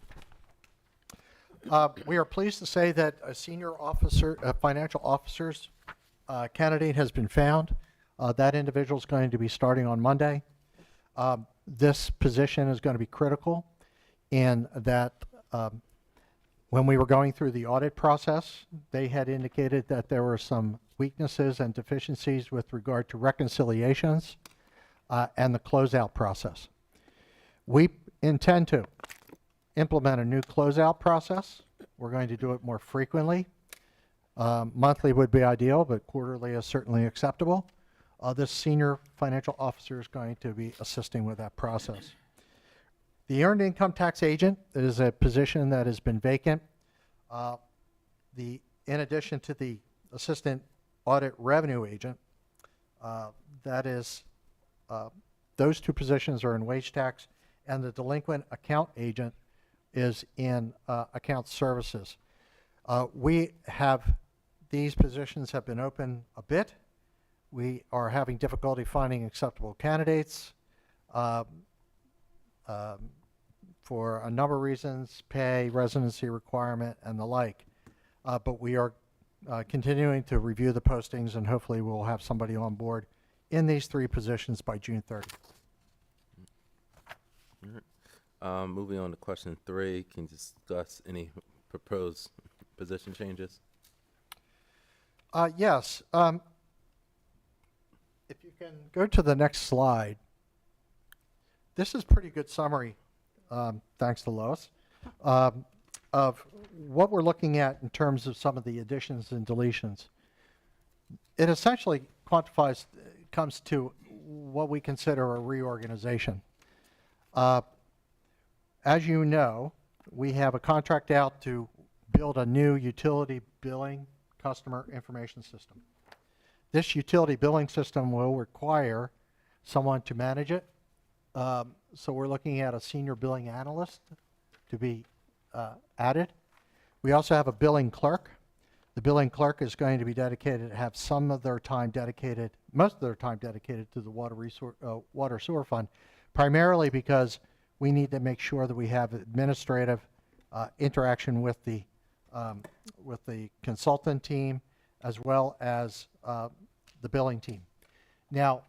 We are pleased to say that a senior officer, financial officer's candidate has been found. That individual is going to be starting on Monday. This position is going to be critical in that when we were going through the audit process, they had indicated that there were some weaknesses and deficiencies with regard to reconciliations and the closeout process. We intend to implement a new closeout process. We're going to do it more frequently. Monthly would be ideal, but quarterly is certainly acceptable. This senior financial officer is going to be assisting with that process. The earned income tax agent is a position that has been vacant. In addition to the assistant audit revenue agent, those two positions are in wage tax, and the delinquent account agent is in account services. These positions have been open a bit. We are having difficulty finding acceptable candidates for a number of reasons: pay, residency requirement, and the like. But we are continuing to review the postings, and hopefully we'll have somebody on board in these 3 positions by June 30th. All right. Moving on to question 3, can you discuss any proposed position changes? Yes. If you can go to the next slide. This is pretty good summary, thanks to Lois, of what we're looking at in terms of some of the additions and deletions. It essentially comes to what we consider a reorganization. As you know, we have a contract out to build a new utility billing customer information system. This utility billing system will require someone to manage it. So we're looking at a senior billing analyst to be added. We also have a billing clerk. The billing clerk is going to be dedicated to have most of their time dedicated to the water sewer fund, primarily because we need to make sure that we have administrative interaction with the consultant team as well as the billing team. Now,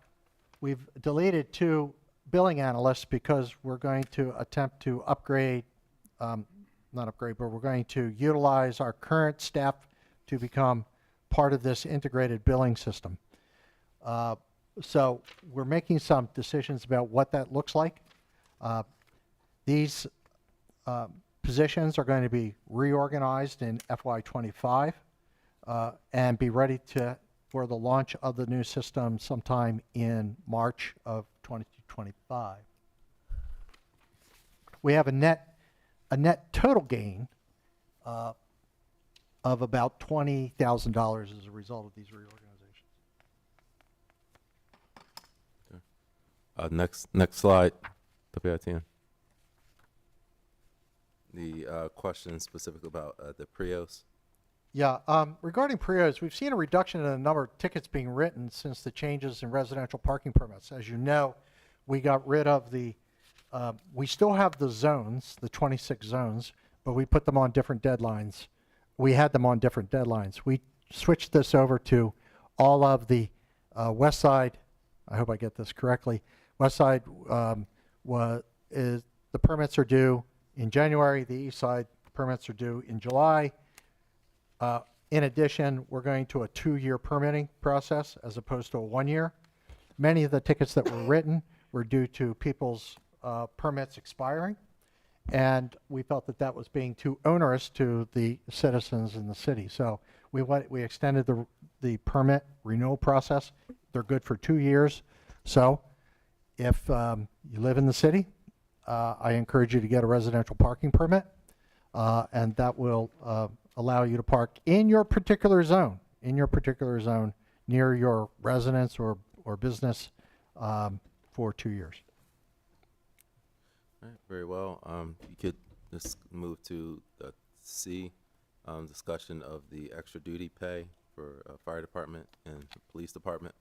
we've deleted 2 billing analysts because we're going to attempt to not upgrade, but we're going to utilize our current staff to become part of this integrated billing system. So we're making some decisions about what that looks like. These positions are going to be reorganized in FY25 and be ready for the launch of the new system sometime in March of 2025. We have a net total gain of about $20,000 as a result of these reorganizations. Next slide, WITN. The question specifically about the Prios. Yeah, regarding Prios, we've seen a reduction in the number of tickets being written since the changes in residential parking permits. As you know, we got rid of we still have the zones, the 26 zones, but we put them on different deadlines. We had them on different deadlines. We switched this over to all of the west side, I hope I get this correctly, west side the permits are due in January, the east side permits are due in July. In addition, we're going to a 2-year permitting process as opposed to a 1-year. Many of the tickets that were written were due to people's permits expiring, and we felt that that was being too onerous to the citizens in the city. So we extended the permit renewal process. They're good for 2 years. So if you live in the city, I encourage you to get a residential parking permit, and that will allow you to park in your particular zone, near your residence or business for 2 years. All right, very well. You could just move to C, discussion of the extra duty pay for fire department and the police department.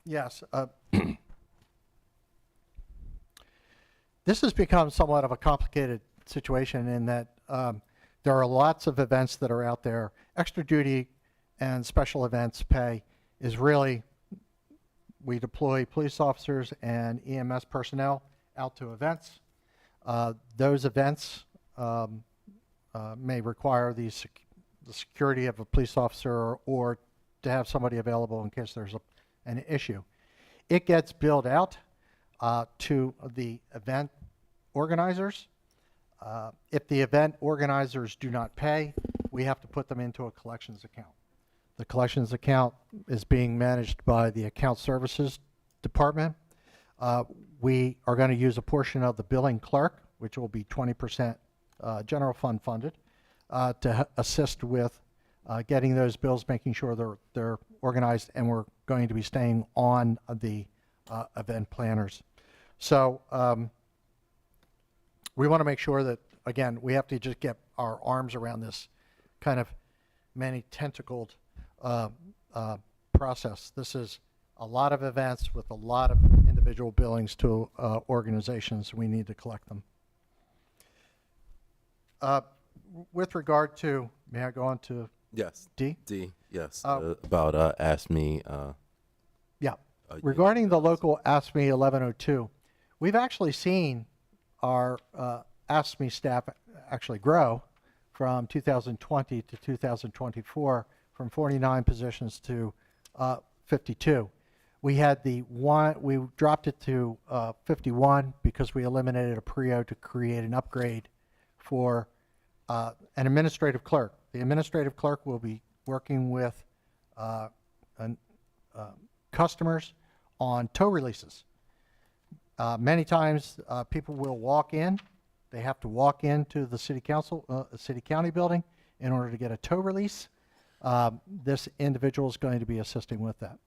Yes. This has become somewhat of a complicated situation in that there are lots of events that are out there. Extra duty and special events pay is really, we deploy police officers and EMS personnel out to events. Those events may require the security of a police officer or to have somebody available in case there's an issue. It gets billed out to the event organizers. If the event organizers do not pay, we have to put them into a collections account. The collections account is being managed by the account services department. We are going to use a portion of the billing clerk, which will be 20% general fund funded, to assist with getting those bills, making sure they're organized, and we're going to be staying on the event planners. So we want to make sure that, again, we have to just get our arms around this kind of many tentacled process. This is a lot of events with a lot of individual billings to organizations. We need to collect them. With regard to, may I go on to Yes. D? D, yes. About ASME. Yeah. Regarding the local ASME 1102, we've actually seen our ASME staff actually grow from 2020 to 2024 from 49 positions to 52. We had we dropped it to 51 because we eliminated a PREO to create an upgrade for an administrative clerk. The administrative clerk will be working with customers on tow releases. Many times people will walk in. They have to walk into the city county building in order to get a tow release. This individual is going to be assisting with that.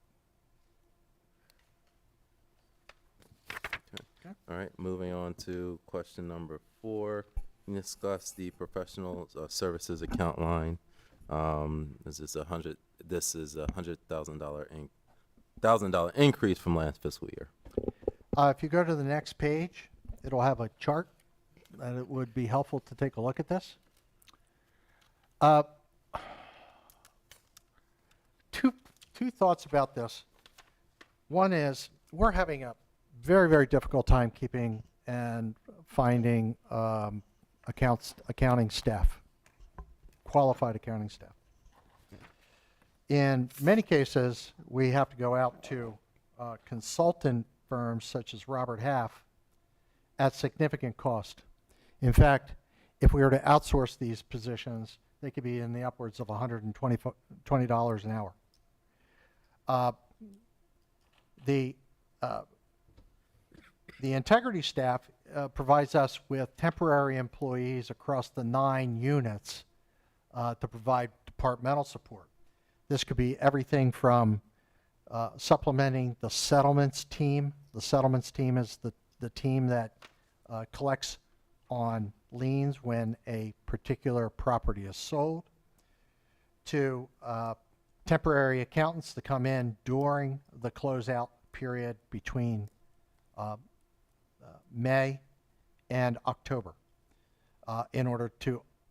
Okay. All right, moving on to question number 4. We discuss the professional services account line. This is a $100,000 increase from last fiscal year. If you go to the next page, it'll have a chart, and it would be helpful to take a look at this. Two thoughts about this. One is we're having a very, very difficult time keeping and finding accounting staff. qualified accounting staff. In many cases, we have to go out to consultant firms such as Robert Half at significant cost. In fact, if we were to outsource these positions, they could be in the upwards of $120 an hour. The integrity staff provides us with temporary employees across the 9 units to provide departmental support. This could be everything from supplementing the settlements team. The settlements team is the team that collects on liens when a particular property is sold, to temporary accountants to come in during the closeout period between May and October in order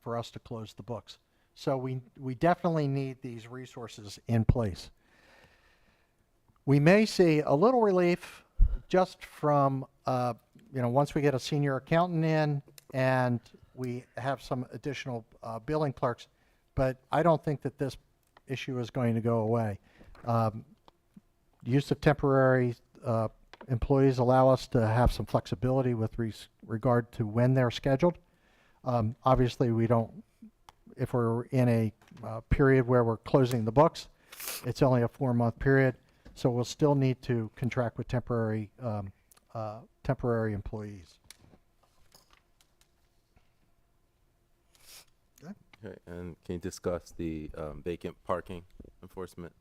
for us to close the books. So we definitely need these resources in place. We may see a little relief just from once we get a senior accountant in and we have some additional billing clerks, but I don't think that this issue is going to go away. Use of temporary employees allow us to have some flexibility with regard to when they're scheduled. Obviously, we don't, if we're in a period where we're closing the books, it's only a 4-month period, so we'll still need to contract with temporary employees. Okay, and can you discuss the vacant parking enforcement?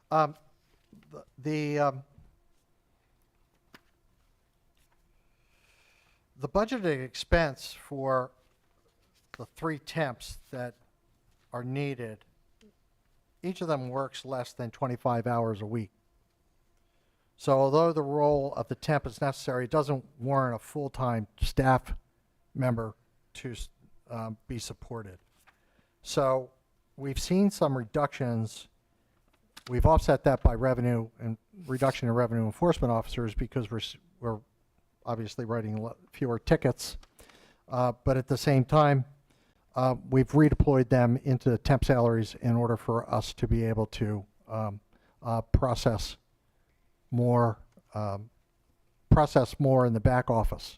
The budgeted expense for the 3 temps that are needed, each of them works less than 25 hours a week. So although the role of the temp is necessary, it doesn't warrant a full-time staff member to be supported. So we've seen some reductions. We've offset that by revenue and reduction in revenue enforcement officers because we're obviously writing fewer tickets. But at the same time, we've redeployed them into temp salaries in order for us to be able to process more in the back office.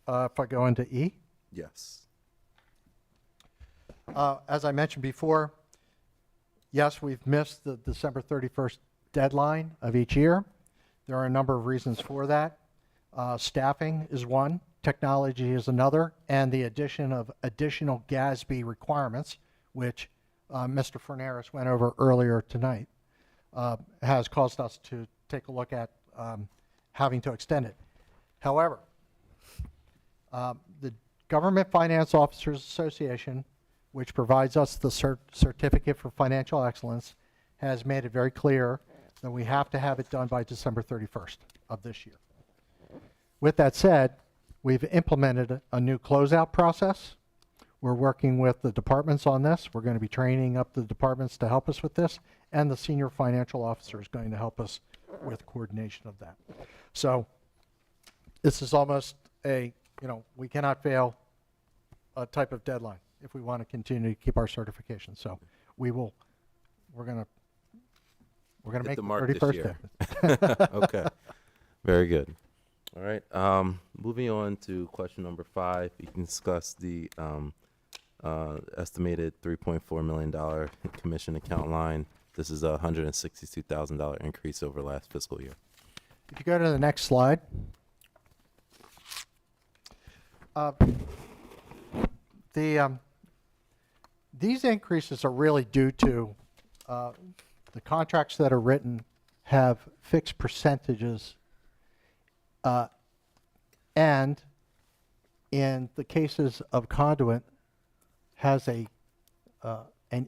If I go into E. Yes. As I mentioned before, yes, we've missed the December 31st deadline of each year. There are a number of reasons for that. Staffing is one, technology is another, and the addition of additional GASB requirements, which Mr. Fernandez went over earlier tonight, has caused us to take a look at having to extend it. However, the Government Finance Officers Association, which provides us the Certificate for Financial Excellence, has made it very clear that we have to have it done by December 31st of this year. With that said, we've implemented a new closeout process. We're working with the departments on this. We're going to be training up the departments to help us with this, and the senior financial officer is going to help us with coordination of that. So this is almost a, we cannot fail a type of deadline if we want to continue to keep our certification. So we're going to make the the mark this 31st year. happen. Okay, very good. All right, moving on to question number 5. You can discuss the estimated $3.4 million commission account line. This is a $162,000 increase over last fiscal year. If you go to the next slide. These increases are really due to the contracts that are written have fixed percentages, and in the cases of conduit has an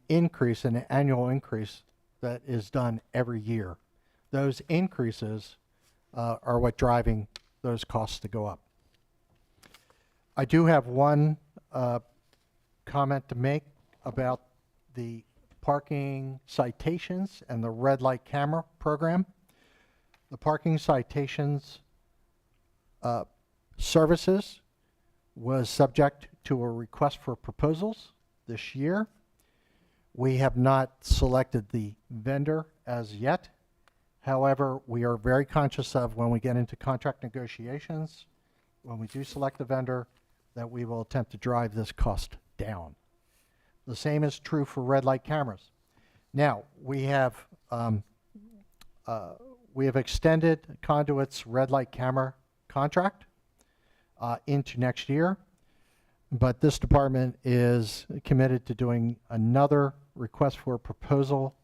increase, an annual increase that is done every year. Those increases are what driving those costs to go up. I do have one comment to make about the parking citations and the red light camera program. The parking citations Services was subject to a request for proposals this year. We have not selected the vendor as yet. However, we are very conscious of when we get into contract negotiations, when we do select the vendor, that we will attempt to drive this cost down. The same is true for red light cameras. Now, we have extended Conduit's red light camera contract into next year, but this department is committed to doing another request for proposal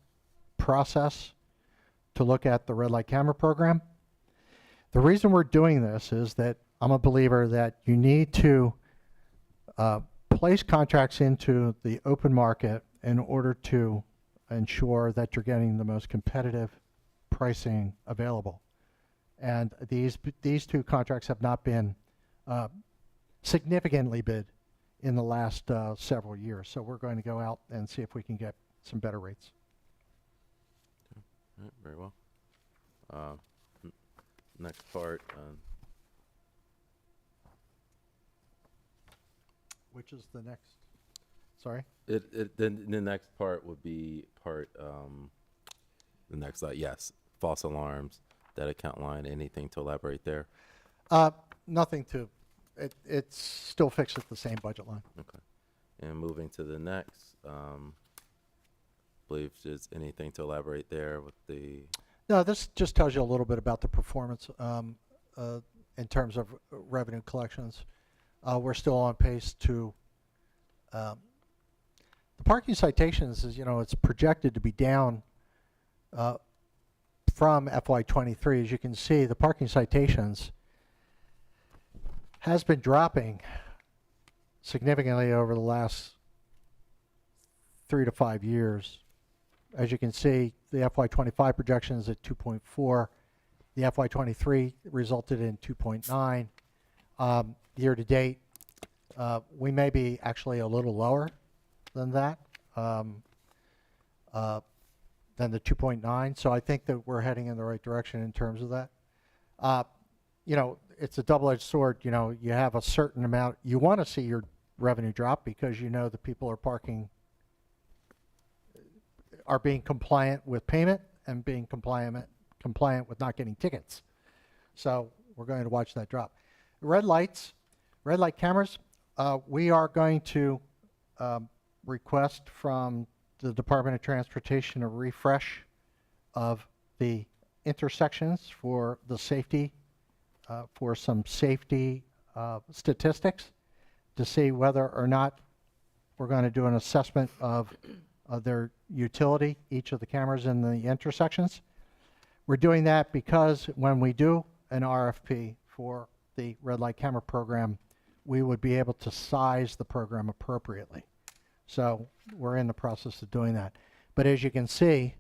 process to look at the red light camera program. The reason we're doing this is that I'm a believer that you need to place contracts into the open market in order to ensure that you're getting the most competitive pricing available. And these two contracts have not been significantly bid in the last several years. So we're going to go out and see if we can get some better rates. All right, very well. Next part. Which is the next? Sorry? The next part would be the next slide. Yes, false alarms, that account line. Anything to elaborate there? Nothing to. It's still fixed at the same budget line. Okay. And moving to the next, believe there's anything to elaborate there with the. No, this just tells you a little bit about the performance in terms of revenue collections. We're still on pace to. The parking citations is, it's projected to be down from FY23. As you can see, the parking citations has been dropping significantly over the last 3 to 5 years. As you can see, the FY25 projection is at 2.4. The FY23 resulted in 2.9. Year to date, we may be actually a little lower than that, than the 2.9. So I think that we're heading in the right direction in terms of that. It's a double-edged sword. You have a certain amount. You want to see your revenue drop because the people are being compliant with payment and being compliant with not getting tickets. So we're going to watch that drop. Red light cameras, we are going to request from the Department of Transportation a refresh of the intersections for the safety, for some safety statistics to see whether or not we're going to do an assessment of their utility, each of the cameras in the intersections. We're doing that because when we do an RFP for the red light camera program, we would be able to size the program appropriately. So we're in the process of doing that. But as you can see,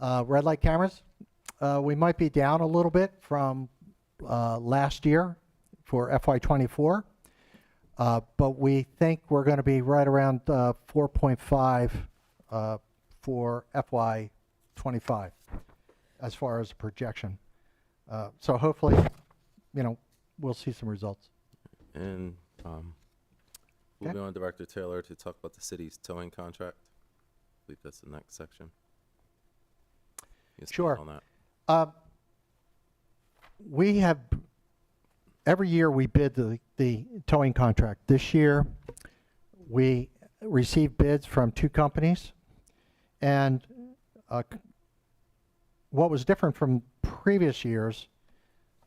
red light cameras, we might be down a little bit from last year for FY24, but we think we're going to be right around 4.5 for FY25 as far as projection. So hopefully, we'll see some results. And moving on, Director Taylor, to talk about the city's towing contract. I believe that's the next section. Sure. On that. We have, every year we bid the towing contract. This year, we received bids from 2 companies. And what was different from previous years,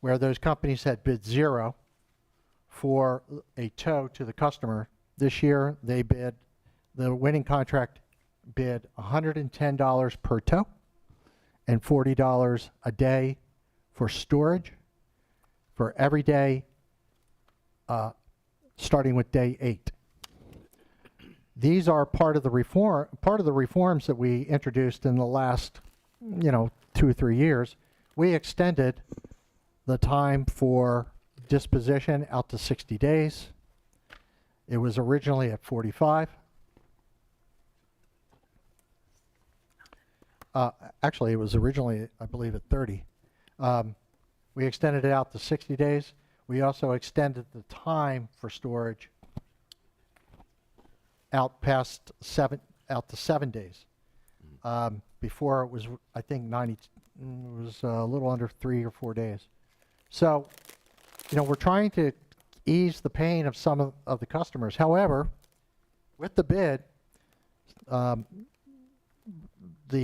where those companies had bid 0 for a tow to the customer, this year the winning contract bid $110 per tow and $40 a day for storage for every day starting with day 8. These are part of the reforms that we introduced in the last 2 or 3 years. We extended the time for disposition out to 60 days. It was originally at 45. Actually, it was originally, I believe, at 30. We extended it out to 60 days. we also extended the time for storage out to 7 days. Before it was, I think, it was a little under 3 or 4 days. So, we're trying to ease the pain of some of the customers. However, with the bid, the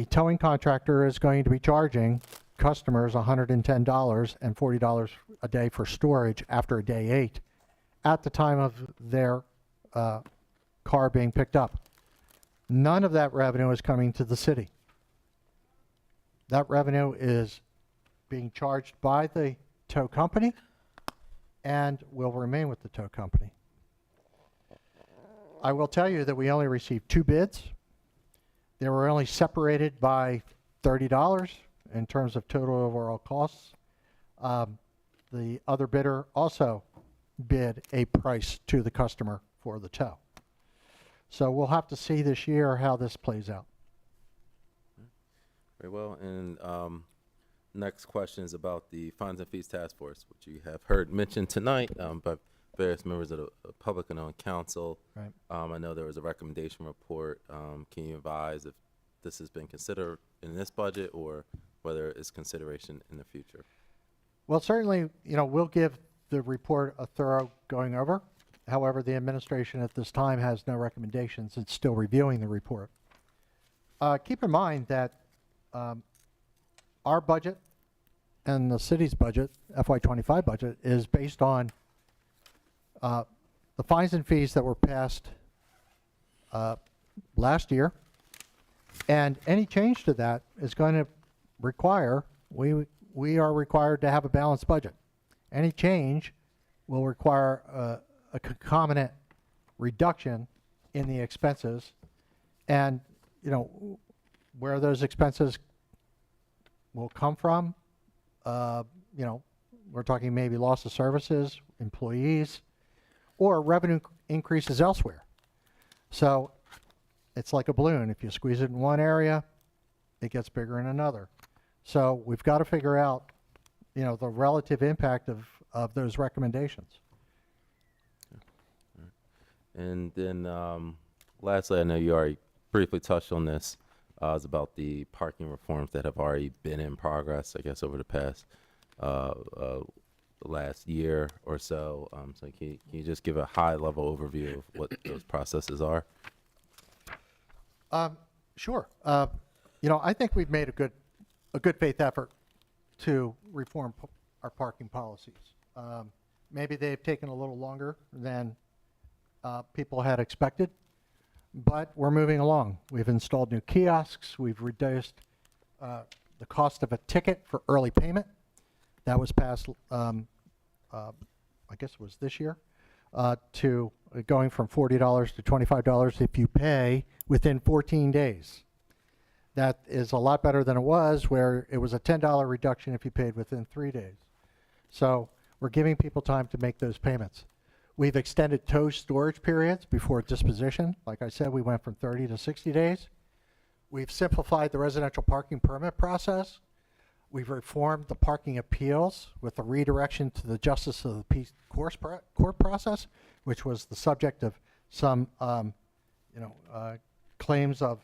towing contractor is going to be charging customers $110 and $40 a day for storage after day 8 at the time of their car being picked up. None of that revenue is coming to the city. That revenue is being charged by the tow company and will remain with the tow company. I will tell you that we only received 2 bids. They were only separated by $30 in terms of total overall costs. The other bidder also bid a price to the customer for the tow. So we'll have to see this year how this plays out. Very well. And next question is about the Fines and Fees Task Force, which you have heard mentioned tonight by various members of the public and on council. Right. I know there was a recommendation report. Can you advise if this has been considered in this budget or whether it's consideration in the future? Well, certainly, we'll give the report a thorough going over. However, the administration at this time has no recommendations. It's still reviewing the report. Keep in mind that our budget and the city's budget, FY2025 budget, is based on the fines and fees that were passed last year. And any change to that is going to require, we are required to have a balanced budget. Any change will require a concomitant reduction in the expenses. And, where those expenses will come from, we're talking maybe loss of services, employees, or revenue increases elsewhere. So it's like a balloon. If you squeeze it in one area, it gets bigger in another. So we've got to figure out, the relative impact of those recommendations. And then lastly, I know you already briefly touched on this. It's about the parking reforms that have already been in progress, I guess, over the past last year or so. So can you just give a high-level overview of what those processes are? Sure. I think we've made a good faith effort to reform our parking policies. Maybe they've taken a little longer than people had expected, but we're moving along. We've installed new kiosks. We've reduced the cost of a ticket for early payment. That was passed, I guess it was this year, to going from $40 to $25 if you pay within 14 days. That is a lot better than it was, where it was a $10 reduction if you paid within 3 days. So we're giving people time to make those payments. We've extended tow storage periods before disposition. Like I said, we went from 30 to 60 days. We've simplified the residential parking permit process. We've reformed the parking appeals with the redirection to the Justice of the Peace court process, which was the subject of some, claims of,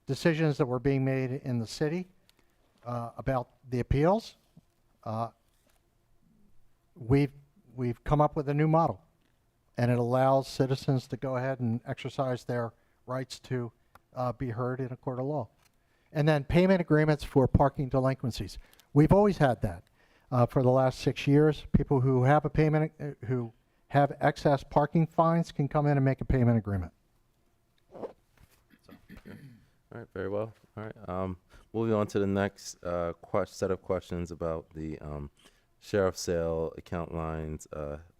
decisions that were being made in the city about the appeals. We've come up with a new model, and it allows citizens to go ahead and exercise their rights to be heard in a court of law. And then payment agreements for parking delinquencies. We've always had that for the last 6 years. People who have a payment, who have excess parking fines can come in and make a payment agreement. All right, very well. All right, moving on to the next set of questions about the sheriff's sale account lines,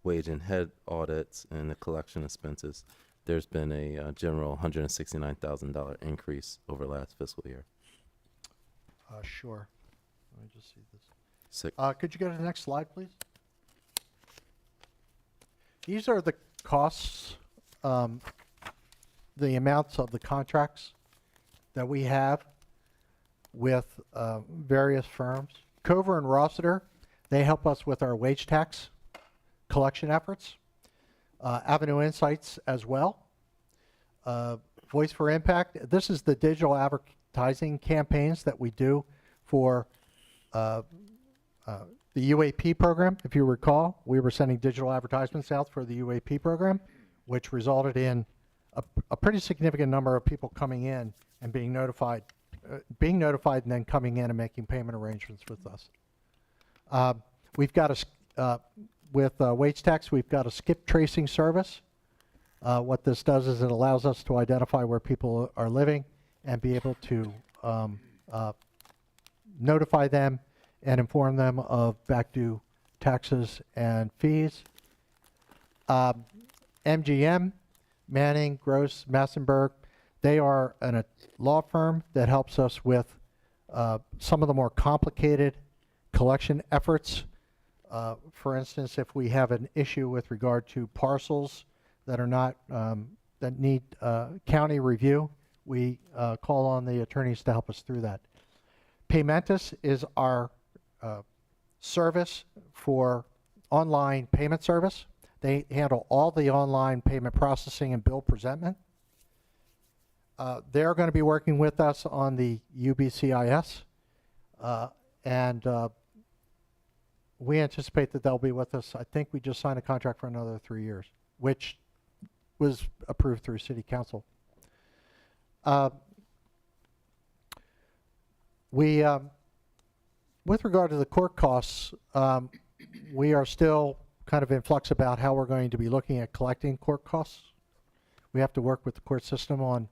wage and head audits, and the collection expenses. There's been a general $169,000 increase over last fiscal year. Sure. Let me just see this. Six. Could you go to the next slide, please? These are the costs, the amounts of the contracts that we have with various firms. Cover and Rossiter, They help us with our wage tax collection efforts, Avenue Insights as well. Voice for Impact, this is the digital advertising campaigns that we do for the UAP program. If you recall, we were sending digital advertisements out for the UAP program, which resulted in a pretty significant number of people coming in and being notified and then coming in and making payment arrangements with us. We've got with wage tax, we've got a skip tracing service. What this does is it allows us to identify where people are living and be able to notify them and inform them of back due taxes and fees. MGM, Manning, Gross, Massenburg, they are a law firm that helps us with some of the more complicated collection efforts. For instance, if we have an issue with regard to parcels that are not, that need county review, we call on the attorneys to help us through that. Paymentus is our service for online payment service. They handle all the online payment processing and bill presentment. They're going to be working with us on the UBCIS, and we anticipate that they'll be with us. I think we just signed a contract for another 3 years, which was approved through City Council. With regard to the court costs, we are still kind of in flux about how we're going to be looking at collecting court costs. We have to work with the court system on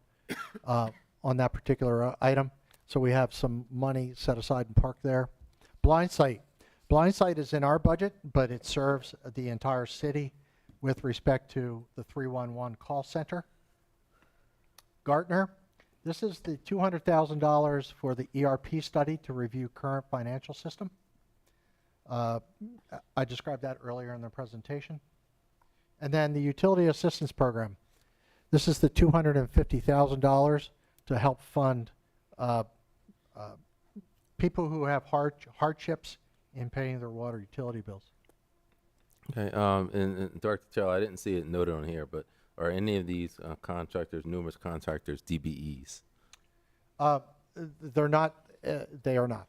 that particular item. So we have some money set aside and parked there. Blind Sight. Blind Sight is in our budget, but it serves the entire city with respect to the 311 call center. Gartner. This is the $200,000 for the ERP study to review current financial system. I described that earlier in the presentation. And then the Utility Assistance Program. This is the $250,000 to help fund people who have hardships in paying their water utility bills. Okay, and Director Terrell, I didn't see it noted on here, but are any of these contractors, numerous contractors, DBEs? They're not. They are not.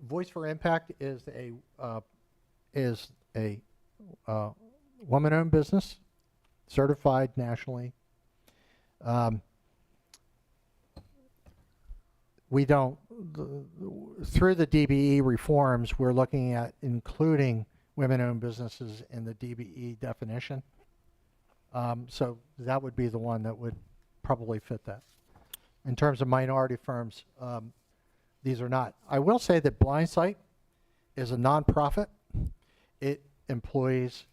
Voice for Impact is a woman-owned business, certified nationally. We don't. Through the DBE reforms, we're looking at including women-owned businesses in the DBE definition. So that would be the one that would probably fit that. In terms of minority firms, these are not. I will say that Blind Sight is a nonprofit. It employs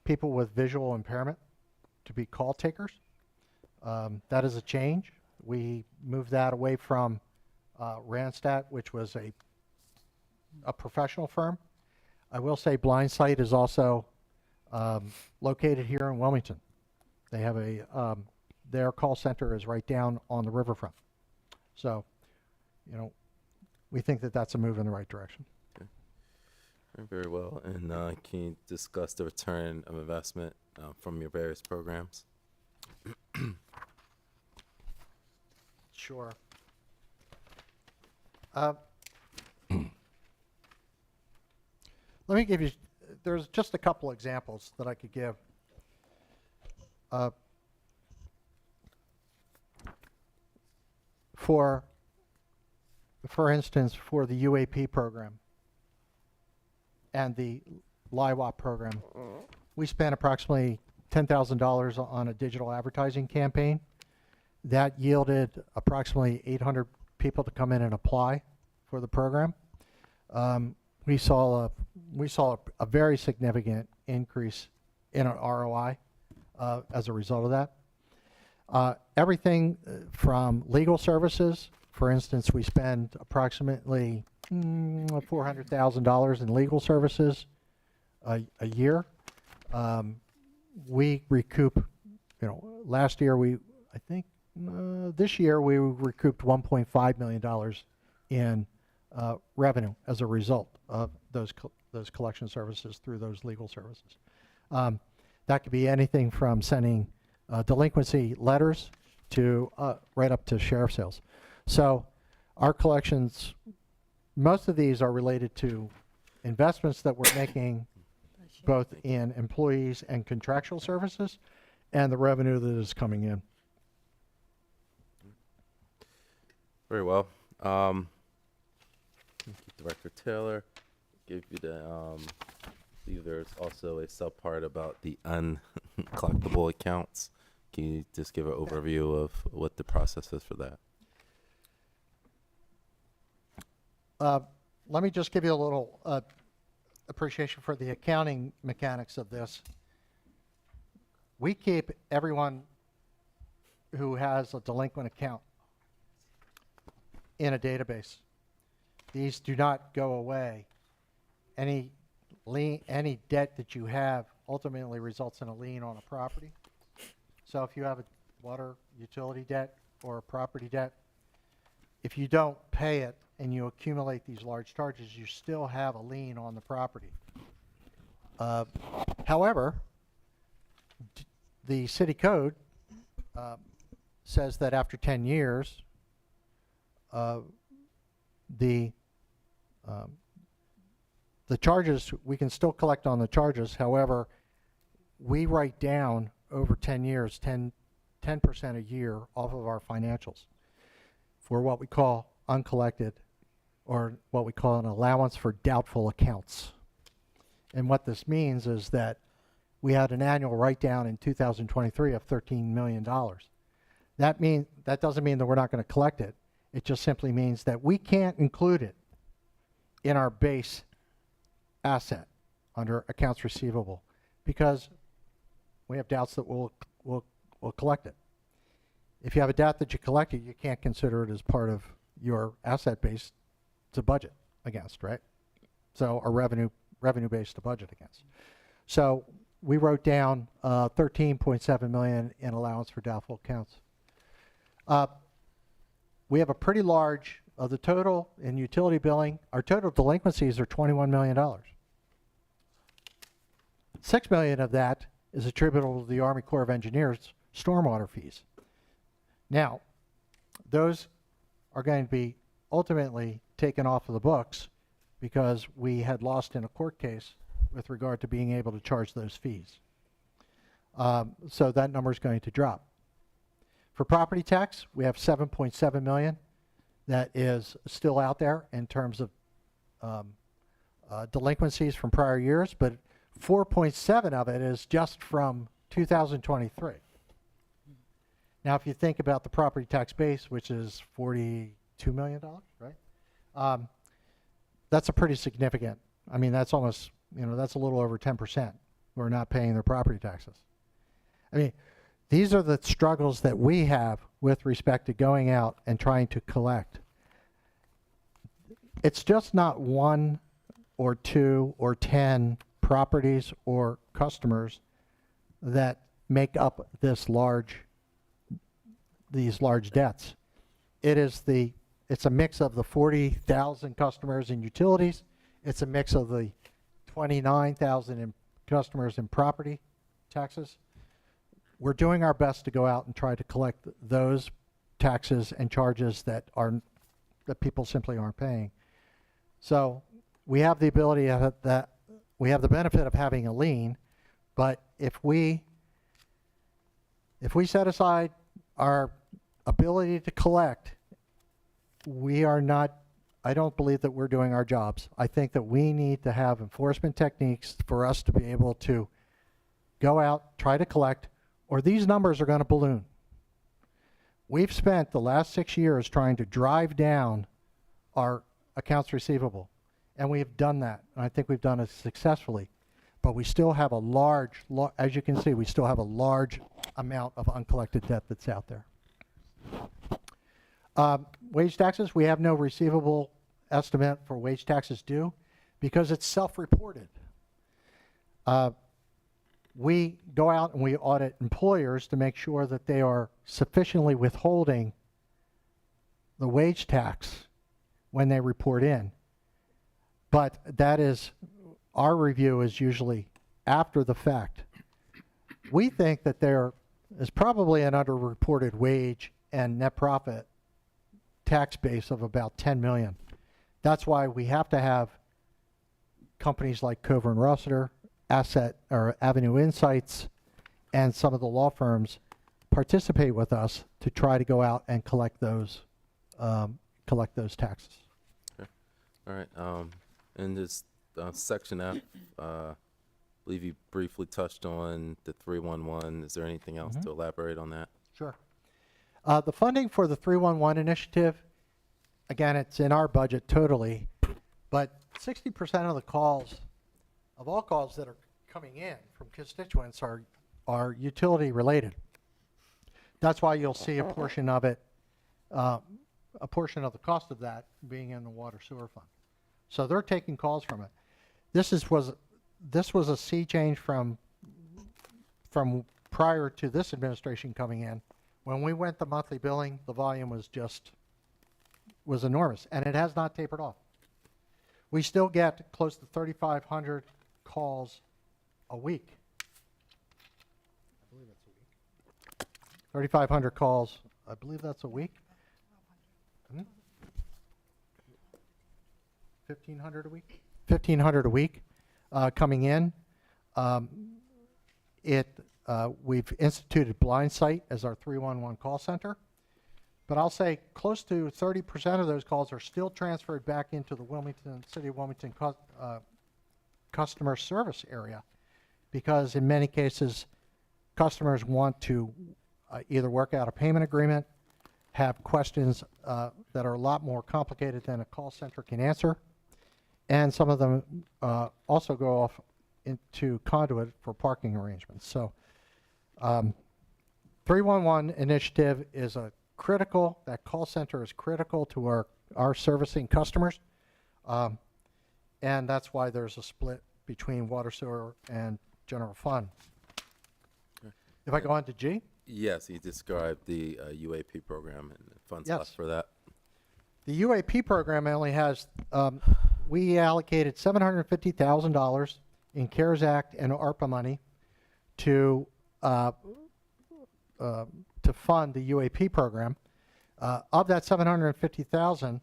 people with visual impairment to be call takers. That is a change. We moved that away from Randstad, which was a professional firm. I will say Blind Sight is also located here in Wilmington. They have their call center is right down on the riverfront. So, you know, we think that that's a move in the right direction. Okay. Very well. And can you discuss the return of investment from your various programs? Sure. Let me give you, there's just a couple examples that I could give. For instance, for the UAP program and the LIWAP program, we spent approximately $10,000 on a digital advertising campaign. That yielded approximately 800 people to come in and apply for the program. We saw a very significant increase in our ROI as a result of that. Everything from legal services, for instance, we spend approximately $400,000 in legal services a year. We recoup, last year this year we recouped $1.5 million in revenue as a result of those collection services through those legal services. That could be anything from sending delinquency letters to right up to sheriff sales. So our collections, most of these are related to investments that we're making both in employees and contractual services and the revenue that is coming in. Very well. Thank you, Director Taylor. Give you the, believe there's also a subpart about the uncollectible accounts. Can you just give an overview of what the process is for that? Let me just give you a little appreciation for the accounting mechanics of this. We keep everyone who has a delinquent account in a database. These do not go away. Any debt that you have ultimately results in a lien on a property. So if you have a water utility debt or a property debt, if you don't pay it and you accumulate these large charges, you still have a lien on the property. However, the city code says that after 10 years, the charges, we can still collect on the charges. However, we write down over 10 years, 10% a year off of our financials for what we call uncollected, or what we call an allowance for doubtful accounts. And what this means is that we had an annual write-down in 2023 of $13 million. That doesn't mean that we're not going to collect it. It just simply means that we can't include it in our base asset under accounts receivable because we have doubts that we'll collect it. If you have a doubt that you collected, you can't consider it as part of your asset base to budget against, right? So our revenue base to budget against. So we wrote down $13.7 million in allowance for doubtful accounts. We have a pretty large, of the total in utility billing, our total delinquencies are $21 million. $6 million of that is attributable to the Army Corps of Engineers stormwater fees. Now, those are going to be ultimately taken off of the books because we had lost in a court case with regard to being able to charge those fees. So that number is going to drop. For property tax, we have $7.7 million that is still out there in terms of delinquencies from prior years, but 4.7 of it is just from 2023. Now, if you think about the property tax base, which is $42 million, right? That's a pretty significant, I mean, that's almost, that's a little over 10% who are not paying their property taxes. I mean, these are the struggles that we have with respect to going out and trying to collect. It's just not 1 or 2 or 10 properties or customers that make up these large debts. It's a mix of the 40,000 customers in utilities. It's a mix of the 29,000 customers in property taxes. We're doing our best to go out and try to collect those taxes and charges that people simply aren't paying. So we have the ability that we have the benefit of having a lien, but if we set aside our ability to collect, I don't believe that we're doing our jobs. I think that we need to have enforcement techniques for us to be able to go out, try to collect, or these numbers are going to balloon. We've spent the last 6 years trying to drive down our accounts receivable, and we have done that, and I think we've done it successfully. But we still have a large, as you can see, we still have a large amount of uncollected debt that's out there. Wage taxes, we have no receivable estimate for wage taxes due because it's self-reported. We go out and we audit employers to make sure that they are sufficiently withholding the wage tax when they report in. But that is, our review is usually after the fact. We think that there is probably an underreported wage and net profit tax base of about 10 million. That's why we have to have companies like Cover and Rossiter, Asset or Avenue Insights, and some of the law firms participate with us to try to go out and collect those taxes. Okay. All right. In this section F, I believe you briefly touched on the 311. Is there anything else to elaborate on that? Sure. The funding for the 311 initiative, again, it's in our budget totally, but 60% of the calls, of all calls that are coming in from constituents are utility related. That's why you'll see a portion of it, a portion of the cost of that being in the water sewer fund. So they're taking calls from it. This was a sea change from prior to this administration coming in. When we went to monthly billing, the volume was enormous, and it has not tapered off. We still get close to 3,500 calls a week. I believe that's a week. 3,500 calls, I believe that's a week. 1,500 a week? 1,500 a week coming in. We've instituted Blind Sight as our 311 call center. But I'll say close to 30% of those calls are still transferred back into the City of Wilmington customer service area, because in many cases, customers want to either work out a payment agreement, have questions that are a lot more complicated than a call center can answer, and some of them also go off into conduit for parking arrangements. So 311 initiative is that call center is critical to our servicing customers, and that's why there's a split between water, sewer, and general fund. Okay. If I go on to G? Yes, he described the UAP program and the funds Yes. left for that. The UAP program only has, we allocated $750,000 in CARES Act and ARPA money to fund the UAP program. Of that $750,000,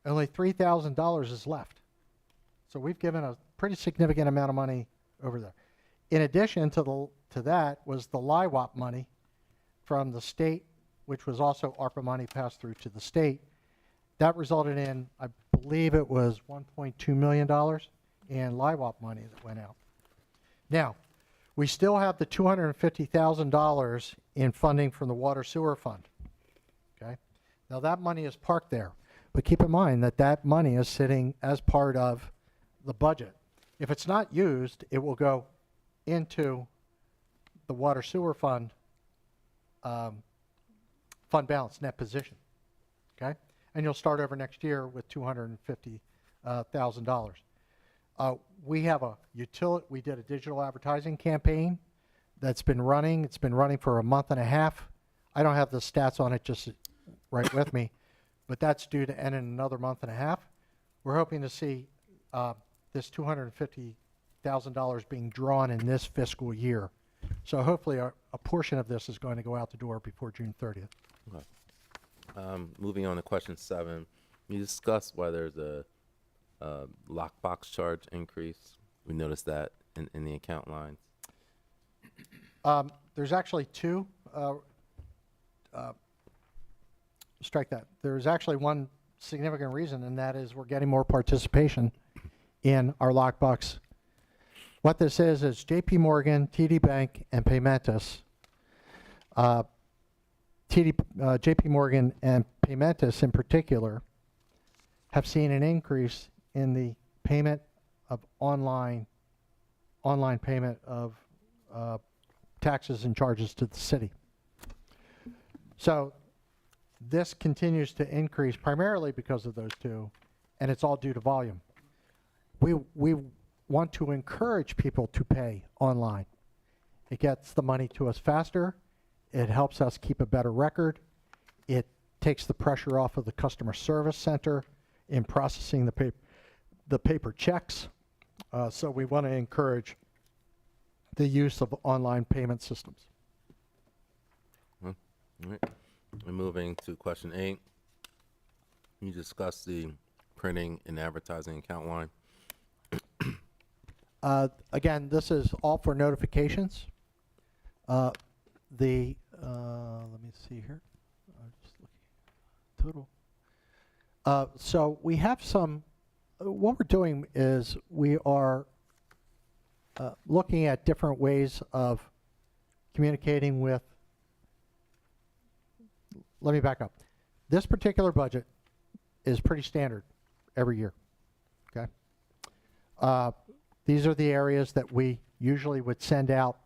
only $3,000 is left. So we've given a pretty significant amount of money over there. In addition to that was the LIWAP money from the state, which was also ARPA money passed through to the state. That resulted in, I believe it was $1.2 million in LIWAP money that went out. Now, we still have the $250,000 in funding from the water sewer fund. Okay? Now that money is parked there, but keep in mind that that money is sitting as part of the budget. If it's not used, it will go into the water sewer fund fund balance net position. Okay? And you'll start over next year with $250,000. We have we did a digital advertising campaign that's been running. It's been running for a month and a half. I don't have the stats on it just right with me, but that's due to end in another month and a half. We're hoping to see this $250,000 being drawn in this fiscal year. So hopefully a portion of this is going to go out the door before June 30th. Okay. Moving on to question 7, you discussed why there's a lockbox charge increase. We noticed that in the account lines. There's actually two. Strike that. There's actually one significant reason, and that is we're getting more participation in our lockbox. What this is JP Morgan, TD Bank, and Paymentus. JP Morgan and Paymentus in particular have seen an increase in the payment of online payment of taxes and charges to the city. So this continues to increase primarily because of those two, and it's all due to volume. We want to encourage people to pay online. It gets the money to us faster. It helps us keep a better record. It takes the pressure off of the customer service center. in processing the paper checks. So we want to encourage the use of online payment systems. All right. We're moving to question 8. You discussed the printing and advertising account line. Again, this is all for notifications. Let me see here. Just looking total. So we have some. What we're doing is we are looking at different ways of communicating with. Let me back up. This particular budget is pretty standard every year. Okay. These are the areas that we usually would send out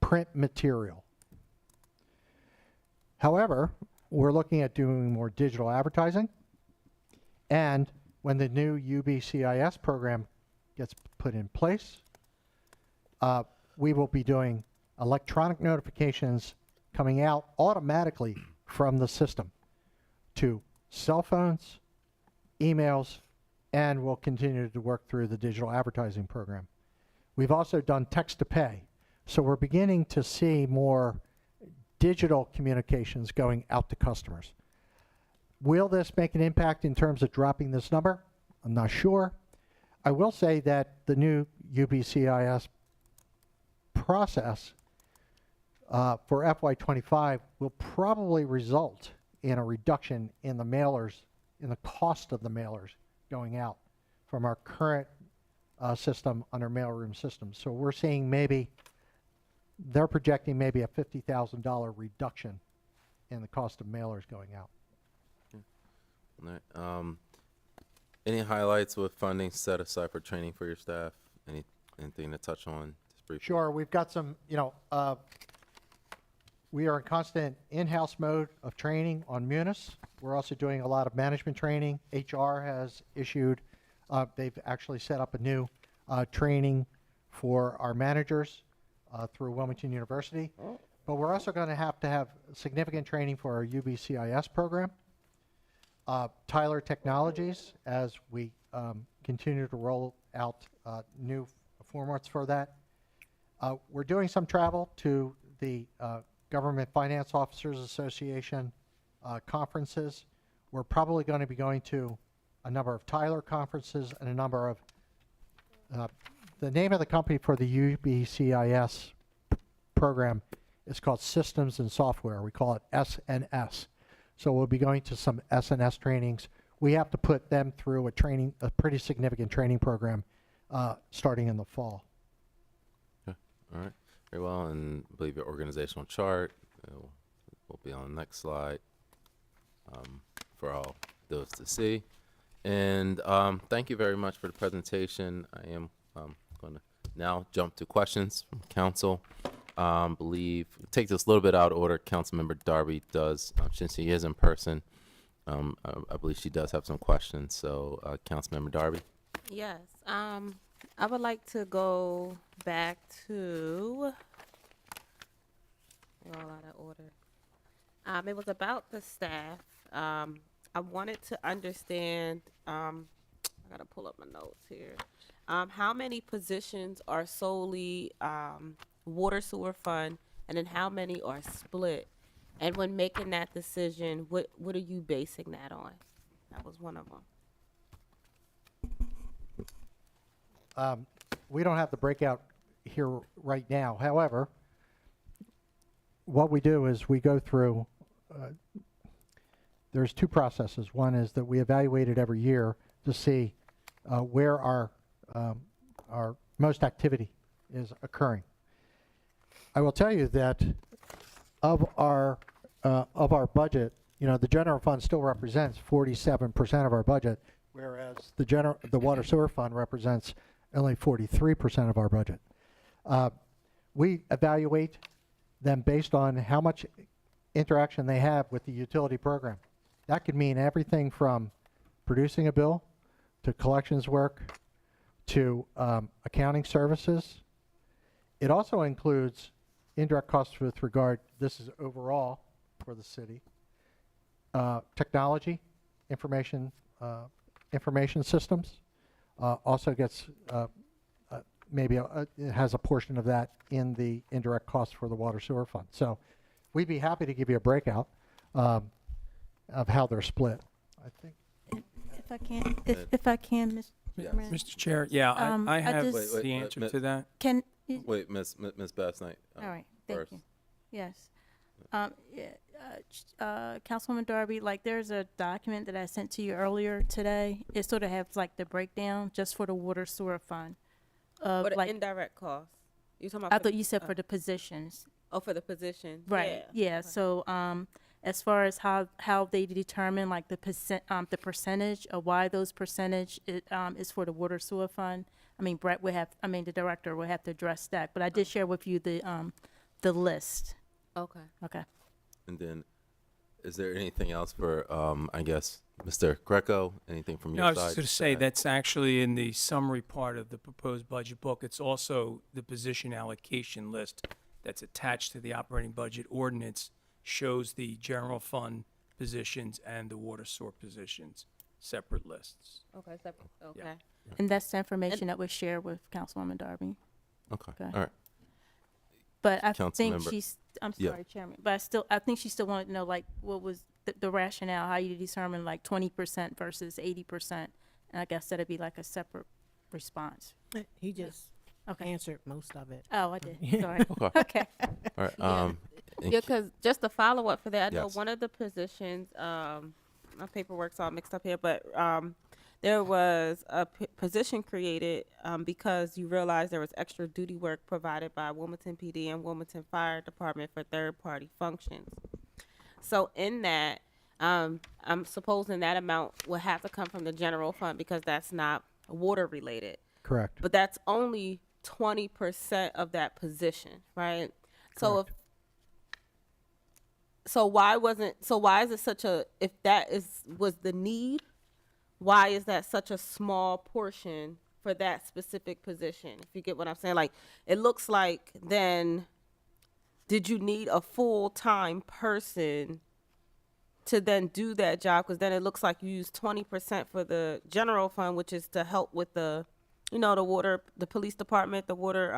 print material. However, we're looking at doing more digital advertising, and when the new UBCIS program gets put in place, we will be doing electronic notifications coming out automatically from the system to cell phones, emails, and we'll continue to work through the digital advertising program. We've also done text to pay, so we're beginning to see more digital communications going out to customers. Will this make an impact in terms of dropping this number? I'm not sure. I will say that the new UBCIS process for FY25 will probably result in a reduction in the mailers, in the cost of the mailers going out from our current system under mailroom systems. So we're seeing maybe, they're projecting maybe a $50,000 reduction in the cost of mailers going out. All right. Any highlights with funding set aside for training for your staff? Anything to touch on? Just briefly. Sure, we've got some, we are in constant in-house mode of training on Munis. We're also doing a lot of management training. HR has issued, they've actually set up a new training for our managers through Wilmington University. But we're also going to have significant training for our UBCIS program. Tyler Technologies, as we continue to roll out new formats for that. We're doing some travel to the Government Finance Officers Association conferences. We're probably going to be going to a number of Tyler conferences and a number of, the name of the company for the UBCIS program is called Systems and Software. We call it SNS. So we'll be going to some SNS trainings. We have to put them through a pretty significant training program starting in the fall. Okay. All right. Very well. And I believe your organizational chart will be on the next slide for all those to see. And thank you very much for the presentation. I am going to now jump to questions from council. Believe take this a little bit out of order. Councilmember Darby does, since he is in person, I believe she does have some questions. So, Councilmember Darby. Yes. I would like to go back to. They're all out of order. It was about the staff. I wanted to understand. I gotta pull up my notes here. How many positions are solely water sewer fund, and then how many are split? And when making that decision, what are you basing that on? That was one of them. We don't have the breakout here right now. However, what we do is we go through, there's two processes. One is that we evaluate it every year to see where our most activity is occurring. I will tell you that of our budget, the general fund still represents 47% of our budget, whereas the water sewer fund represents only 43% of our budget. We evaluate them based on how much interaction they have with the utility program. That could mean everything from producing a bill to collections work to accounting services. It also includes indirect costs with regard, this is overall for the city, technology, information information systems also gets maybe it has a portion of that in the indirect costs for the water sewer fund. So we'd be happy to give you a breakout of how they're split. I think. If I can, Mr. Chairman. Mr. Chair, yeah, I have just- the answer to that. Can, Wait, Miss Bass Knight. all right, thank first. you. Yes. Councilwoman Darby, like there's a document that I sent to you earlier today. It sort of has like the breakdown just for the water sewer fund. Or the Like, indirect costs. You talking about? I thought you said for the positions. Oh, for the position. Right, yeah, so, as far as how they determine like the percentage of why those percentage is for the water sewer fund, I mean, the director will have to address that, but I did share with you the list. Okay. Okay. And then, is there anything else for, I guess, Mr. Greco? Anything from your No, I side? was just going to say, that's actually in the summary part of the proposed budget book. It's also the position allocation list that's attached to the operating budget ordinance, shows the general fund positions and the water sewer positions, separate lists. Okay, separate. Okay. And that's the information that was shared with Councilwoman Darby. Okay, Okay. all right. But I Council think member- I'm Yeah. sorry, Chairman, but I think she still wanted to know, like, what was the rationale, how you determine like 20% versus 80%? And I guess that'd be like a separate response. He just Okay. answered most of it. Oh, I did, sorry. Okay. Okay. All right. Yeah, because just a follow up for that, I know Yes. one of the positions, my paperwork's all mixed up here, but there was a position created because you realized there was extra duty work provided by Wilmington PD and Wilmington Fire Department for third party functions. So in that, I'm supposing that amount will have to come from the general fund because that's not water related. Correct. But that's only 20% of that position, right? So why is it such a, if that was the need, why is that such a small portion for that specific position? If you get what I'm saying, like it looks like then did you need a full-time person to then do that job? Because then it looks like you use 20% for the general fund, which is to help with the, the water, the police department, the water,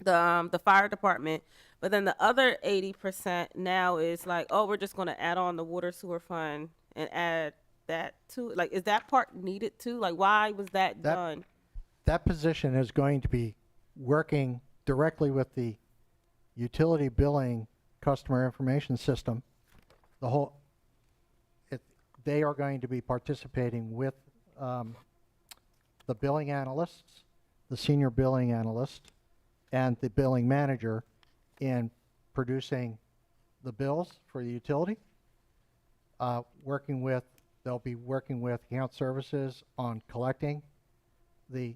the fire department. But then the other 80% now is like, oh, we're just going to add on the water sewer fund and add that to, like, is that part needed too? Like, why was that done? That position is going to be working directly with the utility billing customer information system. They are going to be participating with the billing analysts, the senior billing analyst, and the billing manager in producing the bills for the utility. They'll be working with account services on collecting the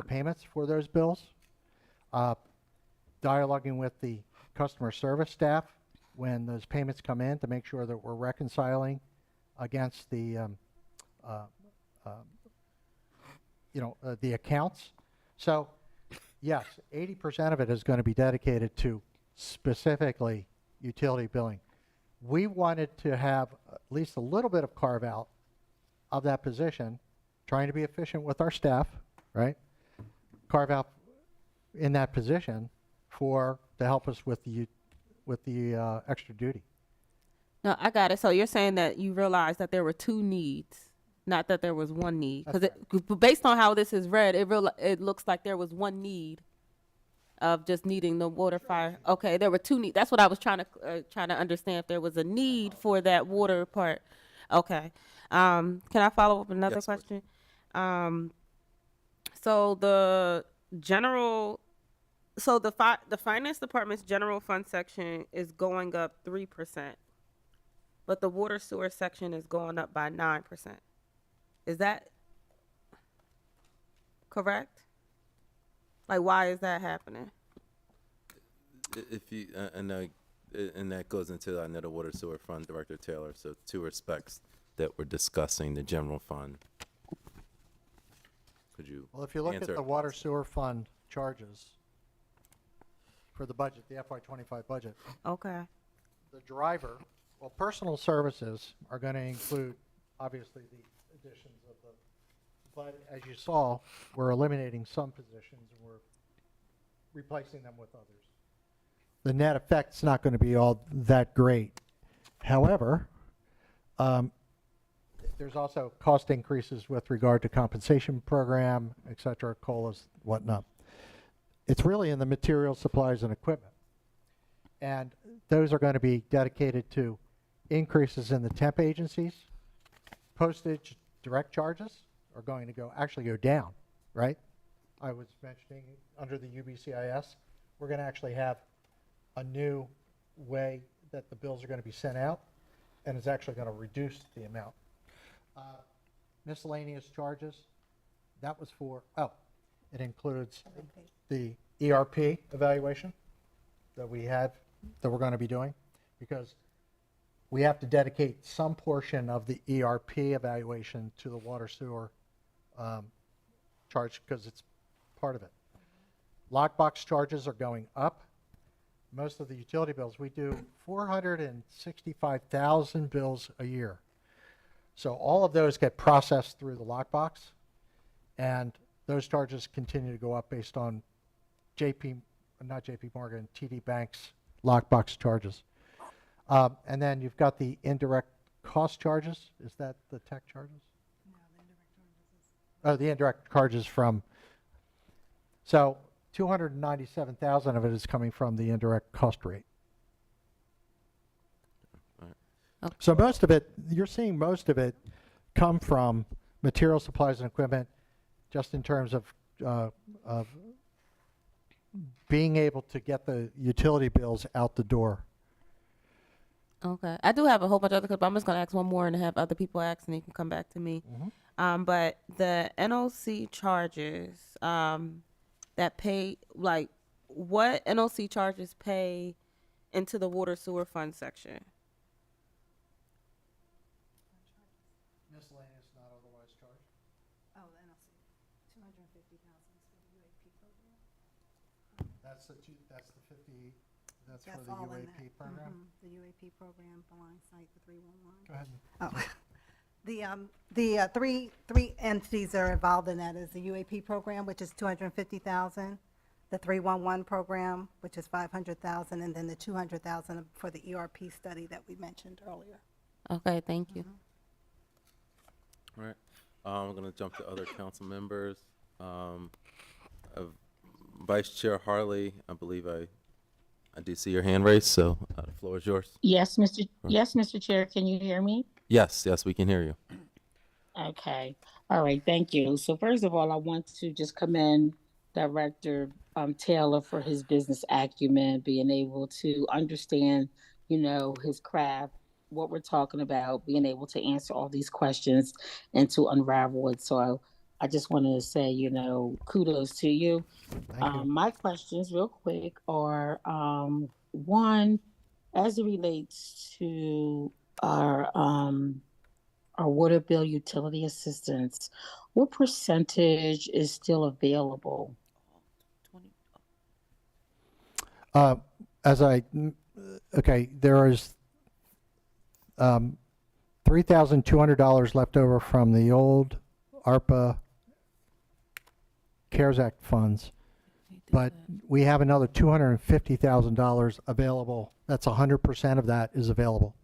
payments for those bills, dialoguing with the customer service staff when those payments come in to make sure that we're reconciling against the accounts. So yes, 80% of it is going to be dedicated to specifically utility billing. We wanted to have at least a little bit of carve out of that position, trying to be efficient with our staff, right? Carve out in that position to help us with the extra duty. No, I got it. So you're saying that you realized that there were two needs, not that there was one need. Because based on how this is read, it looks like there was one need of just needing the water fire. Okay, there were two needs. That's what I was trying to understand, if there was a need for that water part. Okay. Can I follow up with another question? So the finance department's general fund section is going up 3%, but the water sewer section is going up by 9%. Is that correct? Like, why is that happening? If you and that goes into, I know, the water sewer fund, Director Taylor. So two respects that we're discussing the general fund. Could you? Well, if you look at the water sewer fund charges for the budget, the FY2025 budget. Okay. The driver, personal services are going to include obviously the additions of the, but as you saw, we're eliminating some positions and we're replacing them with others. The net effect's not going to be all that great. However, there's also cost increases with regard to compensation program, et cetera, COLAs, whatnot. It's really in the material, supplies, and equipment. And those are going to be dedicated to increases in the temp agencies. Postage direct charges are going to actually go down, right? I was mentioning under the UBCIS, we're going to actually have a new way that the bills are going to be sent out, and it's actually going to reduce the amount. Miscellaneous charges, that was for, it includes the ERP evaluation that we had, that we're going to be doing, because we have to dedicate some portion of the ERP evaluation to the water sewer charge because it's part of it. Lockbox charges are going up. Most of the utility bills, we do 465,000 bills a year. So all of those get processed through the lockbox, and those charges continue to go up based on TD Bank's lockbox charges. And then you've got the indirect cost charges. Is that the tech charges? No, the indirect charges. Oh, the indirect charges from, so 297,000 of it is coming from the indirect cost rate. Okay. So most of it, you're seeing most of it come from material, supplies, and equipment, just in terms of being able to get the utility bills out the door. Okay. I do have a whole bunch of other, but I'm just going to ask one more and have other people ask, and you can come back to me. But the NOC charges that pay, like, what NOC charges pay into the water sewer fund section? Miscellaneous, not otherwise charged. Oh, the NLC, 250,000 is for the UAP program. That's the 50. That's for That's the all in UAP that. program. The UAP program, the line site, the 311. Go ahead. The three entities that are involved in that is the UAP program, which is 250,000, the 311 program, which is 500,000, and then the 200,000 for the ERP study that we mentioned earlier. Okay, thank you. All right. I'm going to jump to other council members. Vice Chair Harley, I believe I do see your hand raised, so the floor is yours. Yes, Mr. Chair, can you hear me? Yes, we can hear you. Okay. All right. Thank you. So first of all, I want to just commend Director Taylor for his business acumen, being able to understand, his craft, what we're talking about, being able to answer all these questions and to unravel it. So I just wanted to say, kudos to you. Thank you. My questions real quick are, one, as it relates to our water bill utility assistance, what percentage is still available? There is $3,200 left over from the old ARPA CARES Act funds, but we have another $250,000 available. That's 100% of that is available.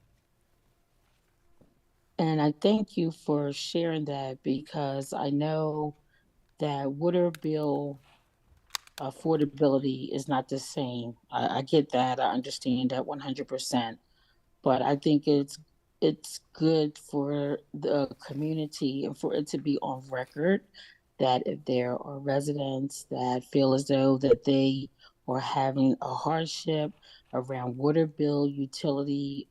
And I thank you for sharing that, because I know that water bill affordability is not the same. I get that. I understand that 100%. But I think it's good for the community and for it to be on record that if there are residents that feel as though that they are having a hardship around water bill, utility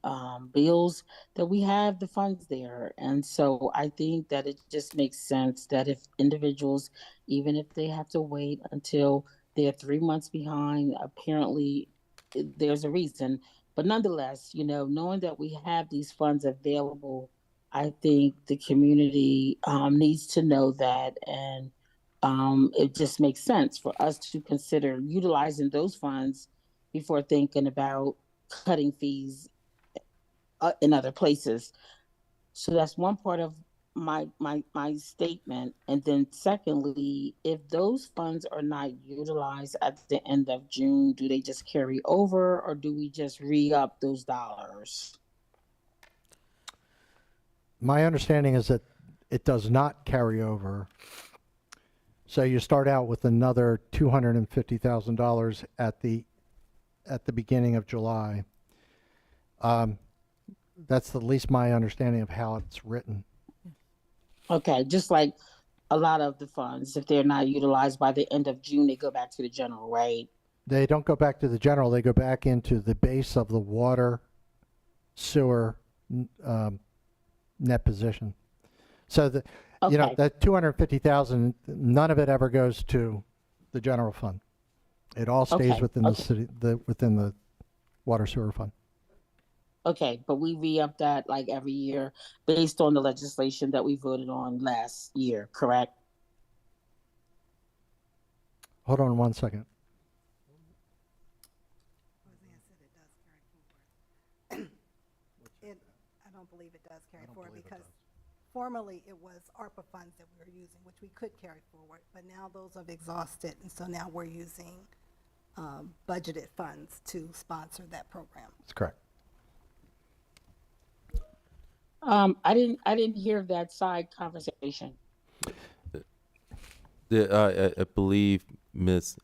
bills, that we have the funds there. And so I think that it just makes sense that if individuals, even if they have to wait until they're 3 months behind, apparently there's a reason. But nonetheless, knowing that we have these funds available, I think the community needs to know that. And it just makes sense for us to consider utilizing those funds before thinking about cutting fees in other places. So that's one part of my statement. And then secondly, if those funds are not utilized at the end of June, do they just carry over or do we just re-up those dollars? My understanding is that it does not carry over. So you start out with another $250,000 at the beginning of July. That's at least my understanding of how it's written. Okay, just like a lot of the funds, if they're not utilized by the end of June, they go back to the general, right? They don't go back to the general, they go back into the base of the water sewer net position. So the, you know, Okay. that 250,000, none of it ever goes to the general fund. It all stays Okay, within the okay. city, within the water sewer fund. Okay, but we re-up that like every year based on the legislation that we voted on last year, correct? Hold on one second. I don't believe it does carry forward because formerly it was ARPA funds that we were using, which we could carry forward, but now those have exhausted, and so now we're using budgeted funds to sponsor that program. That's correct. I didn't hear that side conversation. I believe Miss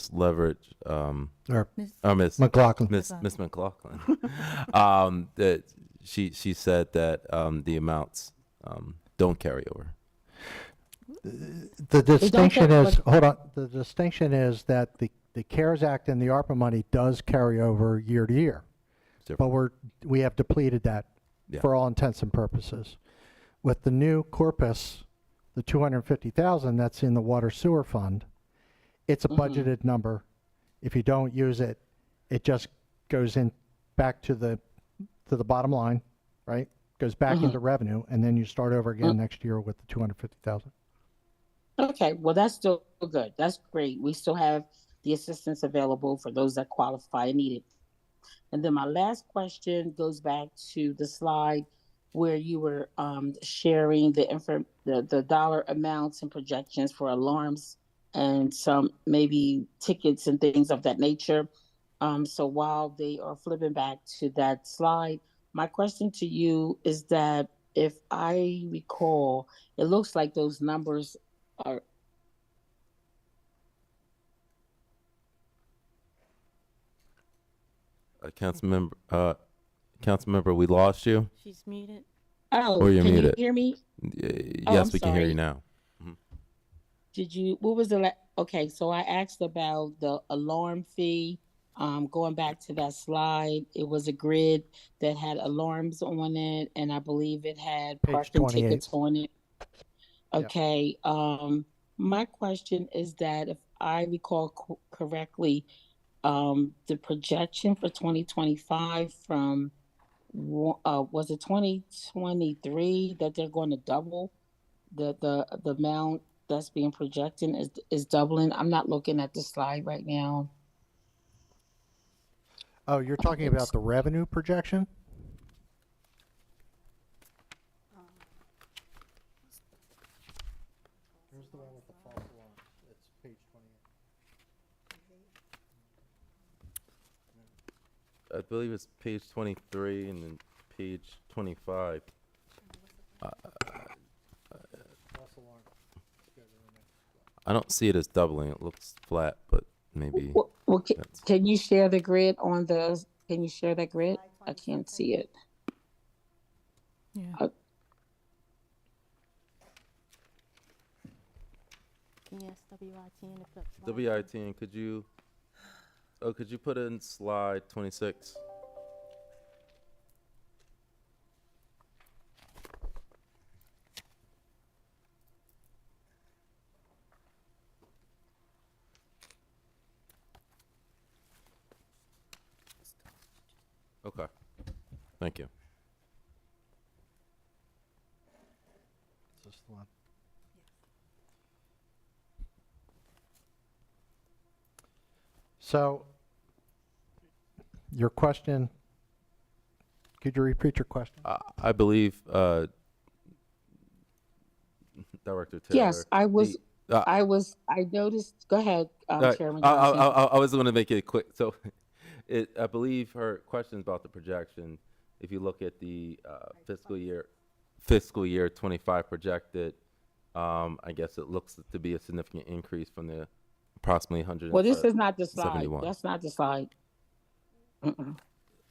Leverage, Or Miss McLaughlin. Miss McLaughlin, that she said that the amounts don't carry over. The distinction carry- is, hold on, the distinction is that the CARES Act and the ARPA money does carry over year to year. But we have depleted that Yeah. for all intents and purposes. With the new corpus, the 250,000 that's in the water sewer fund, it's a budgeted number. If you don't use it, it just goes in back to the bottom line, right? Goes back into revenue, and then you start over again next year with the 250,000. Okay, well, that's still good. That's great. We still have the assistance available for those that qualify and need it. And then my last question goes back to the slide where you were sharing the dollar amounts and projections for alarms and some maybe tickets and things of that nature. So while they are flipping back to that slide, my question to you is that if I recall, it looks like those numbers are Councilmember, we lost you. She's muted. Oh, Or you're can muted. you hear me? Oh, Yes, I'm we can hear sorry. you now. What was the okay, so I asked about the alarm fee. Going back to that slide, it was a grid that had alarms on it, and I believe it had Page parking 28. tickets on it. Yep. Okay, my question is that if I recall correctly, the projection for 2025 from was it 2023 that they're going to double the amount that's being projected is doubling. I'm not looking at the slide right now. Oh, you're talking about the revenue projection? Here's the one with the false alarm. It's page 28. I believe it's page 23 and then page 25. I don't see it as doubling. It looks flat, but maybe. Well, that's- can you share the grid on the? Can you share that grid? I can't see it. Yeah. Can you ask WITN if that's WITN, could you put in slide 26? Okay, thank you. Is this the one? So, your question Could you repeat your question? I believe, Director Taylor. Yes, I was, the- I noticed, go ahead, Chairman I Johnson. was going to make it quick. So, I believe her question is about the projection. If you look at the fiscal year 25 projected, I guess it looks to be a significant increase from the approximately 100. Well, this is not the slide. That's not the slide.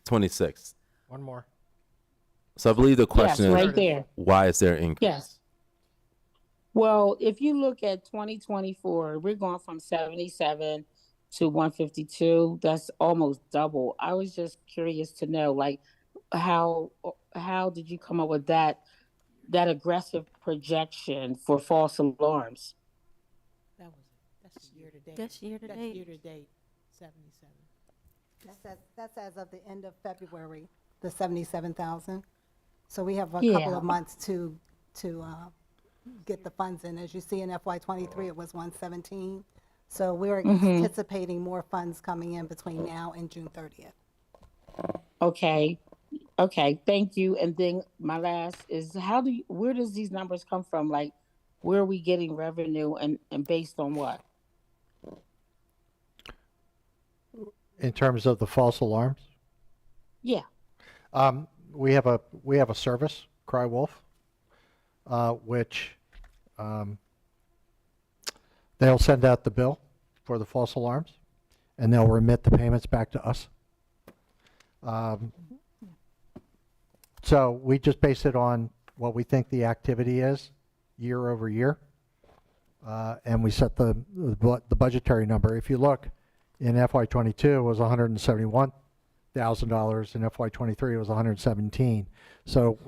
26. One more. So I believe the question is, right there. why is there an increase? Yes. Well, if you look at 2024, we're going from 77 to 152. That's almost double. I was just curious to know, like, how did you come up with that aggressive projection for false alarms? That's year to date. That's year to That's date. year to date, 77. That's as of the end of February, the 77,000. So we have a Yeah. couple of months to get the funds in. As you see in FY23, it was 117. So we're anticipating more funds coming in between now and June 30th. Okay, thank you. And then my last is, where does these numbers come from? Like, where are we getting revenue and based on what? In terms of the false alarms? Yeah. We have a service, Cry Wolf, which they'll send out the bill for the false alarms, and they'll remit the payments back to us. So we just base it on what we think the activity is year over year, and we set the budgetary number. If you look, in FY22 it was $171,000. In FY23 it was 117. So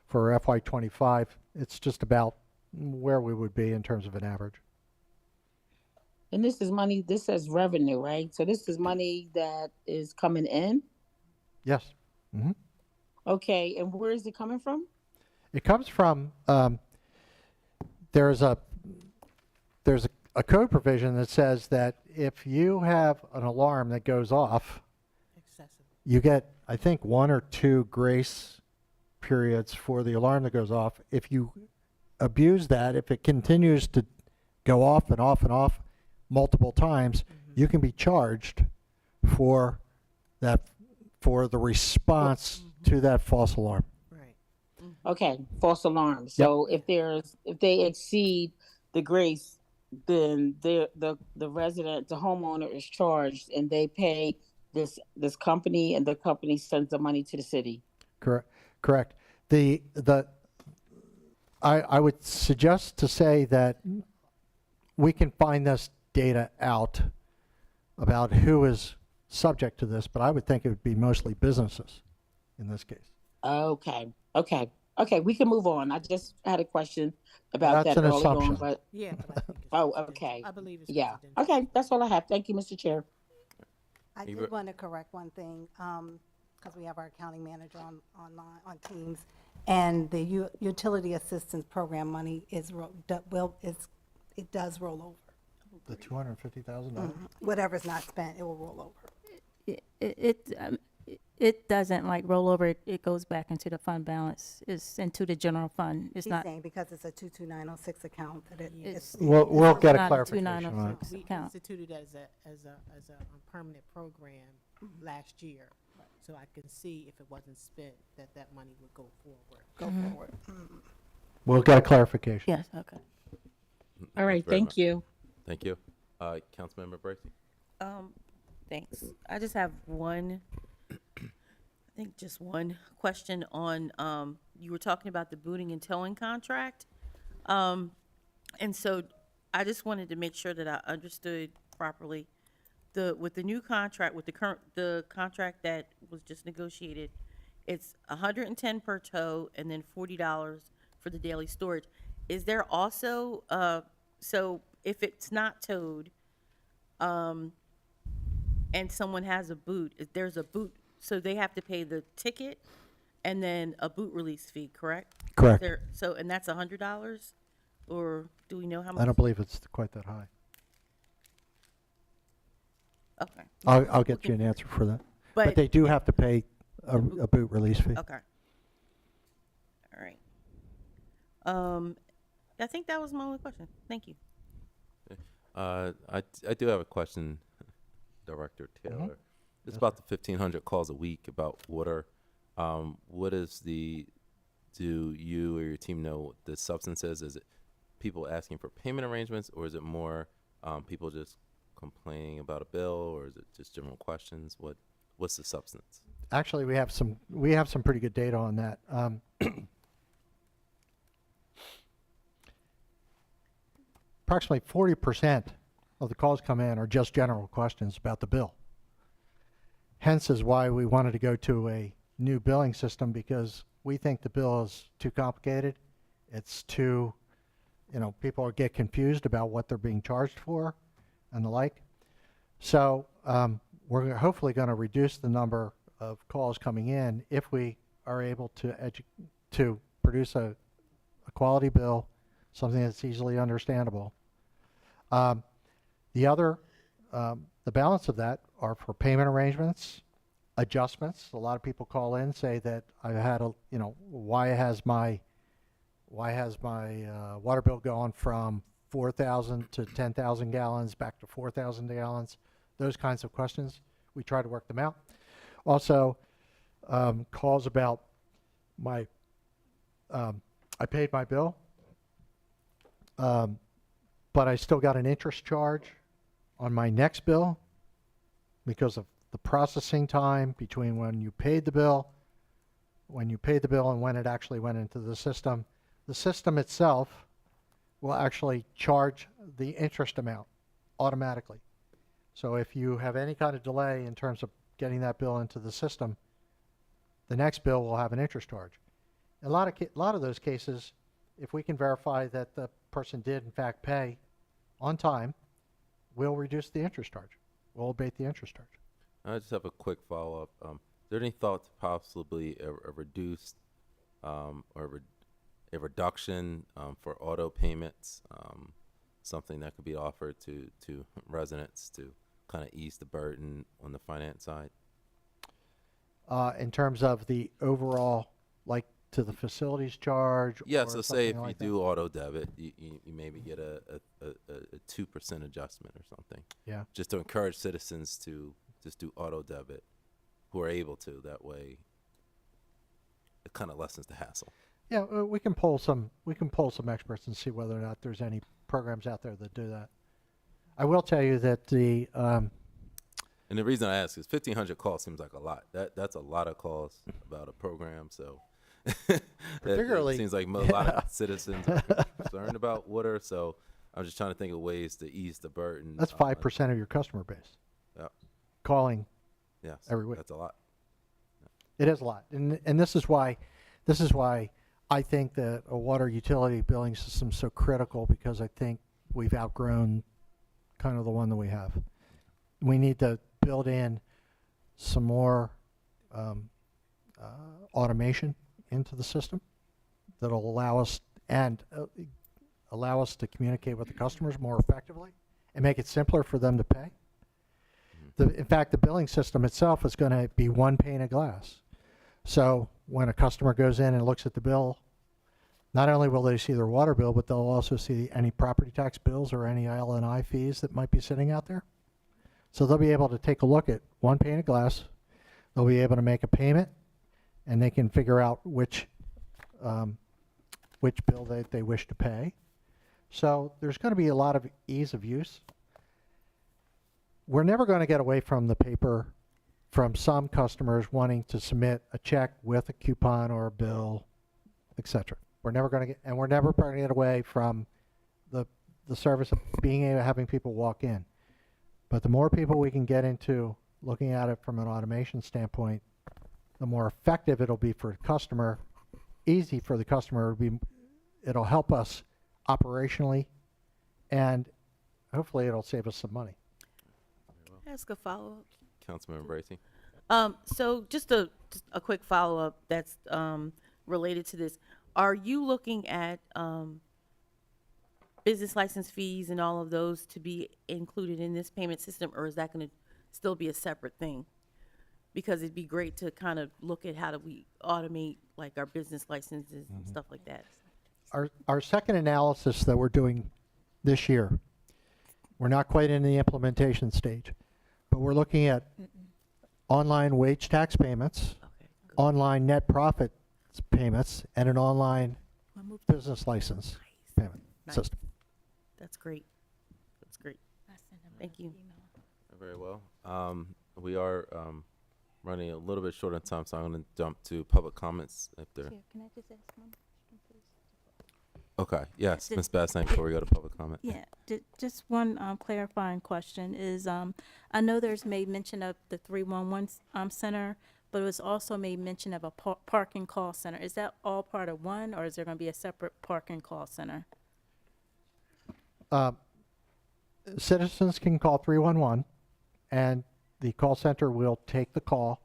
for FY25 it's just about where we would be in terms of an average. And this is money, this says revenue, right? So this is money that is coming in? Yes. Mm-hmm. Okay, and where is it coming from? It comes from, there's a code provision that says that if you have an alarm that goes off, you get, I think, 1 or 2 grace periods for the alarm that goes off. If you abuse that, if it continues to go off and off and off multiple times, you can be charged for that, for the response to that false alarm. Okay, false alarms. So if they exceed the grace, then the resident, the homeowner is charged, and they pay this company, and the company sends the money to the city. Correct. I would suggest to say that we can find this data out about who is subject to this, but I would think it would be mostly businesses in this case. Okay, we can move on. I just had a question about That's that an early assumption. on, but Yeah, but I think it's okay. I believe it's Yeah. residential. Okay, that's all I have. Thank you, Mr. Chair. I did want to correct one thing, because we have our accounting manager on Teams, and the utility assistance program money it does roll over. The $250,000? Whatever's not spent, it will roll over. It doesn't roll over. It goes back into the fund balance. It's into the general fund. It's She's not. saying because it's a 22906 account that it's. We'll get a not clarification on 2906 it. We account. instituted as a permanent program last year, so I can see if it wasn't spent, that money would go forward. Forward. We'll get a clarification. Yes. Okay. All right, very thank much. you. Thank you. Councilmember Bracy. Thanks. I just have one, just one question on, you were talking about the booting and towing contract. And so I just wanted to make sure that I understood properly. With the new contract, with the contract that was just negotiated, it's $110 per tow and then $40 for the daily storage. Is there also, so if it's not towed, and someone has a boot, if there's a boot, so they have to pay the ticket and then a boot release fee, correct? Correct. And that's $100, or do we know how much? I don't believe it's quite that high. Okay. I'll get you an answer for that. But they do have to pay a boot release fee. Okay. All right. I think that was my only question. Thank you. I do have a question, Director Taylor. It's about the 1,500 calls a week about water. What is do you or your team know what the substance is? Is it people asking for payment arrangements, or is it more people just complaining about a bill, or is it just general questions? What's the substance? Actually, we have some pretty good data on that. Approximately 40% of the calls come in are just general questions about the bill. Hence is why we wanted to go to a new billing system, because we think the bill is too complicated. It's too, people get confused about what they're being charged for and the like. So we're hopefully going to reduce the number of calls coming in if we are able to produce a quality bill, something that's easily understandable. The balance of that are for payment arrangements, adjustments. A lot of people call in, say that I've had why has my water bill gone from 4,000 to 10,000 gallons back to 4,000 gallons? Those kinds of questions. We try to work them out. Also, calls about I paid my bill, but I still got an interest charge on my next bill because of the processing time between when you paid the bill and when it actually went into the system. The system itself will actually charge the interest amount automatically. So if you have any kind of delay in terms of getting that bill into the system, the next bill will have an interest charge. A lot of those cases, if we can verify that the person did in fact pay on time, we'll reduce the interest charge. We'll abate the interest charge. I just have a quick follow-up. Is there any thought to possibly a reduced or a reduction for auto payments, something that could be offered to residents to kind of ease the burden on the finance side? In terms of the overall, like to the facilities charge? Yeah, or so say if something you like do auto debit, you maybe get a 2% adjustment or something. Yeah. Just to encourage citizens to just do auto debit who are able to. That way it kind of lessens the hassle. Yeah, we can poll some experts and see whether or not there's any programs out there that do that. I will tell you that and the reason I ask is 1,500 calls seems like a lot. That's a lot of calls about a program. So particularly, it seems like a lot of citizens are concerned about water. So I'm just trying to think of ways to ease the burden. That's 5% of your customer base. Yeah. Calling. Yes. Every week. That's a lot. It is a lot, and this is why I think that a water utility billing system is so critical, because I think we've outgrown kind of the one that we have. We need to build in some more automation into the system that'll allow us to communicate with the customers more effectively and make it simpler for them to pay. In fact, the billing system itself is going to be one pane of glass. So when a customer goes in and looks at the bill, not only will they see their water bill, but they'll also see any property tax bills or any L&I fees that might be sitting out there. So they'll be able to take a look at one pane of glass. They'll be able to make a payment, and they can figure out which bill they wish to pay. So there's going to be a lot of ease of use. We're never going to get away from the paper, from some customers wanting to submit a check with a coupon or a bill, etc. We're never going to get away from the service of being able having people walk in. But the more people we can get into looking at it from an automation standpoint, the more effective it'll be for the customer, easy for the customer. It'll help us operationally, and hopefully it'll save us some money. Ask a follow-up. Councilmember Bracy. So just a quick follow-up that's related to this. Are you looking at business license fees and all of those to be included in this payment system, or is that going to still be a separate thing? because it'd be great to kind of look at how do we automate like our business licenses and stuff like that. Our second analysis that we're doing this year, we're not quite in the implementation stage, but we're looking at online wage tax payments, online net profit payments, and an online business license payment system. That's great. That's great. Thank you. Very well. We are running a little bit short on time, so I'm going to jump to public comments if there. Chair, can I just ask one question, please? Okay. Yes, Just- Ms. Bassine, before we go to public comment. Yeah, just one clarifying question is, I know there's made mention of the 311 center, but it was also made mention of a parking call center. Is that all part of one, or is there going to be a separate parking call center? Citizens can call 311, and the call center will take the call,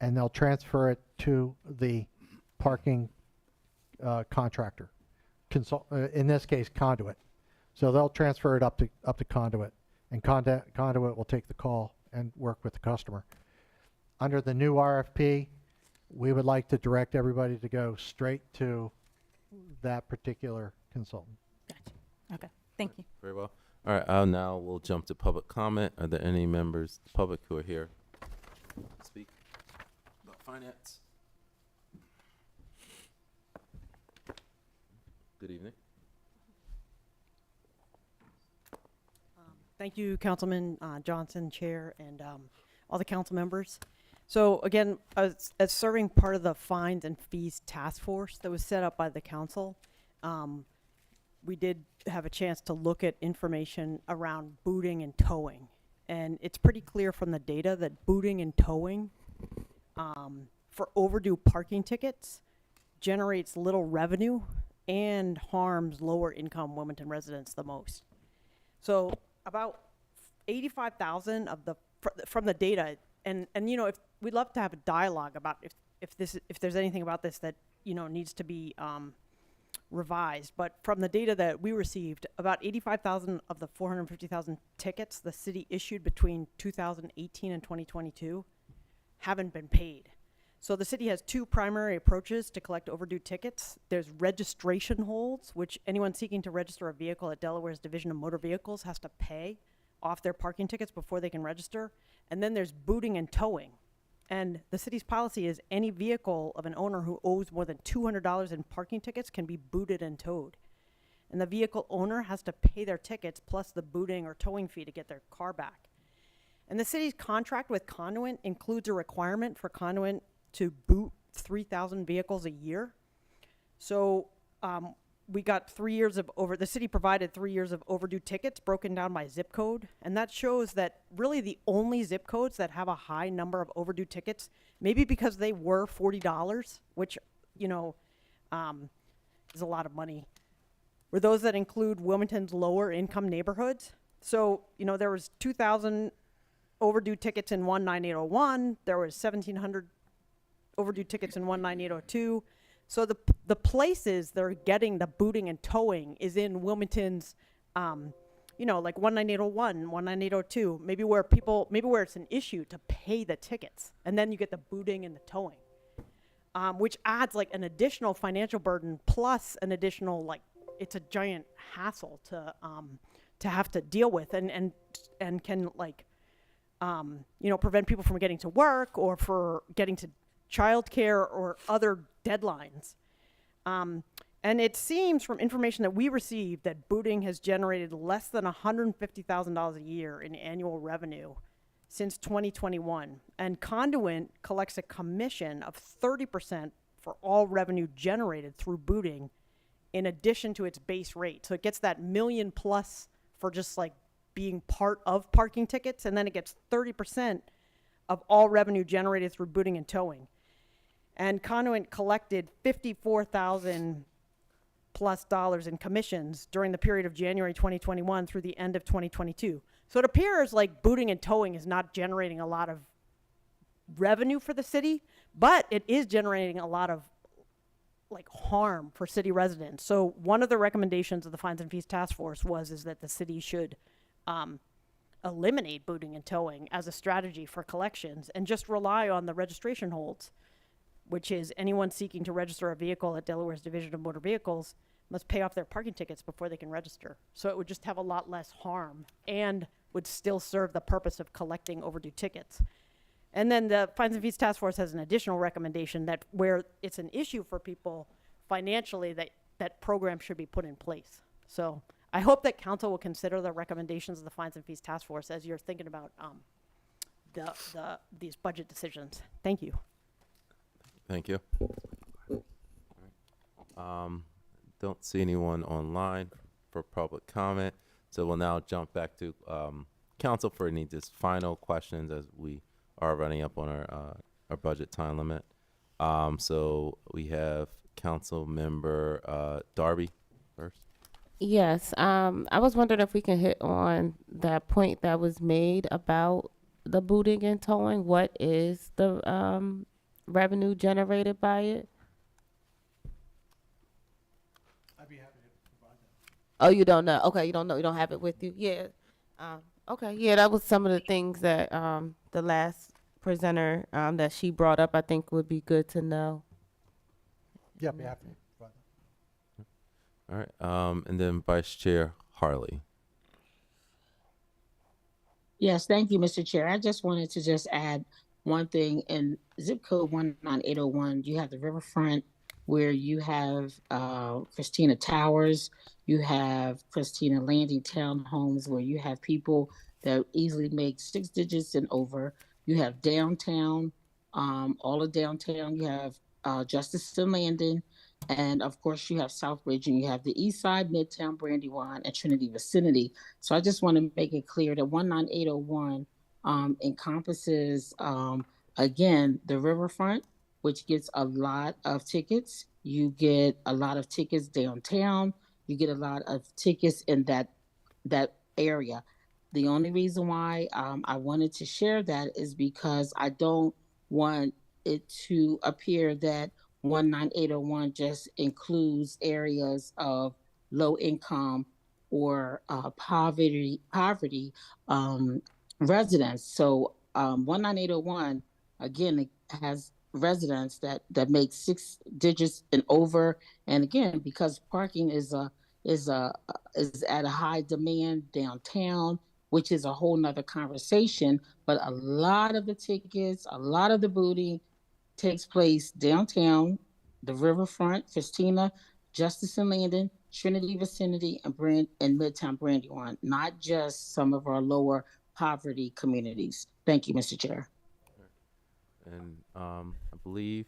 and they'll transfer it to the parking contractor. In this case, Conduit. So they'll transfer it up to Conduit, and Conduit will take the call and work with the customer. Under the new RFP, we would like to direct everybody to go straight to that particular consultant. Gotcha. Okay. Thank you. Very well. All right. Now we'll jump to public comment. Are there any members of the public who are here to speak about finance? Good evening. Thank you, Councilman Johnson, Chair, and all the council members. So again, as serving part of the fines and fees task force that was set up by the council, we did have a chance to look at information around booting and towing. And it's pretty clear from the data that booting and towing for overdue parking tickets generates little revenue and harms lower income Wilmington residents the most. So about 85,000 of the from the data, and you know, if we'd love to have a dialogue about if there's anything about this that, you know, needs to be revised, but from the data that we received, about 85,000 of the 450,000 tickets the city issued between 2018 and 2022 haven't been paid. So the city has two primary approaches to collect overdue tickets. There's registration holds, which anyone seeking to register a vehicle at Delaware's Division of Motor Vehicles has to pay off their parking tickets before they can register. And then there's booting and towing. And the city's policy is any vehicle of an owner who owes more than $200 in parking tickets can be booted and towed. And the vehicle owner has to pay their tickets plus the booting or towing fee to get their car back. And the city's contract with Conduit includes a requirement for Conduit to boot 3,000 vehicles a year. So we got 3 years of the city provided 3 years of overdue tickets broken down by zip code. And that shows that really the only zip codes that have a high number of overdue tickets, maybe because they were $40, which, you know, is a lot of money, were those that include Wilmington's lower income neighborhoods. So, you know, there was 2,000 overdue tickets in 19801. There was 1,700 overdue tickets in 19802. So the places that are getting the booting and towing is in Wilmington's, you know, like 19801, 19802, maybe where it's an issue to pay the tickets, and then you get the booting and the towing, which adds like an additional financial burden plus an additional, like, it's a giant hassle to have to deal with, and can, like, you know, prevent people from getting to work or for getting to childcare or other deadlines. And it seems from information that we received that booting has generated less than $150,000 a year in annual revenue since 2021. And Conduit collects a commission of 30% for all revenue generated through booting in addition to its base rate. So it gets that $1 million plus for just like being part of parking tickets, and then it gets 30% of all revenue generated through booting and towing. And Conduit collected $54,000 plus in commissions during the period of January 2021 through the end of 2022. So it appears like booting and towing is not generating a lot of revenue for the city, but it is generating a lot of like harm for city residents. So one of the recommendations of the Fines and Fees Task Force is that the city should eliminate booting and towing as a strategy for collections and just rely on the registration holds, which is anyone seeking to register a vehicle at Delaware's Division of Motor Vehicles must pay off their parking tickets before they can register. So it would just have a lot less harm and would still serve the purpose of collecting overdue tickets. And then the Fines and Fees Task Force has an additional recommendation that where it's an issue for people financially, that program should be put in place. So I hope that council will consider the recommendations of the Fines and Fees Task Force as you're thinking about these budget decisions. Thank you. Thank you. Don't see anyone online for public comment, so we'll now jump back to council for any just final questions as we are running up on our budget time limit. So we have Council Member Darby first. Yes, I was wondering if we can hit on that point that was made about the booting and towing. What is the revenue generated by it? I'd be happy to provide that. Oh, you don't know? Okay, you don't know. You don't have it with you. Yeah. Okay. Yeah, that was some of the things that the last presenter that she brought up. I think would be good to know. Yeah, I'd be happy to provide that. All right, and then Vice Chair Harley. Yes, thank you, Mr. Chair. I just wanted to just add one thing. In zip code 19801, you have the riverfront where you have Christina Towers, you have Christina Landing townhomes where you have people that easily make 6 digits and over. You have downtown, all of downtown. You have Justice and Landing, and of course you have Southbridge, and you have the East Side, Midtown, Brandywine, and Trinity vicinity. So I just want to make it clear that 19801 encompasses, again, the riverfront, which gets a lot of tickets. You get a lot of tickets downtown. You get a lot of tickets in that area. The only reason why I wanted to share that is because I don't want it to appear that 19801 just includes areas of low income or poverty residents. So 19801, again, it has residents that make 6 digits and over. And again, because parking is at a high demand downtown, which is a whole nother conversation. But a lot of the tickets, a lot of the booting takes place downtown, the riverfront, Christina, Justice and Landing, Trinity vicinity, and Midtown Brandywine, not just some of our lower poverty communities. Thank you, Mr. Chair. And I believe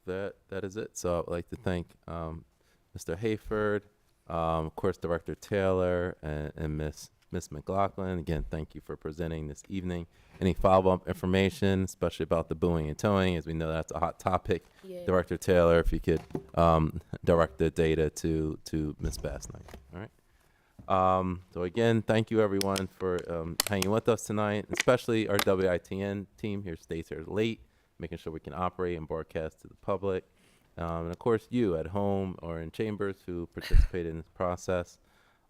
that is it. So I'd like to thank Mr. Hayford, of course, Director Taylor, and Miss McLaughlin. Again, thank you for presenting this evening. Any follow-up information, especially about the booing and towing, as we know that's a hot topic. Yeah. Director Taylor, if you could direct the data to Ms. Basnight. All right. So again, thank you everyone for hanging with us tonight, especially our WITN team here stays here late, making sure we can operate and broadcast to the public. And of course, you at home or in chambers who participated in this process.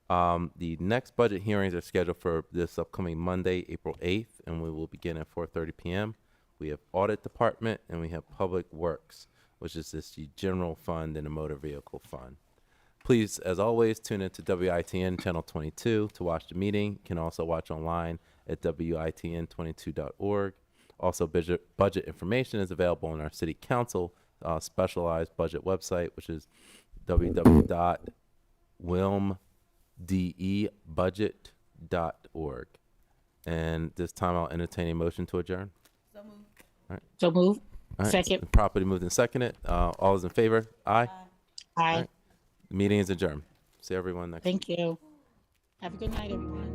The next budget hearings are scheduled for this upcoming Monday, April 8th, and we will begin at 4:30 p.m. We have Audit Department, and we have Public Works, which is the general fund and the motor vehicle fund. Please, as always, tune into WITN Channel 22 to watch the meeting. You can also watch online at WITN22.org. Also, budget information is available on our City Council specialized budget website, which is www.wilmdebudget.org. And this time I'll entertain a motion to adjourn. So moved. All right. So moved. All right. Second. Properly moved and seconded. All those in favor? Aye. Aye. All right. The meeting is adjourned. See everyone next week. Thank you. Have a good night, everyone.